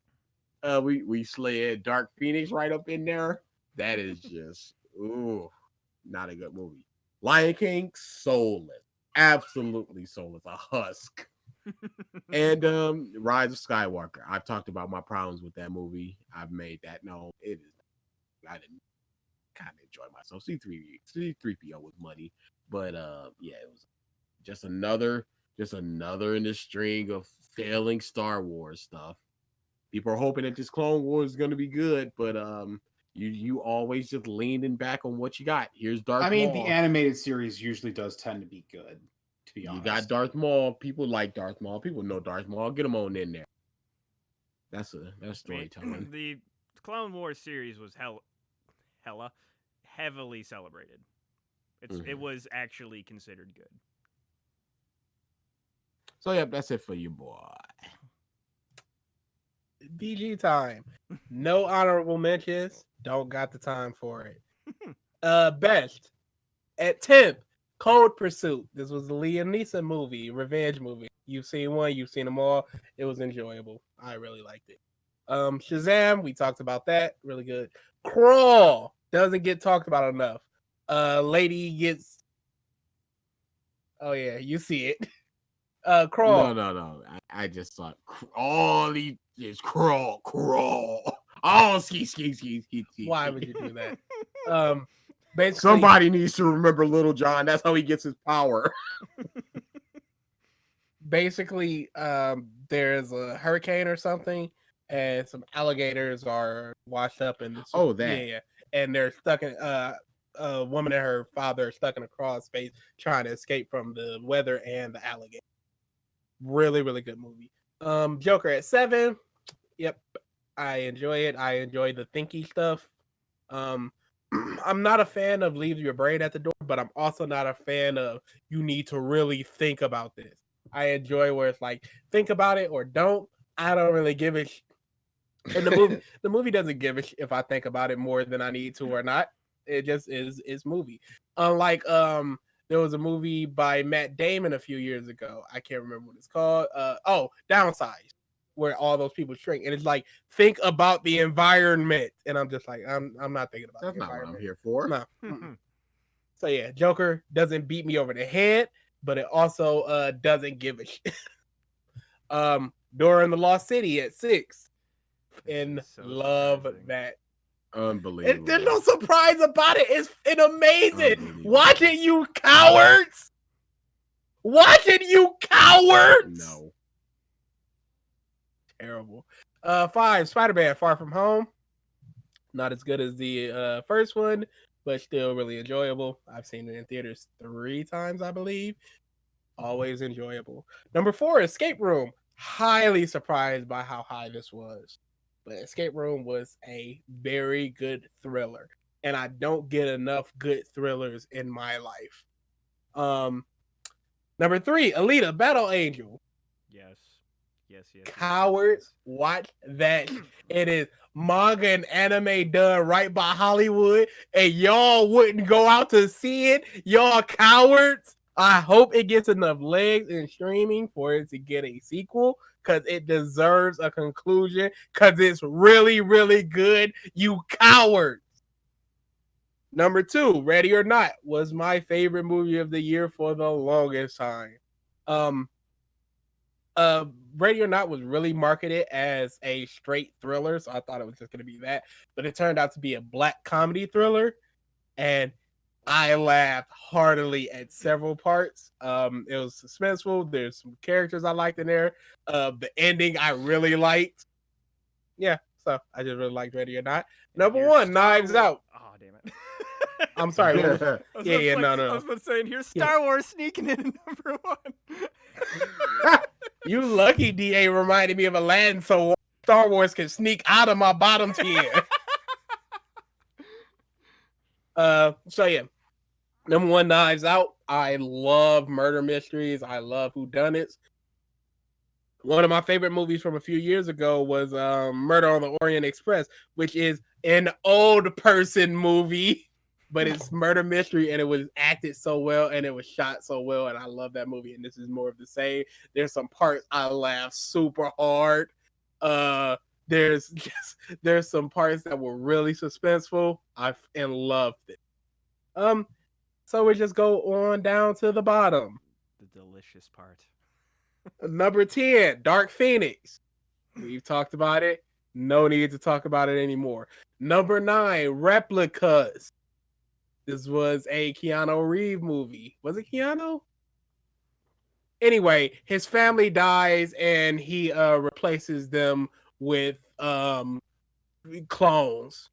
Speaker 7: We slid Dark Phoenix right up in there. That is just not a good movie. Lion King, soulless, absolutely soulless, a husk. And Rise of Skywalker. I've talked about my problems with that movie. I've made that known. It is. I didn't kind of enjoy myself. C3PO was money, but yeah, it was just another in the string of failing Star Wars stuff. People are hoping that this Clone Wars is going to be good, but you always just leaning back on what you got. Here's Darth Maul.
Speaker 4: The animated series usually does tend to be good, to be honest.
Speaker 7: You got Darth Maul. People like Darth Maul. People know Darth Maul. Get them on in there. That's storytelling.
Speaker 1: The Clone Wars series was heavily celebrated. It was actually considered good.
Speaker 7: So yeah, that's it for you, boy.
Speaker 6: DG time. No honorable mentions. Don't got the time for it. Best at 10th, Cold Pursuit. This was the Liam Neeson movie, revenge movie. You've seen one, you've seen them all. It was enjoyable. I really liked it. Shazam, we talked about that. Really good. Crawl doesn't get talked about enough. Lady gets. Oh yeah, you see it. Crawl.
Speaker 7: No. I just thought all he is crawl. Oh, ski.
Speaker 6: Why would you do that? Basically,
Speaker 7: Somebody needs to remember Little John. That's how he gets his power.
Speaker 6: Basically, there's a hurricane or something, and some alligators are washed up in this.
Speaker 7: Oh, that.
Speaker 6: Yeah. And they're stuck in a woman and her father are stuck in a crawl space trying to escape from the weather and the alligator. Really, really good movie. Joker at 7. Yep, I enjoy it. I enjoy the thinky stuff. I'm not a fan of leave your brain at the door, but I'm also not a fan of you need to really think about this. I enjoy where it's like think about it or don't. I don't really give a and the movie doesn't give a if I think about it more than I need to or not. It just is movie. Unlike there was a movie by Matt Damon a few years ago. I can't remember what it's called. Downsize, where all those people shrink, and it's like think about the environment, and I'm just like I'm not thinking about
Speaker 7: That's
Speaker 6: the
Speaker 7: not what
Speaker 6: environment.
Speaker 7: I'm here for.
Speaker 6: No. So yeah, Joker doesn't beat me over the head, but it also doesn't give a shit. Dora in the Lost City at 6, and
Speaker 1: So
Speaker 6: love
Speaker 1: surprising.
Speaker 6: that.
Speaker 7: Unbelievable.
Speaker 6: And there's no surprise about it. It's amazing.
Speaker 7: Unbelievable.
Speaker 6: Watch it, you cowards. Watch it, you cowards.
Speaker 7: No.
Speaker 6: Terrible. 5, Spider-Man Far From Home. Not as good as the first one, but still really enjoyable. I've seen it in theaters 3 times, I believe. Always enjoyable. Number 4, Escape Room. Highly surprised by how high this was. But Escape Room was a very good thriller. And I don't get enough good thrillers in my life. Number 3, Alita, Battle Angel.
Speaker 1: Yes.
Speaker 6: Cowards, watch that. It is manga and anime done right by Hollywood, and y'all wouldn't go out to see it. Y'all cowards. I hope it gets enough legs in streaming for it to get a sequel, because it deserves a conclusion, because it's really, really good. You cowards. Number 2, Ready or Not, was my favorite movie of the year for the longest time. Ready or Not was really marketed as a straight thriller, so I thought it was just going to be that, but it turned out to be a black comedy thriller, and I laughed heartily at several parts. It was suspenseful. There's some characters I liked in there. The ending I really liked. Yeah, so I just really liked Ready or Not. Number
Speaker 1: Here's
Speaker 6: 1,
Speaker 1: Star
Speaker 6: Knives
Speaker 1: Wars-
Speaker 6: Out.
Speaker 1: Oh, damn it.
Speaker 6: I'm sorry. what was-
Speaker 1: I was
Speaker 6: Yeah,
Speaker 1: about to
Speaker 6: yeah,
Speaker 1: say-
Speaker 6: no.
Speaker 1: I was about to say, and here's Star Wars sneaking in at number 1.
Speaker 6: You lucky DA reminded me of Aladdin, so Star Wars can sneak out of my bottom tier. So yeah. Number 1, Knives Out. I love murder mysteries. I love whodunits. One of my favorite movies from a few years ago was Murder on the Orient Express, which is an old person movie, but it's murder mystery, and it was acted so well and it was shot so well, and I love that movie. And this is more of the same. There's some parts I laughed super hard. There's some parts that were really suspenseful. And loved it. So we just go on down to the bottom.
Speaker 1: The delicious part.
Speaker 6: Number 10, Dark Phoenix. We've talked about it. No need to talk about it anymore. Number 9, Replicas. This was a Keanu Reeves movie. Was it Keanu? Anyway, his family dies and he replaces them with clones.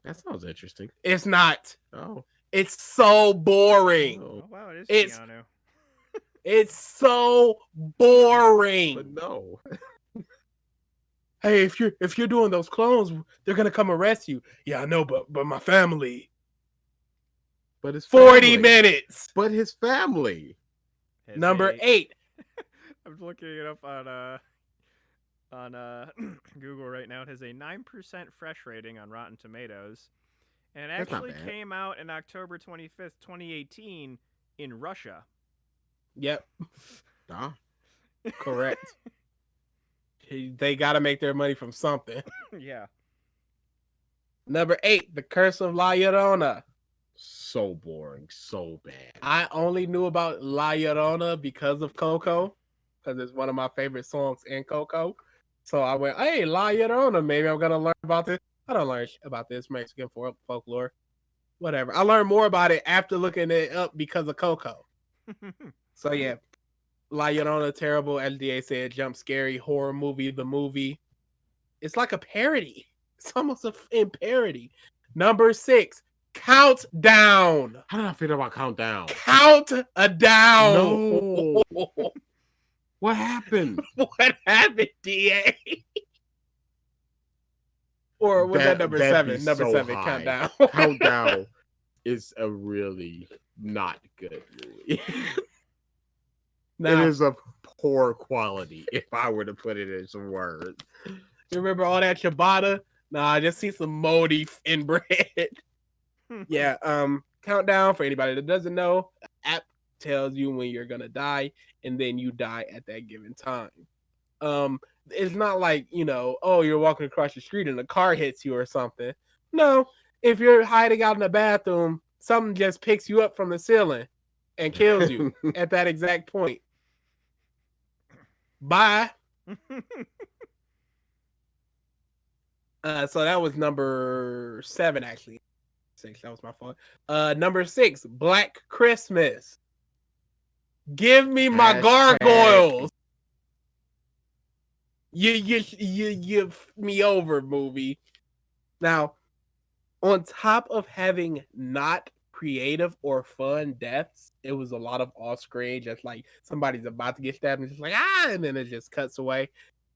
Speaker 7: That sounds interesting.
Speaker 6: It's not.
Speaker 7: Oh.
Speaker 6: It's so boring.
Speaker 7: No.
Speaker 1: Oh, wow, it is
Speaker 6: It's-
Speaker 1: Keanu.
Speaker 6: It's so boring.
Speaker 7: But no.
Speaker 6: Hey, if you're doing those clones, they're gonna come arrest you. Yeah, I know, but my family.
Speaker 7: But his
Speaker 6: 40
Speaker 7: family.
Speaker 6: minutes.
Speaker 7: But his family.
Speaker 1: Has
Speaker 6: Number
Speaker 1: a-
Speaker 6: 8.
Speaker 1: I'm looking it up on Google right now. It has a 9% fresh rating on Rotten Tomatoes, and it
Speaker 7: That's not
Speaker 1: actually
Speaker 7: bad.
Speaker 1: came out in October 25th, 2018, in Russia.
Speaker 6: Yep,
Speaker 7: Ah.
Speaker 6: correct. They got to make their money from something.
Speaker 1: Yeah.
Speaker 6: Number 8, The Curse of La Llorona.
Speaker 7: So boring. So bad.
Speaker 6: I only knew about La Llorona because of Coco, because it's one of my favorite songs in Coco. So I went, hey, La Llorona, maybe I'm gonna learn about this. I don't learn about this Mexican folklore. Whatever. I learned more about it after looking it up because of Coco. So yeah, La Llorona, terrible. As DA said, jump scary horror movie. The movie, it's like a parody. It's almost a parody. Number 6, Countdown.
Speaker 7: How did I feel about Countdown?
Speaker 6: Count a down.
Speaker 7: No. What happened?
Speaker 6: What happened, DA? Or was that number
Speaker 7: That'd
Speaker 6: 7?
Speaker 7: be
Speaker 6: Number
Speaker 7: so
Speaker 6: 7,
Speaker 7: high.
Speaker 6: Countdown.
Speaker 7: Countdown is a really not good movie.
Speaker 6: Now,
Speaker 7: It is of poor quality, if I were to put it in some words.
Speaker 6: you remember all that ciabatta? Nah, I just see some moldy inbred. Yeah, Countdown, for anybody that doesn't know, the app tells you when you're gonna die, and then you die at that given time. It's not like, oh, you're walking across the street and a car hits you or something. No, if you're hiding out in the bathroom, something just picks you up from the ceiling and kills you at that exact point. Bye. So that was number 7, actually. 6, that was my fault. Number 6, Black Christmas. Give me my
Speaker 7: Hashtag.
Speaker 6: gargoyles. You me over, movie. Now, on top of having not creative or fun deaths, it was a lot of off screen, just like somebody's about to get stabbed and just like and then it just cuts away.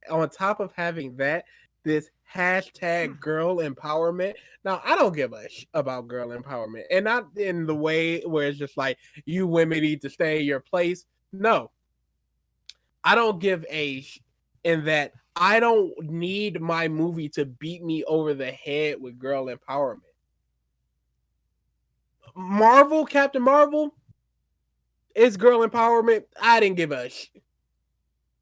Speaker 6: On top of having that, this hashtag girl empowerment. Now, I don't give a about girl empowerment, and not in the way where it's just like you women need to stay in your place. No, I don't give a in that I don't need my movie to beat me over the head with girl empowerment. Marvel, Captain Marvel, is girl empowerment. I didn't give a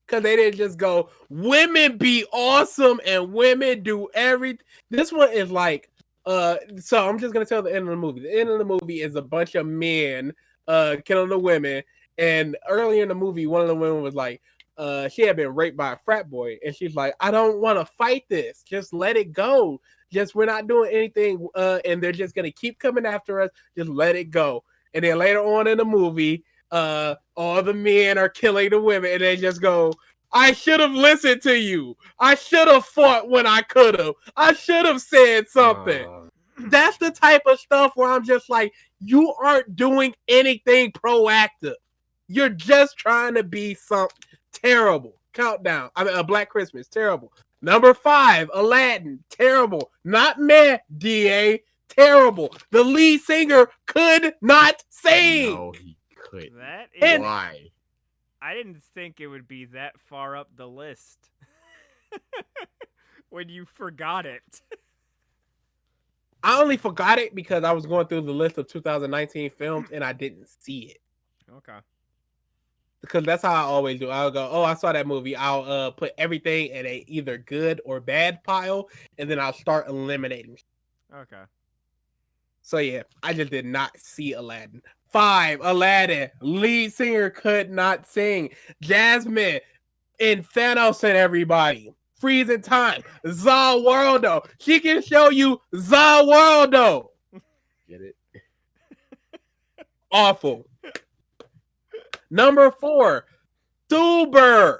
Speaker 6: because they didn't just go, women be awesome and women do everything. This one is like, So I'm just gonna tell the end of the movie. The end of the movie is a bunch of men killing the women. And earlier in the movie, one of the women was like, she had been raped by a frat boy, and she's like, I don't want to fight this. Just let it go. Just we're not doing anything, and they're just gonna keep coming after us. Just let it go. And then later on in the movie, all the men are killing the women, and they just go, I should have listened to you. I should have fought when I could have. I should have said something. That's the type of stuff where I'm just like, you aren't doing anything proactive. You're just trying to be something terrible. Countdown. I mean, a Black Christmas, terrible. Number 5, Aladdin, terrible. Not meh, DA, terrible. The lead singer could not sing.
Speaker 7: No, he couldn't.
Speaker 1: That is
Speaker 6: And-
Speaker 7: Why?
Speaker 1: I didn't think it would be that far up the list. When you forgot it.
Speaker 6: I only forgot it because I was going through the list of 2019 films and I didn't see it.
Speaker 1: Okay.
Speaker 6: Because that's how I always do. I'll go, oh, I saw that movie. I'll put everything in a either good or bad pile, and then I'll start eliminating.
Speaker 1: Okay.
Speaker 6: So yeah, I just did not see Aladdin. 5, Aladdin, lead singer could not sing. Jasmine and Thanos and everybody. Freezing time. Zawaldo. She can show you Zawaldo.
Speaker 7: Get it?
Speaker 6: Awful. Number 4, Suber.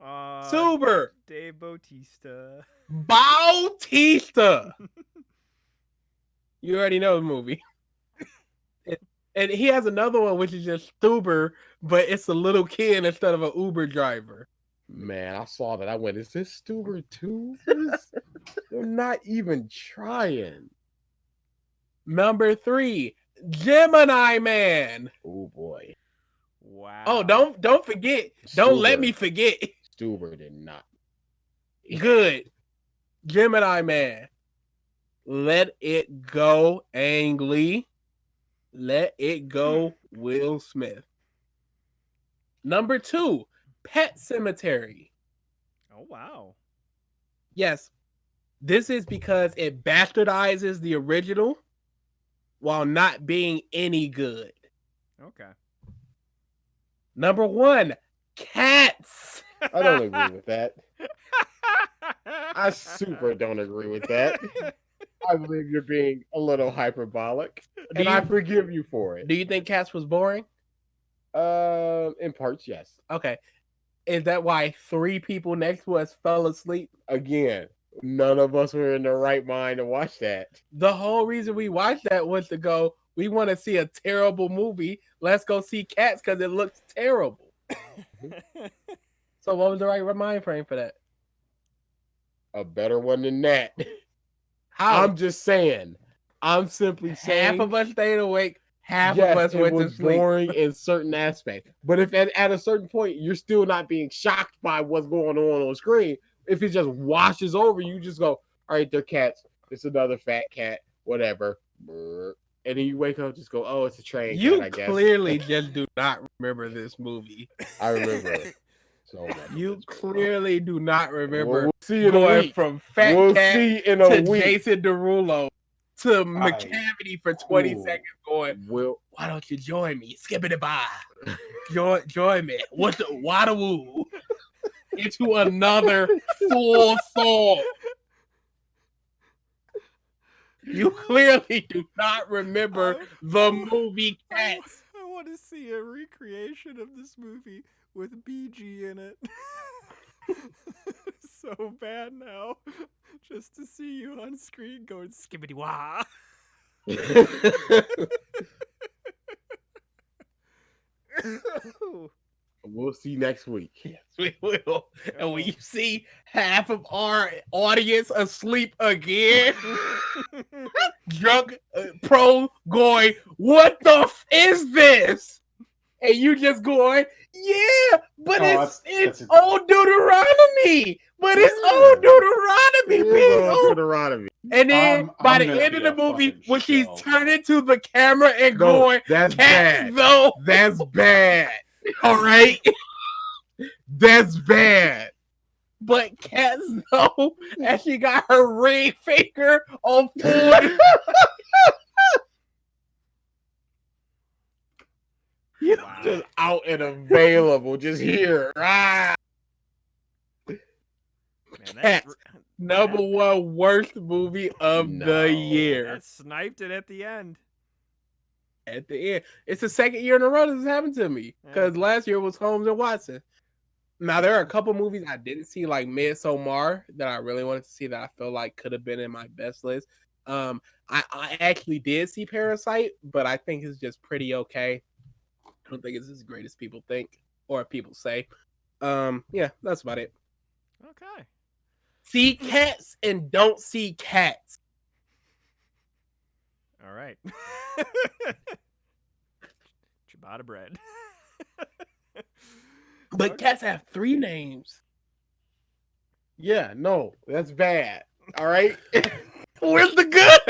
Speaker 6: Suber.
Speaker 1: Dave Bautista.
Speaker 6: Bautista. You already know the movie. And he has another one which is just Stuber, but it's a little kid instead of an Uber driver.
Speaker 7: Man, I saw that. I went, is this Stuber 2? They're not even trying.
Speaker 6: Number 3, Gemini Man.
Speaker 7: Oh boy.
Speaker 1: Wow.
Speaker 6: Oh, don't forget. Don't let
Speaker 7: Stuber.
Speaker 6: me forget.
Speaker 7: Stuber did not.
Speaker 6: Good. Gemini Man. Let it go, Ang Lee. Let it go, Will Smith. Number 2, Pet Cemetery.
Speaker 1: Oh wow.
Speaker 6: Yes, this is because it bastardizes the original while not being any good.
Speaker 1: Okay.
Speaker 6: Number 1, Cats.
Speaker 7: I don't agree with that. I super don't agree with that. I believe you're being a little hyperbolic, and I forgive you for it.
Speaker 6: Do you think Cats was boring?
Speaker 7: In parts, yes.
Speaker 6: Okay. Is that why 3 people next to us fell asleep?
Speaker 7: Again, none of us were in the right mind to watch that.
Speaker 6: The whole reason we watched that was to go, we want to see a terrible movie. Let's go see Cats because it looks terrible. So what was the right mind frame for that?
Speaker 7: A better one than that.
Speaker 6: How?
Speaker 7: I'm just saying. I'm simply saying.
Speaker 6: Half of us stayed awake. Half
Speaker 7: yes,
Speaker 6: of us
Speaker 7: it
Speaker 6: went to
Speaker 7: was
Speaker 6: sleep.
Speaker 7: boring in certain aspects. But if at a certain point you're still not being shocked by what's going on screen, if it just washes over, you just go, all right, they're cats. It's another fat cat, whatever. Brr. And then you wake up, just go, oh, it's a train
Speaker 6: You
Speaker 7: cat, I guess.
Speaker 6: clearly just do not remember this movie.
Speaker 7: I remember it. So much.
Speaker 6: You clearly do not remember
Speaker 7: We'll see in a
Speaker 6: going
Speaker 7: week.
Speaker 6: from Fat
Speaker 7: We'll
Speaker 6: Cat
Speaker 7: see in a
Speaker 6: to
Speaker 7: week.
Speaker 6: Jason Derulo to McCavity for 20
Speaker 7: Ooh.
Speaker 6: seconds going,
Speaker 7: Will
Speaker 6: why don't you join me? Skippity bye. Join me. What the wada-woo? Into another full song. You clearly do not remember the movie Cats.
Speaker 1: I want to see a recreation of this movie with BG in it. So bad now. Just to see you on screen going skibbity wah.
Speaker 7: We'll see next week.
Speaker 6: Yes, we will. And when you see half of our audience asleep again, drunk pro going, what the is this? And you just going, yeah, but it's old Deuteronomy. But it's old Deuteronomy, people.
Speaker 7: Deuteronomy.
Speaker 6: And then by
Speaker 4: I'm
Speaker 6: the
Speaker 4: gonna
Speaker 6: end
Speaker 4: be
Speaker 6: of the
Speaker 4: a
Speaker 6: movie,
Speaker 4: fucking
Speaker 6: when she's
Speaker 4: shell.
Speaker 6: turning to the camera and
Speaker 7: No,
Speaker 6: going,
Speaker 7: that's
Speaker 6: Cats,
Speaker 7: bad.
Speaker 6: though.
Speaker 7: That's bad.
Speaker 6: All right.
Speaker 7: That's bad.
Speaker 5: but cats know, and she got her ring finger on Ford.
Speaker 1: Wow.
Speaker 7: Just out and available, just here. Ah!
Speaker 1: Man,
Speaker 5: Cats. Number one worst movie of
Speaker 7: No.
Speaker 5: the year.
Speaker 1: That sniped it at the end.
Speaker 5: At the end, it's the second year in a row this has happened to me. Because last year was Holmes and Watson. Now there are a couple movies I didn't see, like Midsommar, that I really wanted to see that I feel like could have been in my best list. I actually did see Parasite, but I think it's just pretty okay. I don't think it's as great as people think or people say. Yeah, that's about it.
Speaker 1: Okay.
Speaker 5: See cats and don't see cats.
Speaker 1: All right. Ciabatta bread.
Speaker 5: But cats have 3 names.
Speaker 7: Yeah, no, that's bad. All right.
Speaker 5: Where's the good?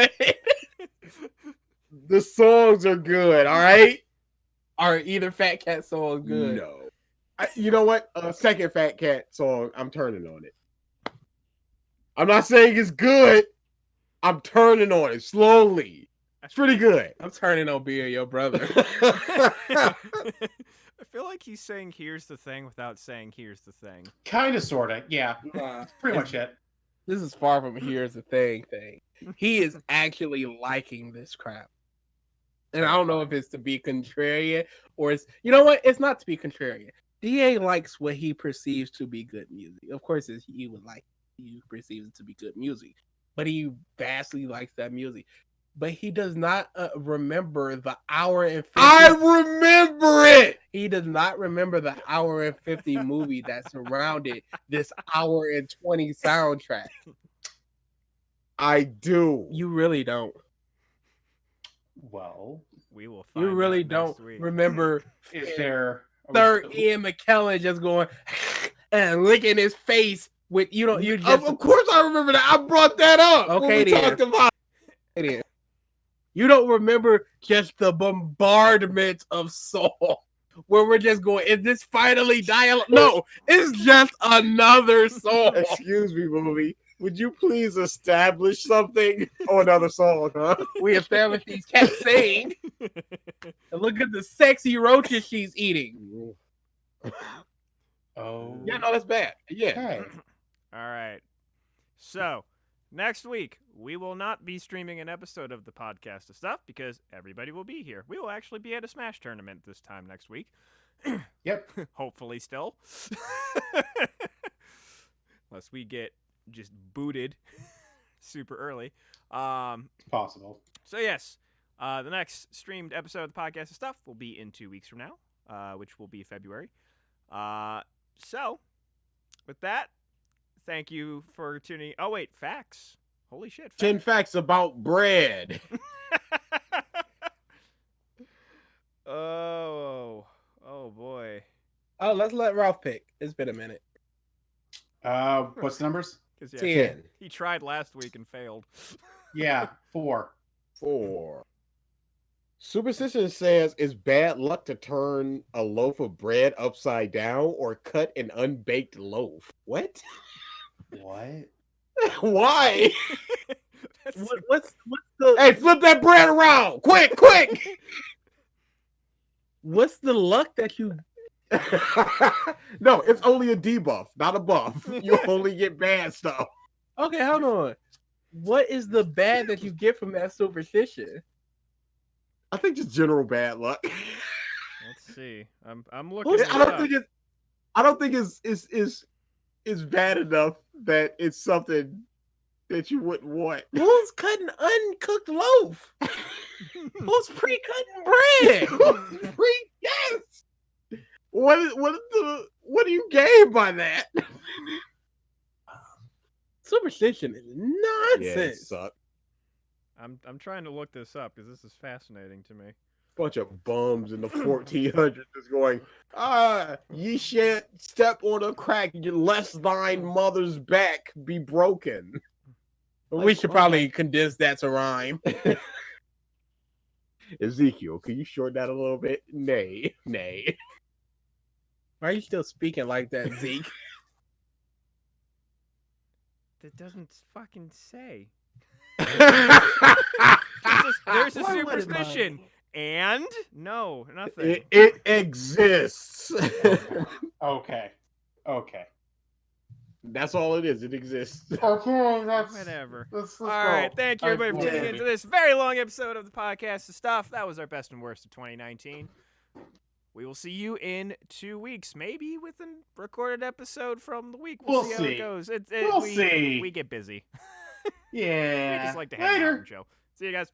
Speaker 7: The songs are good. All right.
Speaker 5: Are either Fat Cat song good?
Speaker 7: No. You know what? Second Fat Cat song, I'm turning on it. I'm not saying it's good. I'm turning on it slowly. It's pretty good.
Speaker 5: I'm turning on being your brother.
Speaker 1: I feel like he's saying here's the thing without saying here's the thing.
Speaker 4: Kind of, sort of. Yeah. Pretty much it.
Speaker 5: This is far from here's the thing. He is actually liking this crap. And I don't know if it's to be contrarian or it's, you know what? It's not to be contrarian. DA likes what he perceives to be good music. Of course, he would like, he perceives it to be good music, but he vastly likes that music. But he does not remember the hour and 50.
Speaker 7: I remember it.
Speaker 5: He does not remember the hour and 50 movie that surrounded this hour and 20 soundtrack.
Speaker 7: I do.
Speaker 5: You really don't.
Speaker 4: Well,
Speaker 1: We will find
Speaker 5: You really
Speaker 1: out
Speaker 5: don't
Speaker 1: next week.
Speaker 5: remember
Speaker 4: is there
Speaker 5: Sir Ian McKellen just going and licking his face with you don't you just
Speaker 7: Of course, I remember that. I brought that up.
Speaker 5: Okay,
Speaker 7: when we
Speaker 5: then.
Speaker 7: talked about.
Speaker 5: it is. You don't remember just the bombardment of soul where we're just going, is this finally dialogue? No, it's just another song.
Speaker 7: Excuse me, movie. Would you please establish something? Oh, another song, huh?
Speaker 5: We established these cats saying, and look at the sexy roaches she's eating.
Speaker 4: Oh.
Speaker 7: Yeah, no, that's bad. Yeah.
Speaker 4: Okay.
Speaker 1: All right. So, next week, we will not be streaming an episode of the podcast of stuff because everybody will be here. We will actually be at a Smash tournament this time next week.
Speaker 4: Yep.
Speaker 1: Hopefully still. Unless we get just booted super early.
Speaker 4: Possible.
Speaker 1: So yes, the next streamed episode of the podcast of stuff will be in 2 weeks from now, which will be February. So, with that, thank you for tuning. Oh wait, facts. Holy shit!
Speaker 7: 10 facts about bread.
Speaker 1: Oh boy.
Speaker 5: Oh, let's let Ralph pick. It's been a minute.
Speaker 4: What's the numbers?
Speaker 1: 'Cause,
Speaker 5: 10.
Speaker 1: he tried last week and failed.
Speaker 4: Yeah, 4.
Speaker 7: 4. Superstition says it's bad luck to turn a loaf of bread upside down or cut an unbaked loaf. What?
Speaker 4: What?
Speaker 7: Why?
Speaker 1: That's-
Speaker 5: What's the
Speaker 7: Hey, flip that bread around. Quick.
Speaker 5: what's the luck that you
Speaker 7: No, it's only a debuff, not a buff. You only get bad stuff.
Speaker 5: Okay, hold on. What is the bad that you get from that superstition?
Speaker 7: I think just general bad luck.
Speaker 1: Let's see. I'm looking.
Speaker 5: Who's-
Speaker 1: this
Speaker 7: I don't
Speaker 1: up.
Speaker 7: think it's bad enough that it's something that you wouldn't want.
Speaker 5: Who's cutting uncooked loaf? Who's pre-cutting bread?
Speaker 7: Yes. What do you gain by that?
Speaker 5: Superstition is nonsense.
Speaker 7: suck.
Speaker 1: I'm trying to look this up because this is fascinating to me.
Speaker 7: Bunch of bums in the 1400s just going, ye shan't step on a crack, lest thine mother's back be broken.
Speaker 5: We should probably condense that to rhyme.
Speaker 7: Ezekiel, can you shorten that a little bit? Nay.
Speaker 5: Why are you still speaking like that, Zeke?
Speaker 1: That doesn't fucking say.
Speaker 7: it,
Speaker 1: There's a
Speaker 6: Why would it
Speaker 1: superstition.
Speaker 6: not?
Speaker 1: And no, nothing.
Speaker 7: it exists.
Speaker 4: Okay. Okay.
Speaker 7: That's all it is. It exists.
Speaker 4: Okay,
Speaker 1: Whatever.
Speaker 4: Let's
Speaker 1: All right, thank you everybody for tuning
Speaker 4: Yeah.
Speaker 1: into this very long episode of the podcast of stuff. That was our best and worst of 2019. We will see you in 2 weeks, maybe with a recorded episode from the week. We'll see how it goes.
Speaker 4: We'll
Speaker 1: we,
Speaker 4: see.
Speaker 1: We get busy.
Speaker 4: Yeah.
Speaker 1: We just like to hang out
Speaker 4: Later.
Speaker 1: and chill. See you guys.